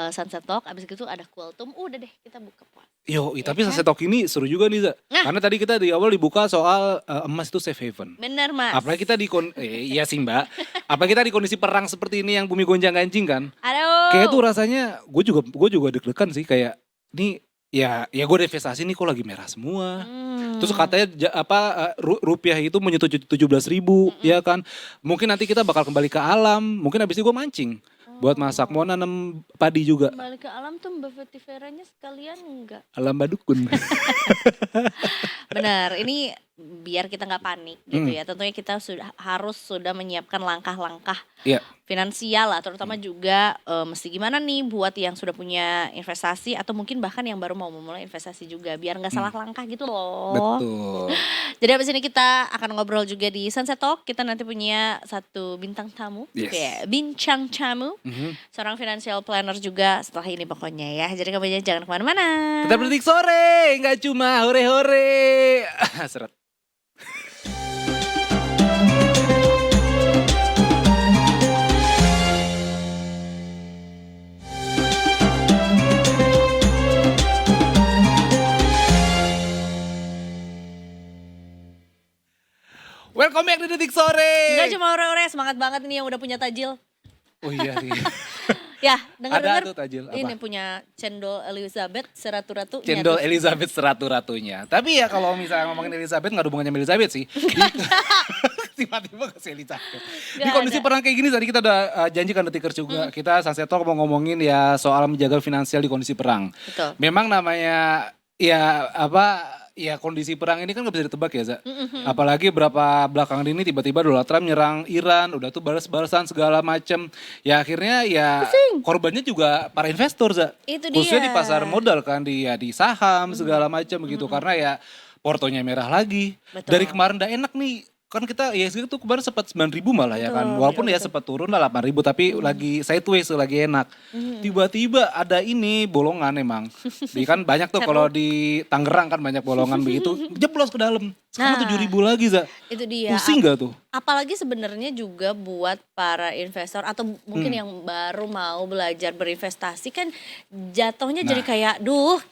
Sunset Talk, abis itu ada Kultum. Udah deh, kita buka puasa. Yo, Ya tapi kan? Sunset Talk ini seru juga nih, Za. Nah. Karena tadi kita di awal dibuka soal emas itu safe haven. Bener Mas. Apalagi kita iya sih Mbak. Apalagi kita di kondisi perang seperti ini yang bumi gonjang-ganjing kan. Aduh. Kayak tuh rasanya gue juga deg-degan sih kayak nih ya gue udah investasi nih kok lagi merah semua. Terus katanya rupiah itu menyentuh 17.000 ya kan. Mungkin nanti kita bakal kembali ke alam. Mungkin abis itu gue mancing buat masak. Mau nanam padi juga. Kembali ke alam tuh Mbak Vetiveranya sekalian enggak? Alam badukun. Benar, ini biar kita nggak panik gitu ya. Tentunya kita harus menyiapkan langkah-langkah Iya. finansial lah, terutama juga mesti gimana nih buat yang sudah punya investasi atau mungkin bahkan yang baru mau memulai investasi juga biar nggak salah langkah gitu loh. Betul. Jadi abis ini kita akan ngobrol juga di Sunset Talk. Kita nanti punya satu bintang tamu, Yes. ya, bincang tamu, seorang financial planner juga setelah ini pokoknya ya. Jadi kamu jangan kemana-mana. Tetap Detik Sore, nggak cuma hore-hore. Seret. Welcome back di Detik Sore. Enggak cuma ore-ore, semangat banget nih yang udah punya tajil. Oh iya sih. Ya, Ada dengar-dengar tuh tajil apa? ini punya cendol Elizabeth seratu-ratunya. Cendol tuh. Elizabeth seratu-ratunya. Tapi ya kalau misalnya ngomongin Elizabeth nggak ada hubungannya sama Elizabeth sih. Tiba-tiba kasih Elizabeth. Di Nggak kondisi ada. perang kayak gini tadi kita udah janjikan Detikers juga. Kita Sunset Talk mau ngomongin ya soal menjaga finansial di kondisi perang. Betul. Memang namanya ya kondisi perang ini kan gak bisa ditebak ya Za. Apalagi berapa belakangan ini tiba-tiba Donald Trump nyerang Iran, udah tuh balas-balasan segala macem. Ya akhirnya ya korbannya juga para investor Za. Itu Khususnya dia. di pasar modal kan, di saham segala macam begitu. Karena ya portonya merah lagi. Betul. Dari kemarin udah enak nih. Kan kita ISG tuh kemarin sempat 9.000 malah ya kan. Walaupun ya sempat turun lah 8.000 tapi lagi sideways lagi enak. Tiba-tiba ada ini bolongan emang. Di kan banyak tuh kalau di Tangerang kan banyak bolongan begitu. Jeblos ke dalam. Sekarang 7.000 lagi Za. Itu dia. Pusing gak tuh? Apalagi sebenarnya juga buat para investor atau mungkin yang baru mau belajar berinvestasi kan jatuhnya jadi kayak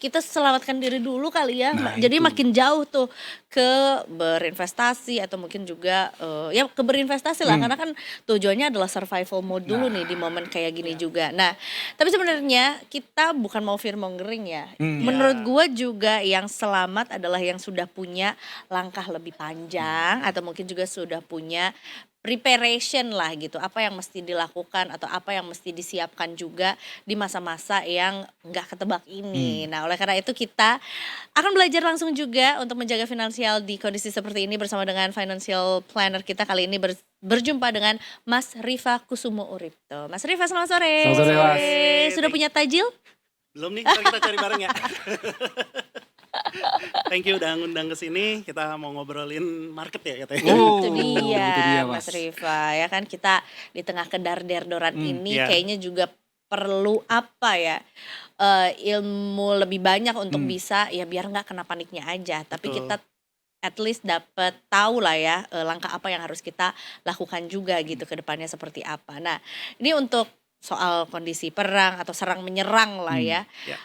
kita selamatkan diri dulu kali ya. Jadi makin jauh tuh ke berinvestasi atau mungkin juga ya ke berinvestasi lah karena kan tujuannya adalah survival mode dulu nih di momen kayak gini juga. Nah, tapi sebenarnya kita bukan mau fearmongering ya. Menurut gua juga yang selamat adalah yang sudah punya langkah lebih panjang atau mungkin juga sudah punya preparation lah gitu, apa yang mesti dilakukan atau apa yang mesti disiapkan juga di masa-masa yang nggak ketebak ini. Nah, oleh karena itu kita akan belajar langsung juga untuk menjaga finansial di kondisi seperti ini bersama dengan financial planner kita kali ini berjumpa dengan Mas Rifa Kusumo Uripto. Mas Rifa, selamat sore. Selamat sore, Mas. Sudah punya tajil? Belum nih, kita cari bareng ya. Thank you udah ngundang ke sini. Kita mau ngobrolin market ya katanya. Itu dia, itu dia, Mas Mas. Rifa. Ya kan kita di tengah kedar-derdoran ini iya. kayaknya juga perlu ilmu lebih banyak untuk bisa ya biar nggak kena paniknya aja. Tapi Betul. kita at least dapat tahu lah ya langkah apa yang harus kita lakukan juga gitu ke depannya seperti apa. Nah, ini untuk soal kondisi perang atau serang menyerang lah ya. Ya.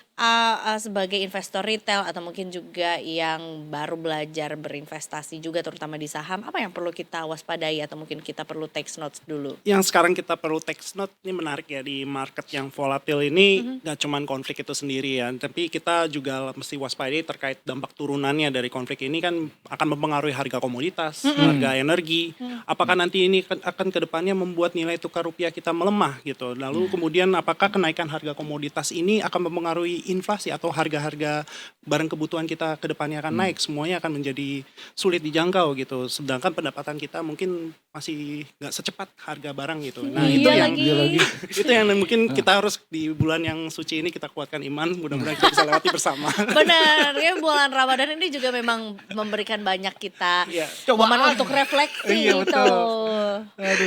Sebagai investor retail atau mungkin juga yang baru belajar berinvestasi juga terutama di saham, apa yang perlu kita waspadai atau mungkin kita perlu take notes dulu? Yang sekarang kita perlu take note ini menarik ya di market yang volatil ini gak cuman konflik itu sendiri ya, tapi kita juga mesti waspadai terkait dampak turunannya dari konflik ini kan akan mempengaruhi harga komoditas, harga energi. Apakah nanti ini akan kedepannya membuat nilai tukar rupiah kita melemah gitu. Lalu kemudian apakah kenaikan harga komoditas ini akan mempengaruhi inflasi atau harga-harga barang kebutuhan kita ke depannya akan naik, semuanya akan menjadi sulit dijangkau gitu. Sedangkan pendapatan kita mungkin masih nggak secepat harga barang gitu. Nah, itu yang itu yang mungkin kita harus di bulan yang suci ini kita kuatkan iman, mudah-mudahan kita bisa lewati bersama. Benar, ya bulan Ramadan ini juga memang memberikan banyak kita Iya. momen untuk refleksi Iya, gitu.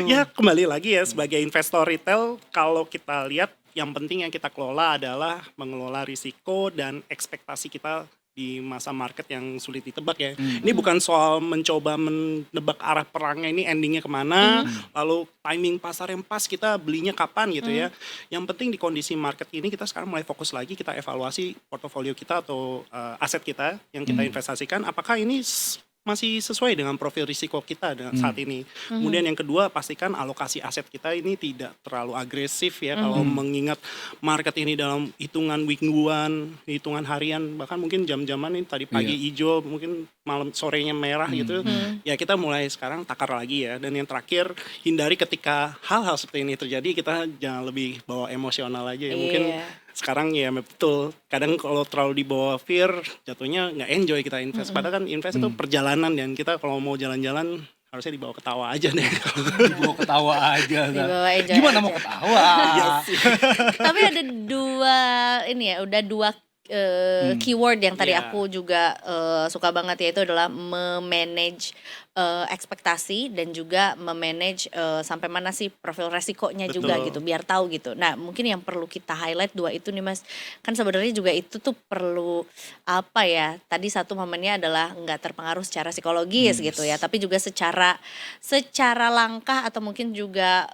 Ya kembali lagi ya sebagai investor retail, kalau kita lihat yang penting yang kita kelola adalah mengelola risiko dan ekspektasi kita di masa market yang sulit ditebak ya. Ini bukan soal mencoba menebak arah perangnya ini endingnya kemana, lalu timing pasar yang pas kita belinya kapan gitu ya. Yang penting di kondisi market ini kita sekarang mulai fokus lagi, kita evaluasi portofolio kita atau aset kita yang kita investasikan, apakah ini masih sesuai dengan profil risiko kita saat ini. Kemudian yang kedua, pastikan alokasi aset kita ini tidak terlalu agresif ya. Kalau mengingat market ini dalam hitungan mingguan, hitungan harian, bahkan mungkin jam-jaman ini tadi pagi hijau, mungkin malam sorenya merah gitu. Ya kita mulai sekarang takar lagi ya. Dan yang terakhir, hindari ketika hal-hal seperti ini terjadi, kita jangan lebih bawa emosional aja ya. Mungkin sekarang ya betul, kadang kalau terlalu dibawa fear jatuhnya nggak enjoy kita invest. Padahal kan invest itu perjalanan, dan kita kalau mau jalan-jalan harusnya dibawa ketawa aja deh. Dibawa ketawa aja. Dibawa enjoy Gimana aja. mau ketawa? Tapi ada udah dua keyword yang tadi aku juga suka banget, yaitu adalah memanage ekspektasi dan juga memanage sampai mana sih profil resikonya juga gitu, biar tahu gitu. Nah mungkin yang perlu kita highlight dua itu nih Mas, kan sebenarnya juga itu tuh perlu apa ya, tadi satu momennya adalah nggak terpengaruh secara psikologis gitu ya, tapi juga secara langkah atau mungkin juga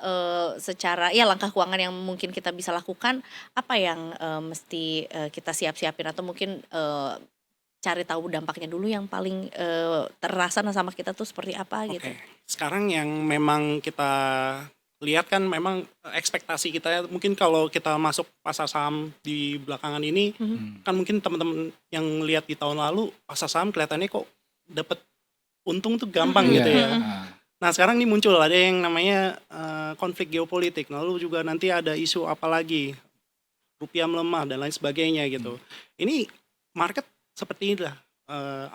secara ya langkah keuangan yang mungkin kita bisa lakukan, apa yang mesti kita siapin atau mungkin cari tahu dampaknya dulu yang paling terasa sama kita tuh seperti apa gitu. Sekarang yang memang kita lihat kan memang ekspektasi kita mungkin kalau kita masuk pasar saham di belakangan ini kan mungkin teman-teman yang lihat di tahun lalu pasar saham kelihatannya kok dapat untung tuh gampang gitu ya. Nah sekarang ini muncul ada yang namanya konflik geopolitik, lalu juga nanti ada isu apa lagi, rupiah melemah dan lain sebagainya gitu. Ini market seperti inilah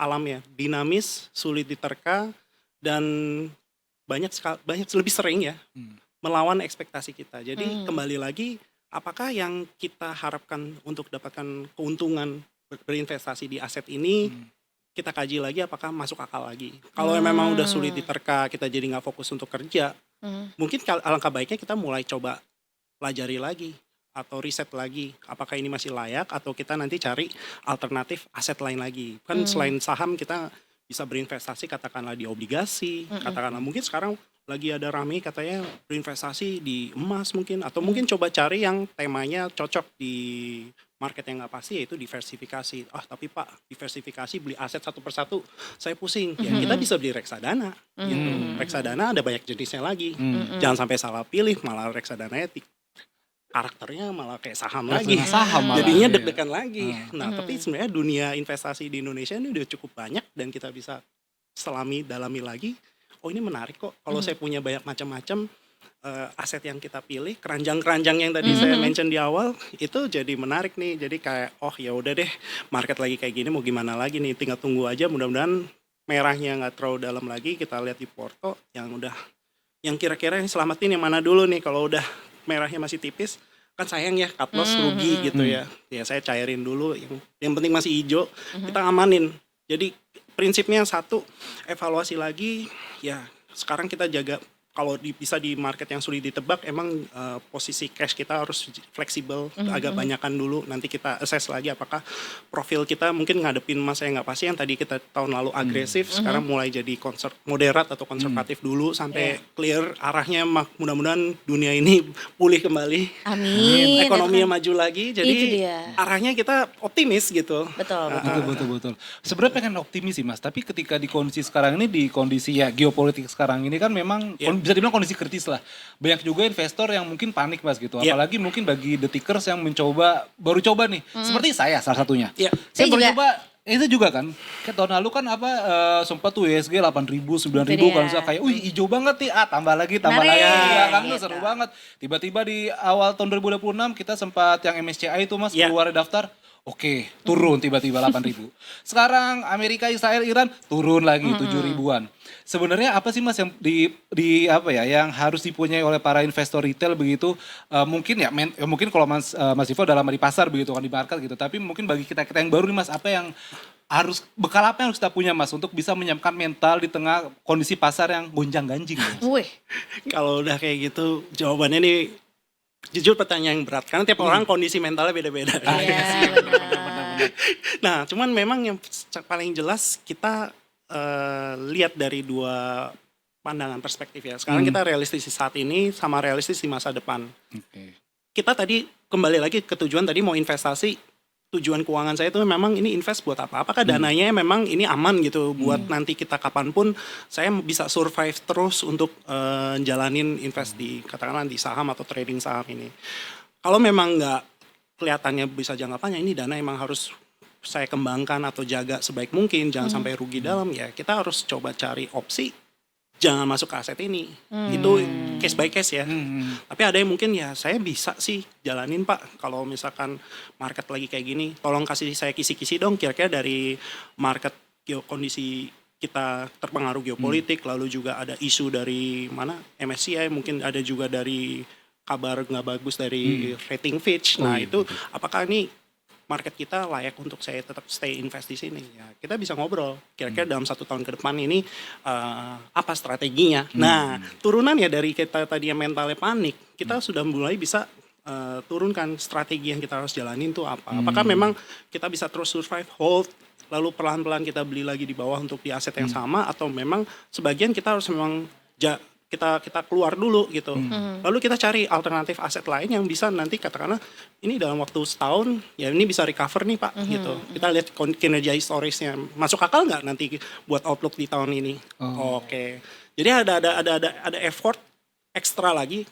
alamnya, dinamis, sulit diterka, dan banyak lebih sering ya melawan ekspektasi kita. Jadi kembali lagi, apakah yang kita harapkan untuk dapatkan keuntungan berinvestasi di aset ini, kita kaji lagi apakah masuk akal lagi. Kalau memang udah sulit diterka, kita jadi nggak fokus untuk kerja, mungkin alangkah baiknya kita mulai coba pelajari lagi atau riset lagi, apakah ini masih layak atau kita nanti cari alternatif aset lain lagi. Kan selain saham kita bisa berinvestasi katakanlah di obligasi, katakanlah mungkin sekarang lagi ada rame katanya berinvestasi di emas mungkin, atau mungkin coba cari yang temanya cocok di market yang nggak pasti, yaitu diversifikasi. Tapi Pak, diversifikasi beli aset satu persatu saya pusing. Ya kita bisa beli reksadana gitu. Reksadana ada banyak jenisnya lagi. Jangan sampai salah pilih, malah reksadananya karakternya malah kayak saham lagi. Jadinya deg-degan lagi. Nah, tapi sebenarnya dunia investasi di Indonesia ini udah cukup banyak dan kita bisa dalami lagi. Oh, ini menarik kok. Kalau saya punya banyak macam-macam aset yang kita pilih, keranjang-keranjang yang tadi saya mention di awal, itu jadi menarik nih. Jadi kayak ya udah deh, market lagi kayak gini mau gimana lagi nih, tinggal tunggu aja, mudah-mudahan merahnya nggak terlalu dalam lagi. Kita lihat di porto yang kira-kira yang selamatin yang mana dulu nih. Kalau udah merahnya masih tipis, kan sayang ya, cut loss rugi gitu ya. Ya saya cairin dulu, yang penting masih hijau, kita amanin. Jadi prinsipnya satu, evaluasi lagi, ya sekarang kita jaga, kalau bisa di market yang sulit ditebak, emang posisi cash kita harus fleksibel, agak banyakan dulu, nanti kita assess lagi apakah profil kita mungkin ngadepin masa yang nggak pasti, yang tadi kita tahun lalu agresif, sekarang mulai jadi moderat atau konservatif dulu, sampai clear arahnya, mudah-mudahan dunia ini pulih kembali. Amin. Ekonominya maju lagi, jadi arahnya kita optimis gitu. Betul. Sebenarnya pengen optimis sih Mas, tapi ketika di kondisi sekarang ini, di kondisi ya geopolitik sekarang ini kan memang bisa dibilang kondisi kritis lah. Banyak juga investor yang mungkin panik Mas gitu. Apalagi mungkin bagi detikers yang baru coba nih. Seperti saya salah satunya. Saya baru coba, itu juga kan. Kayak tahun lalu kan sempat tuh USG 8.000, 9.000 kan. Kayak hijau banget nih. Tambah lagi. Ya kan tuh seru banget. Tiba-tiba di awal tahun 2026 kita sempat yang MSCI itu Mas keluar daftar. Oke, turun tiba-tiba 8.000. Sekarang Amerika, Israel, Iran turun lagi 7.000-an. Sebenarnya apa sih Mas yang yang harus dipunyai oleh para investor retail begitu? Mungkin mungkin kalau Mas Ivo dalam di pasar begitu kan, di market gitu. Tapi mungkin bagi kita yang baru nih Mas, bekal apa yang harus kita punya Mas untuk bisa menyiapkan mental di tengah kondisi pasar yang gonjang-ganjing? Kalau udah kayak gitu, jawabannya nih jujur pertanyaan yang berat karena tiap orang kondisi mentalnya beda-beda. Iya, benar. Nah, cuman memang yang paling jelas kita lihat dari dua pandangan perspektif ya. Sekarang kita realistis di saat ini sama realistis di masa depan. Kita tadi kembali lagi ke tujuan tadi mau investasi, tujuan keuangan saya itu memang ini invest buat apa? Apakah dananya memang ini aman gitu buat nanti kita kapanpun saya bisa survive terus untuk jalanin invest di katakanlah di saham atau trading saham ini. Kalau memang nggak kelihatannya bisa jangka panjang, ini dana emang harus saya kembangkan atau jaga sebaik mungkin, jangan sampai rugi dalam, ya kita harus coba cari opsi jangan masuk ke aset ini. Itu case by case ya. Tapi ada yang mungkin ya saya bisa sih jalanin Pak, kalau misalkan market lagi kayak gini, tolong kasih saya kisi-kisi dong kira-kira dari market kondisi kita terpengaruh geopolitik, lalu juga ada isu dari mana MSCI, mungkin ada juga dari kabar nggak bagus dari rating Fitch. Nah itu apakah ini market kita layak untuk saya tetap stay invest di sini? Ya, kita bisa ngobrol. Kira-kira dalam 1 tahun ke depan ini apa strateginya? Nah, turunan ya dari kita tadi yang mentalnya panik, kita sudah mulai bisa turunkan strategi yang kita harus jalanin tuh apa? Apakah memang kita bisa terus survive, hold, lalu pelan-pelan kita beli lagi di bawah untuk di aset yang sama, atau memang sebagian kita harus memang kita keluar dulu gitu. Lalu kita cari alternatif aset lain yang bisa nanti katakanlah ini dalam waktu setahun ya ini bisa recover nih Pak gitu. Kita lihat kinerja historisnya. Masuk akal nggak nanti buat outlook di tahun ini? Oke. Jadi ada effort ekstra lagi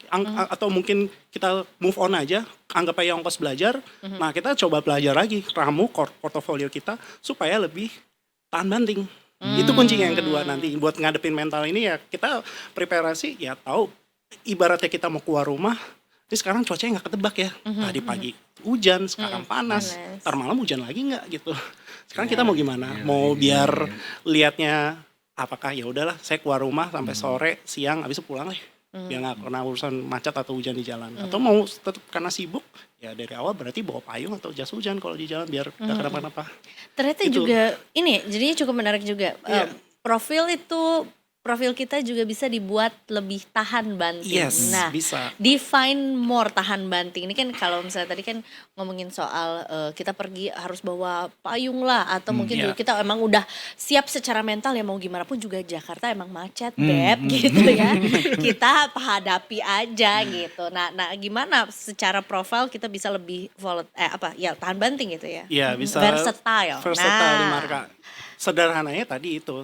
atau mungkin kita move on aja, anggap aja ongkos belajar. Nah, kita coba belajar lagi ramu portofolio kita supaya lebih tahan banting. Itu kuncinya yang kedua nanti buat ngadepin mental ini ya kita preparasi ya tahu ibaratnya kita mau keluar rumah, ini sekarang cuacanya nggak ketebak ya, tadi pagi hujan, sekarang panas, ntar malam hujan lagi nggak gitu. Sekarang kita mau gimana? Mau biar liatnya apakah ya udahlah saya keluar rumah sampai sore, siang, habis itu pulang lah. Biar nggak kena urusan macet atau hujan di jalan. Atau mau tetap karena sibuk, ya dari awal berarti bawa payung atau jas hujan kalau di jalan biar nggak kenapa-napa. Ternyata Itu. juga ini jadinya cukup menarik juga. Iya. Profil kita juga bisa dibuat lebih tahan banting. Yes, Nah, bisa. define more tahan banting. Ini kan kalau misalnya tadi kan ngomongin soal kita pergi harus bawa payung lah atau mungkin juga kita emang udah siap secara mental ya mau gimana pun juga Jakarta emang macet, Beb, gitu ya. Kita hadapi aja gitu. Nah, gimana secara profil kita bisa lebih tahan banting gitu ya. Iya, bisa versatile. di market. Sederhananya tadi itu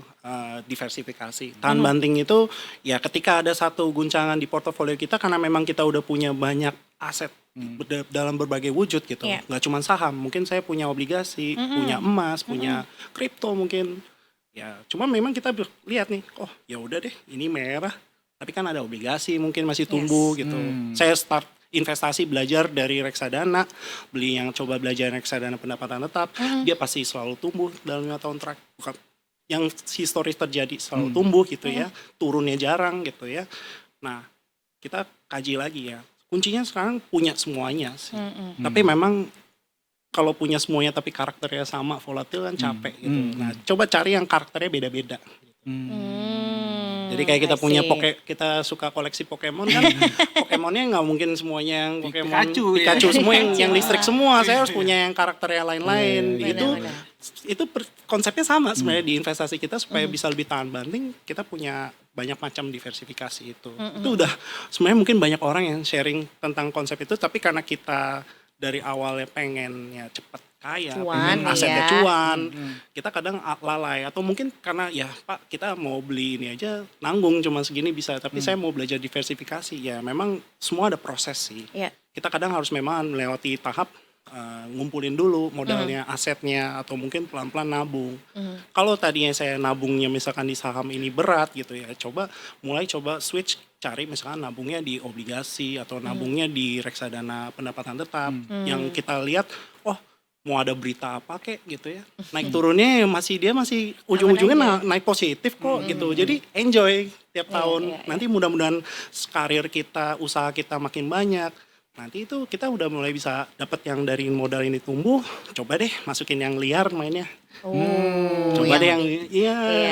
diversifikasi. Tahan banting itu ya ketika ada satu guncangan di portofolio kita karena memang kita udah punya banyak aset dalam berbagai wujud gitu. Nggak cuma saham, mungkin saya punya obligasi, punya emas, punya kripto mungkin. Ya, cuma memang kita lihat nih, oh ya udah deh, ini merah. Tapi kan ada obligasi mungkin masih tumbuh gitu. Saya start investasi belajar dari reksadana, coba belajar reksadana pendapatan tetap, dia pasti selalu tumbuh dalam 5 tahun terakhir. Bukan yang historis terjadi selalu tumbuh gitu ya, turunnya jarang gitu ya. Nah, kita kaji lagi ya. Kuncinya sekarang punya semuanya sih. Tapi memang kalau punya semuanya tapi karakternya sama, volatil kan capek gitu. Nah, coba cari yang karakternya beda-beda. Jadi kayak kita punya kita suka koleksi Pokemon kan, Pokemonnya nggak mungkin semuanya yang Pokemon Pikachu semua yang listrik semua. Saya harus punya yang karakternya lain-lain. Itu konsepnya sama sebenarnya di investasi kita supaya bisa lebih tahan banting. Kita punya banyak macam diversifikasi itu. Itu udah sebenarnya mungkin banyak orang yang sharing tentang konsep itu, tapi karena kita dari awalnya pengennya cepat kaya, pengen asetnya cuan, kita kadang lalai atau mungkin karena ya Pak kita mau beli ini aja nanggung cuma segini bisa, tapi saya mau belajar diversifikasi ya memang semua ada proses sih. Kita kadang harus memang melewati tahap ngumpulin dulu modalnya, asetnya atau mungkin pelan-pelan nabung. Kalau tadinya saya nabungnya misalkan di saham ini berat gitu ya, coba switch cari misalkan nabungnya di obligasi atau nabungnya di reksadana pendapatan tetap yang kita lihat mau ada berita apa kek gitu ya. Naik turunnya masih ujung-ujungnya naik positif kok gitu. Jadi enjoy tiap tahun. Nanti mudah-mudahan karir kita, usaha kita makin banyak. Nanti itu kita udah mulai bisa dapat yang dari modal ini tumbuh. Coba deh masukin yang liar mainnya. Coba deh yang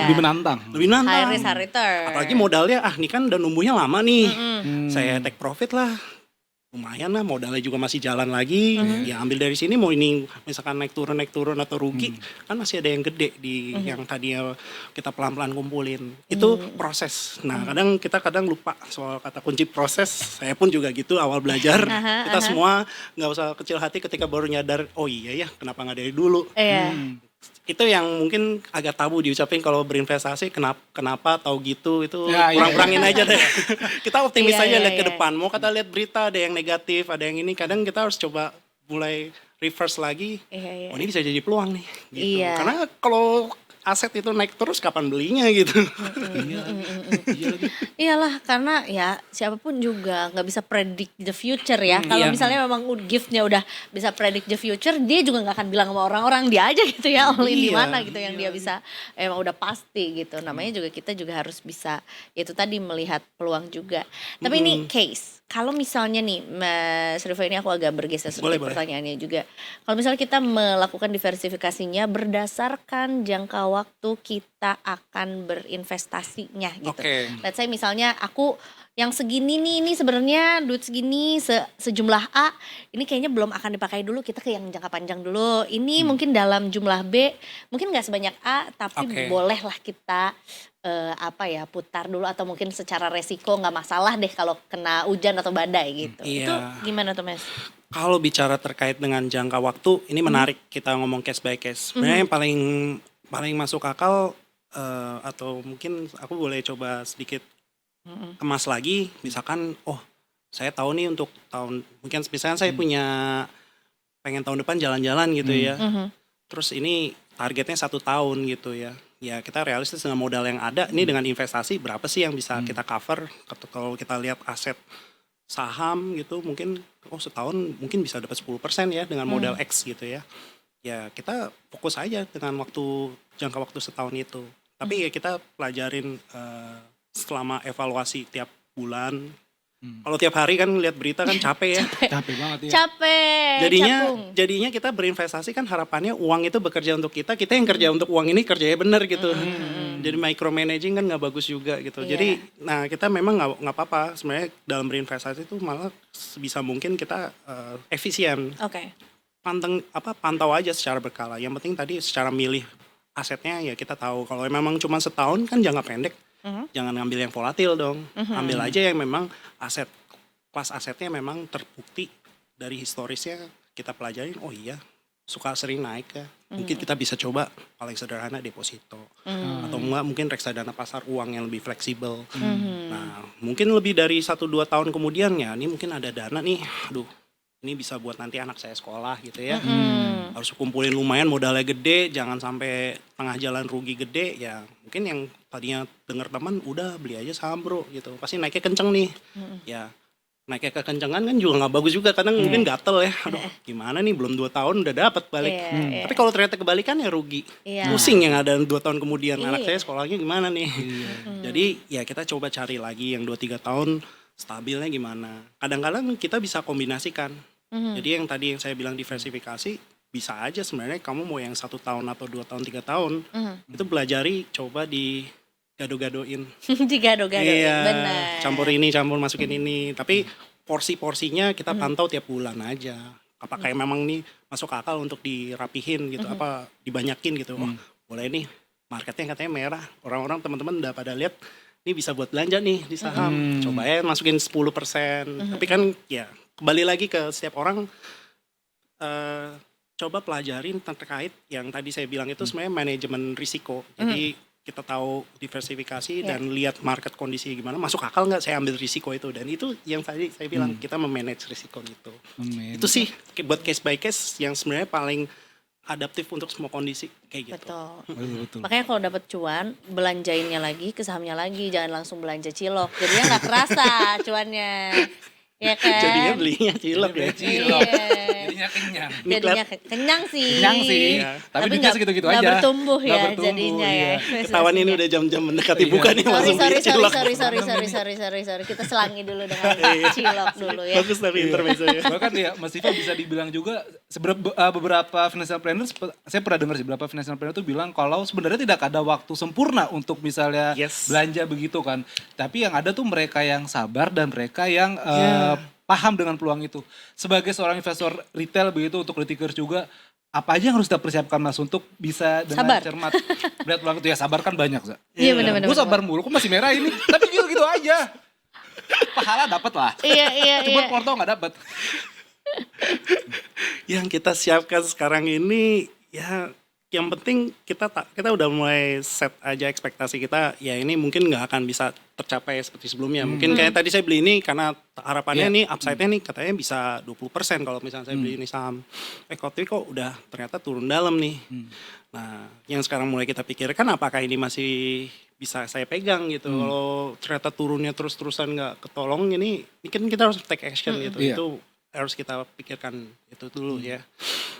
lebih menantang. High risk, high return. Apalagi modalnya ini kan udah numbuhnya lama nih. Saya take profit lah. lumayan lah, modalnya juga masih jalan lagi, ya ambil dari sini, mau ini misalkan naik turun atau rugi, kan masih ada yang gede di yang tadinya kita pelan-pelan kumpulin. Itu proses. Nah kadang lupa soal kata kunci proses. Saya pun juga gitu awal belajar. Kita semua nggak usah kecil hati ketika baru nyadar, oh iya ya kenapa nggak dari dulu. Itu yang mungkin agak tabu diucapin kalau berinvestasi, kenapa tahu gitu, itu kurang-kurangin aja deh. Kita optimis aja lihat ke depan. Mau kata lihat berita ada yang negatif, ada yang ini, kadang kita harus coba mulai reverse lagi. Oh ini bisa jadi peluang nih. Gitu. Karena kalau aset itu naik terus kapan belinya gitu. Iyalah, karena ya siapapun juga nggak bisa predict the future ya. Kalau misalnya memang giftnya udah bisa predict the future, dia juga nggak akan bilang sama orang-orang, dia aja gitu ya, all in di mana gitu yang dia bisa emang udah pasti gitu. Namanya juga kita juga harus bisa itu tadi melihat peluang juga. Tapi ini case. Kalau misalnya nih, Mas Rivo, ini aku agak bergeser sedikit pertanyaannya juga. Kalau misalnya kita melakukan diversifikasinya berdasarkan jangka waktu kita akan berinvestasinya gitu. Let's say misalnya aku yang segini nih, ini sebenarnya duit segini sejumlah A, ini kayaknya belum akan dipakai dulu, kita ke yang jangka panjang dulu. Ini mungkin dalam jumlah B, mungkin nggak sebanyak A, tapi bolehlah kita putar dulu, atau mungkin secara resiko nggak masalah deh kalau kena hujan atau badai gitu. Itu gimana tuh Mas? Kalau bicara terkait dengan jangka waktu, ini menarik kita ngomong case by case. Sebenarnya yang paling masuk akal, atau mungkin aku boleh coba sedikit kemas lagi, misalkan saya tahu nih untuk tahun, mungkin misalnya saya punya pengen tahun depan jalan-jalan gitu ya. Terus ini targetnya 1 tahun gitu ya. Ya kita realistis dengan modal yang ada, ini dengan investasi berapa sih yang bisa kita cover. Kalau kita lihat aset saham gitu, mungkin setahun mungkin bisa dapat 10% ya dengan modal X gitu ya. Ya kita fokus aja dengan jangka waktu setahun itu. Tapi ya kita pelajarin selama evaluasi tiap bulan. Kalau tiap hari kan lihat berita kan capek ya. Capek banget ya. Capek. Jadinya kita berinvestasi kan harapannya uang itu bekerja untuk kita yang kerja untuk uang ini kerjanya benar gitu. Jadi micromanaging kan nggak bagus juga gitu. Jadi kita memang nggak apa-apa sebenarnya dalam berinvestasi itu, malah sebisa mungkin kita efisien. Pantau aja secara berkala. Yang penting tadi secara milih asetnya ya kita tahu. Kalau memang cuma setahun kan jangka pendek. Jangan ngambil yang volatil dong. Ambil aja yang memang kelas asetnya memang terbukti dari historisnya, kita pelajarin, oh iya suka sering naik ya. Mungkin kita bisa coba paling sederhana deposito. Atau enggak mungkin reksadana pasar uang yang lebih fleksibel. Nah mungkin lebih dari 1-2 tahun kemudian ya, ini mungkin ada dana nih, ini bisa buat nanti anak saya sekolah gitu ya. Harus kumpulin lumayan, modalnya gede, jangan sampai tengah jalan rugi gede ya. Mungkin yang tadinya dengar teman udah beli aja saham bro gitu, pasti naiknya kenceng nih. Ya naiknya kekencengan kan juga nggak bagus juga, kadang mungkin gatel ya. Aduh gimana nih belum 2 tahun udah dapat balik. Tapi kalau ternyata kebalikan ya rugi. Pusing yang ada 2 tahun kemudian anak saya sekolahnya gimana nih. Jadi ya kita coba cari lagi yang 2-3 tahun stabilnya gimana. Kadang-kadang kita bisa kombinasikan. Jadi yang tadi yang saya bilang diversifikasi, bisa aja sebenarnya kamu mau yang 1 tahun atau 2 tahun 3 tahun, itu belajari, coba di gado-gadoin. Digado-gadoin, benar. Campur masukin ini. Tapi porsi-porsinya kita pantau tiap bulan aja. Apakah memang nih masuk akal untuk dirapihin gitu, apa dibanyakin gitu. Boleh nih, marketnya katanya merah. Orang-orang teman-teman udah pada lihat, ini bisa buat belanja nih di saham. Coba ya masukin 10%. Tapi kan ya kembali lagi ke setiap orang, coba pelajarin terkait yang tadi saya bilang itu sebenarnya manajemen risiko. Jadi kita tahu diversifikasi dan lihat market kondisi gimana, masuk akal nggak saya ambil risiko itu. Dan itu yang tadi saya bilang, kita memanage risiko itu. Itu sih buat case by case yang sebenarnya paling adaptif untuk semua kondisi kayak gitu. Betul. Makanya kalau dapat cuan, belanjainnya lagi ke sahamnya lagi, jangan langsung belanja cilok. Jadinya nggak kerasa cuannya. Ya kan? Jadinya belinya cilok ya. Jadinya kenyang. Jadinya kenyang sih. Iya. Tapi duitnya segitu-gitu aja. Gak bertumbuh ya jadinya ya. Ketahuan ini udah jam-jam mendekati buka nih, langsung beli cilok. Sorry. Kita selangi dulu dengan cilok dulu ya. Bagus tapi intermezzo ya. Bahkan ya Mas Rivo bisa dibilang juga, beberapa financial planner, saya pernah dengar sih beberapa financial planner itu bilang kalau sebenarnya tidak ada waktu sempurna untuk misalnya belanja begitu kan. Tapi yang ada tuh mereka yang sabar dan mereka yang paham dengan peluang itu. Sebagai seorang investor retail begitu untuk Kritikers juga, apa aja yang harus kita persiapkan Mas untuk bisa dengan Sabar. cermat melihat peluang itu? Ya sabar kan banyak, Za. Iya, benar-benar. Gue sabar mulu, kok masih merah ini. Tapi gitu-gitu aja. Pahala dapat lah. Iya. Cuma porto nggak dapat. Yang kita siapkan sekarang ini ya yang penting kita udah mulai set aja ekspektasi kita, ya ini mungkin nggak akan bisa tercapai seperti sebelumnya. Mungkin kayak tadi saya beli ini karena harapannya nih upside-nya nih katanya bisa 20% kalau misalnya saya beli ini saham. Tapi kok udah ternyata turun dalam nih. Nah, yang sekarang mulai kita pikirkan apakah ini masih bisa saya pegang gitu. Kalau ternyata turunnya terus-terusan nggak ketolong, ini kan kita harus take action gitu. Iya. Itu harus kita pikirkan itu dulu ya.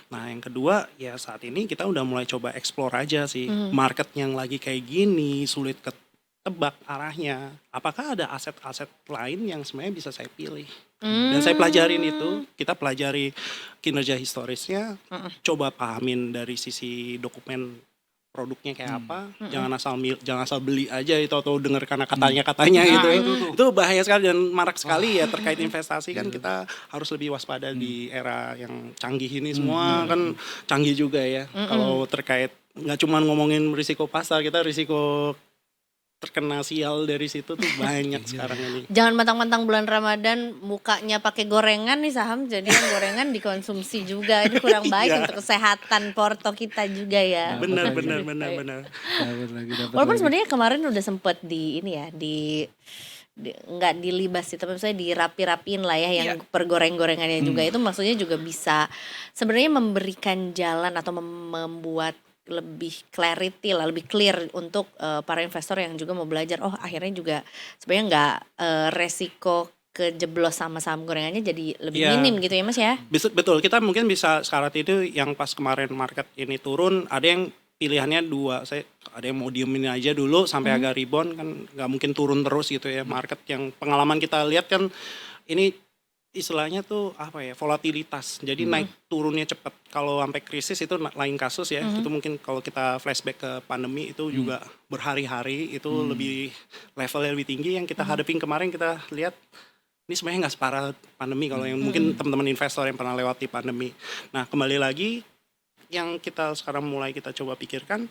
Nah yang kedua ya saat ini kita udah mulai coba explore aja sih. Market yang lagi kayak gini sulit ketebak arahnya. Apakah ada aset-aset lain yang sebenarnya bisa saya pilih. Dan saya pelajarin itu. Kita pelajari kinerja historisnya. Coba pahamin dari sisi dokumen produknya kayak apa. Jangan asal beli aja itu atau dengar karena katanya gitu. Itu bahaya sekali dan marak sekali ya terkait investasi kan kita harus lebih waspada di era yang canggih ini semua kan canggih juga ya. Kalau terkait nggak cuma ngomongin risiko pasar, kita risiko terkena sial dari situ tuh banyak sekarang ini. Jangan mentang-mentang bulan Ramadan mukanya pakai gorengan nih saham, jadi yang gorengan dikonsumsi juga. Ini kurang baik untuk kesehatan porto kita juga ya. Benar. Walaupun sebenarnya kemarin udah sempet di ini ya, nggak dilibas sih, tapi misalnya dirapi-rapiin lah ya yang pergoreng-gorengannya juga. Itu maksudnya juga bisa sebenarnya memberikan jalan atau membuat lebih clarity lah, lebih clear untuk para investor yang juga mau belajar. Oh akhirnya juga sebenarnya nggak resiko kejeblos sama saham gorengannya jadi lebih minim gitu ya Mas ya. Betul, kita mungkin bisa syarat itu yang pas kemarin market ini turun, ada yang pilihannya dua. Ada yang mau diemin aja dulu sampai agak rebound, kan nggak mungkin turun terus gitu ya market. Yang pengalaman kita lihat kan ini istilahnya tuh apa ya, volatilitas. Jadi naik turunnya cepat. Kalau sampai krisis itu lain kasus ya. Itu mungkin kalau kita flashback ke pandemi itu juga berhari-hari itu lebih levelnya lebih tinggi. Yang kita hadapin kemarin kita lihat ini sebenarnya nggak separah pandemi kalau yang mungkin teman-teman investor yang pernah lewati pandemi. Nah kembali lagi yang kita sekarang mulai kita coba pikirkan,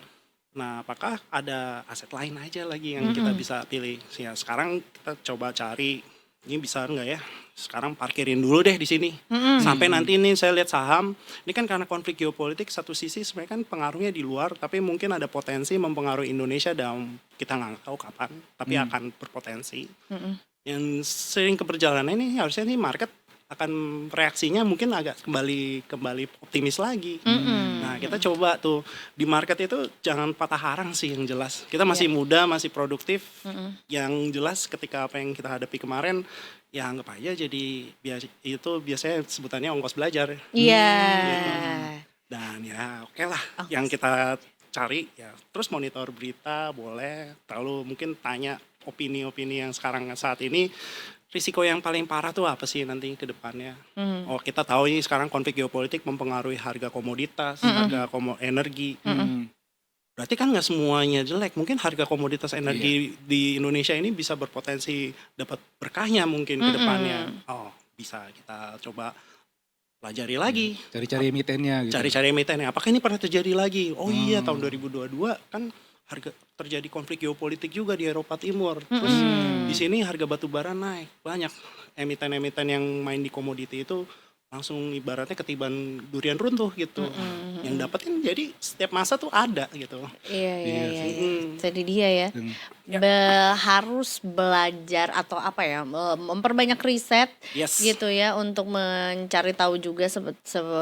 nah apakah ada aset lain aja lagi yang kita bisa pilih. Ya sekarang kita coba cari ini bisa enggak ya, sekarang parkirin dulu deh di sini. Sampai nanti ini saya lihat saham, ini kan karena konflik geopolitik satu sisi sebenarnya kan pengaruhnya di luar, tapi mungkin ada potensi mempengaruhi Indonesia dan kita nggak tahu kapan, tapi akan berpotensi. Yang sering keperjalanan ini harusnya nih market akan reaksinya mungkin agak kembali optimis lagi. Nah kita coba tuh di market itu jangan patah arang sih yang jelas. Kita masih muda, masih produktif. Yang jelas ketika apa yang kita hadapi kemarin, ya anggap aja jadi itu biasanya sebutannya ongkos belajar. Iya. Gitu. Dan ya oke lah yang kita cari ya terus monitor berita boleh, terlalu mungkin tanya opini-opini yang sekarang saat ini. Risiko yang paling parah tuh apa sih nanti ke depannya? Oh kita tahu ini sekarang konflik geopolitik mempengaruhi harga komoditas, harga energi. Berarti kan nggak semuanya jelek. Mungkin harga komoditas energi di Indonesia ini bisa berpotensi dapat berkahnya mungkin ke depannya. Oh bisa kita coba pelajari lagi. Cari-cari emitennya gitu. Cari-cari emitennya. Apakah ini pernah terjadi lagi? Oh iya tahun 2022 kan terjadi konflik geopolitik juga di Eropa Timur. Terus di sini harga batu bara naik. Banyak emiten-emiten yang main di komoditi itu langsung ibaratnya ketiban durian runtuh gitu. Yang dapetin jadi setiap masa tuh ada gitu. Iya. Jadi dia ya. Harus belajar atau apa ya, memperbanyak riset gitu ya untuk mencari tahu juga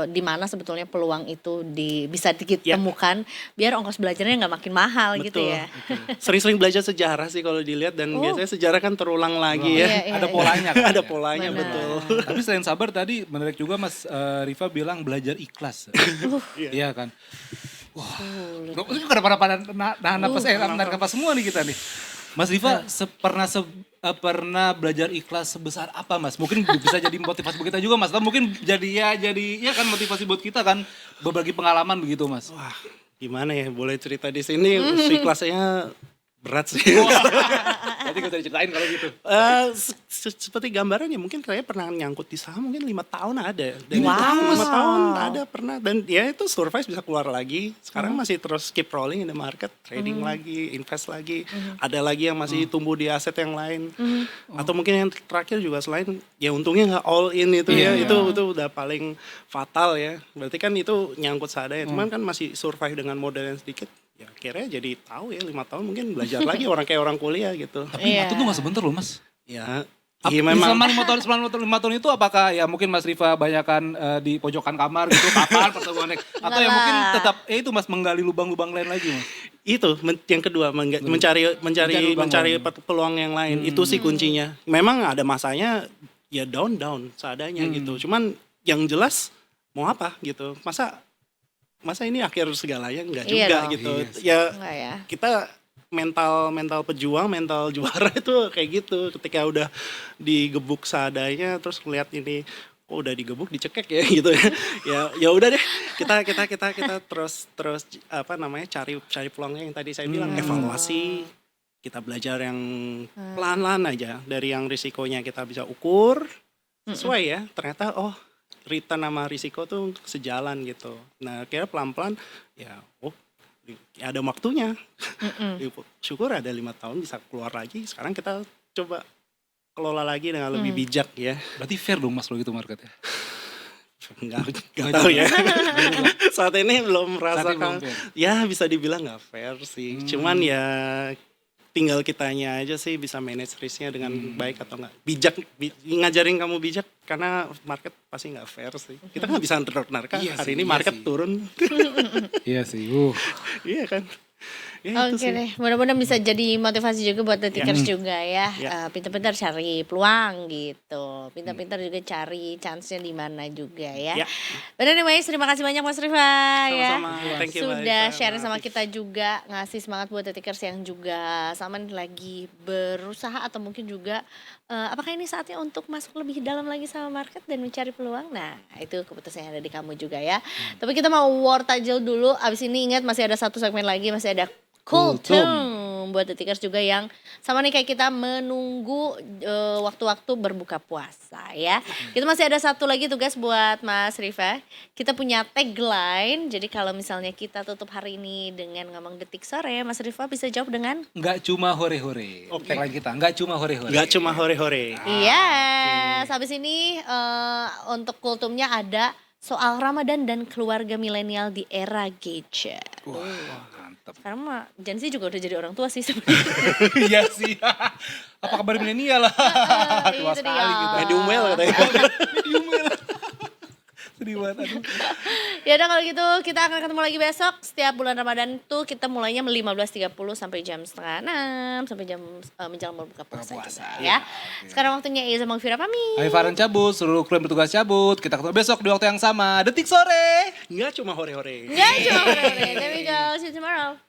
di mana sebetulnya peluang itu bisa ditemukan biar ongkos belajarnya nggak makin mahal. Betul, gitu ya. Sering-sering belajar sejarah sih kalau dilihat dan biasanya sejarah kan terulang lagi ya. Ada polanya kan. Ada polanya betul. Tapi selain sabar tadi menarik juga Mas Rifa bilang belajar ikhlas. Iya kan. Wah, itu pada nahan napas semua nih kita nih. Mas Rifa pernah belajar ikhlas sebesar apa Mas? Mungkin bisa jadi motivasi buat kita juga Mas. Atau mungkin jadi kan motivasi buat kita kan berbagi pengalaman begitu Mas. Wah, gimana ya? Boleh cerita di sini ikhlasnya berat sih. Jadi Berarti gak usah diceritain kalau gitu. Seperti gambarannya mungkin kayaknya pernah nyangkut di saham mungkin 5 tahun ada. Dan 5 Wow. tahun ada pernah. Dan ya itu survive bisa keluar lagi. Sekarang masih terus keep rolling in the market. Trading lagi, invest lagi. Ada lagi yang masih tumbuh di aset yang lain. Atau mungkin yang terakhir juga selain ya untungnya gak all in itu ya. Itu udah paling fatal ya. Berarti kan itu nyangkut seadanya. Cuman kan masih survive dengan modal yang sedikit. Ya akhirnya jadi tahu ya 5 tahun mungkin belajar lagi kayak orang kuliah gitu. Tapi 5 tahun tuh gak sebentar loh Mas. Ya, Iya memang. Selama 5 tahun itu apakah ya mungkin Mas Rifa banyakan di pojokan kamar gitu kapan pertemuannya atau ya mungkin tetap itu Mas menggali lubang-lubang lain lagi Mas. Itu yang kedua mencari peluang yang lain itu sih kuncinya. Memang ada masanya ya down seadanya gitu. Cuman yang jelas mau apa gitu. Masa ini akhir segalanya enggak juga gitu. Ya kita mental pejuang, mental juara itu kayak gitu. Ketika udah digebuk seadanya terus melihat ini kok udah digebuk dicekek ya gitu ya. Ya udah deh. Kita terus apa namanya cari peluangnya yang tadi saya bilang evaluasi. Kita belajar yang pelan-pelan aja dari yang risikonya kita bisa ukur sesuai ya. Ternyata return sama risiko tuh sejalan gitu. Nah, kira pelan-pelan ya ada waktunya. Syukur ada 5 tahun bisa keluar lagi. Sekarang kita coba kelola lagi dengan lebih bijak ya. Berarti fair dong Mas lo gitu marketnya. Enggak tahu ya. Saat ini belum merasakan. Ya bisa dibilang nggak fair sih. Cuman ya tinggal kitanya aja sih bisa manage risknya dengan baik atau enggak. Bijak, ngajarin kamu bijak karena market pasti nggak fair sih. Kita nggak bisa nerka hari ini market turun. Iya sih. Iya kan. Ya, Oke deh, mudah-mudahan bisa jadi motivasi juga buat The Tickers juga ya. Pintar-pintar cari peluang gitu. Pintar-pintar juga cari chance-nya di mana juga ya. But anyways, terima kasih banyak Mas Rifa ya. Thank you, sudah sharing sama kita juga, ngasih semangat buat The Tickers yang juga sama nih lagi berusaha atau mungkin juga apakah ini saatnya untuk masuk lebih dalam lagi sama market dan mencari peluang. Nah, itu keputusan yang ada di kamu juga ya. Tapi kita mau war tajil dulu. Abis ini ingat masih ada satu segmen lagi, masih ada Kultum buat The Tickers juga yang sama nih kayak kita menunggu waktu-waktu berbuka puasa ya. Kita masih ada satu lagi tugas buat Mas Rifa. Kita punya tagline. Jadi kalau misalnya kita tutup hari ini dengan ngomong detik sore, Mas Rifa bisa jawab dengan nggak cuma hore-hore. Tagline kita nggak cuma hore-hore. Nggak cuma hore-hore. Yes. Habis ini untuk kultumnya ada soal Ramadan dan keluarga milenial di era gadget. Sekarang mah Gen Z juga udah jadi orang tua sih sebenarnya. Iya sih. Apa kabar milenial lah. Tua Itu sekali dia. gitu. Medium well katanya. Sedih banget. Aduh. Ya udah kalau gitu kita akan ketemu lagi besok. Setiap bulan Ramadan tuh kita mulainya 15.30 sampai jam 5:30 sampai jam menjelang berbuka puasa juga, ya. Sekarang waktunya Iza Magfira pamit. Hai Farhan cabut, seluruh kru yang bertugas cabut. Kita ketemu besok di waktu yang sama. Detik sore. Nggak cuma hore-hore. Nggak cuma. There we go. See you tomorrow.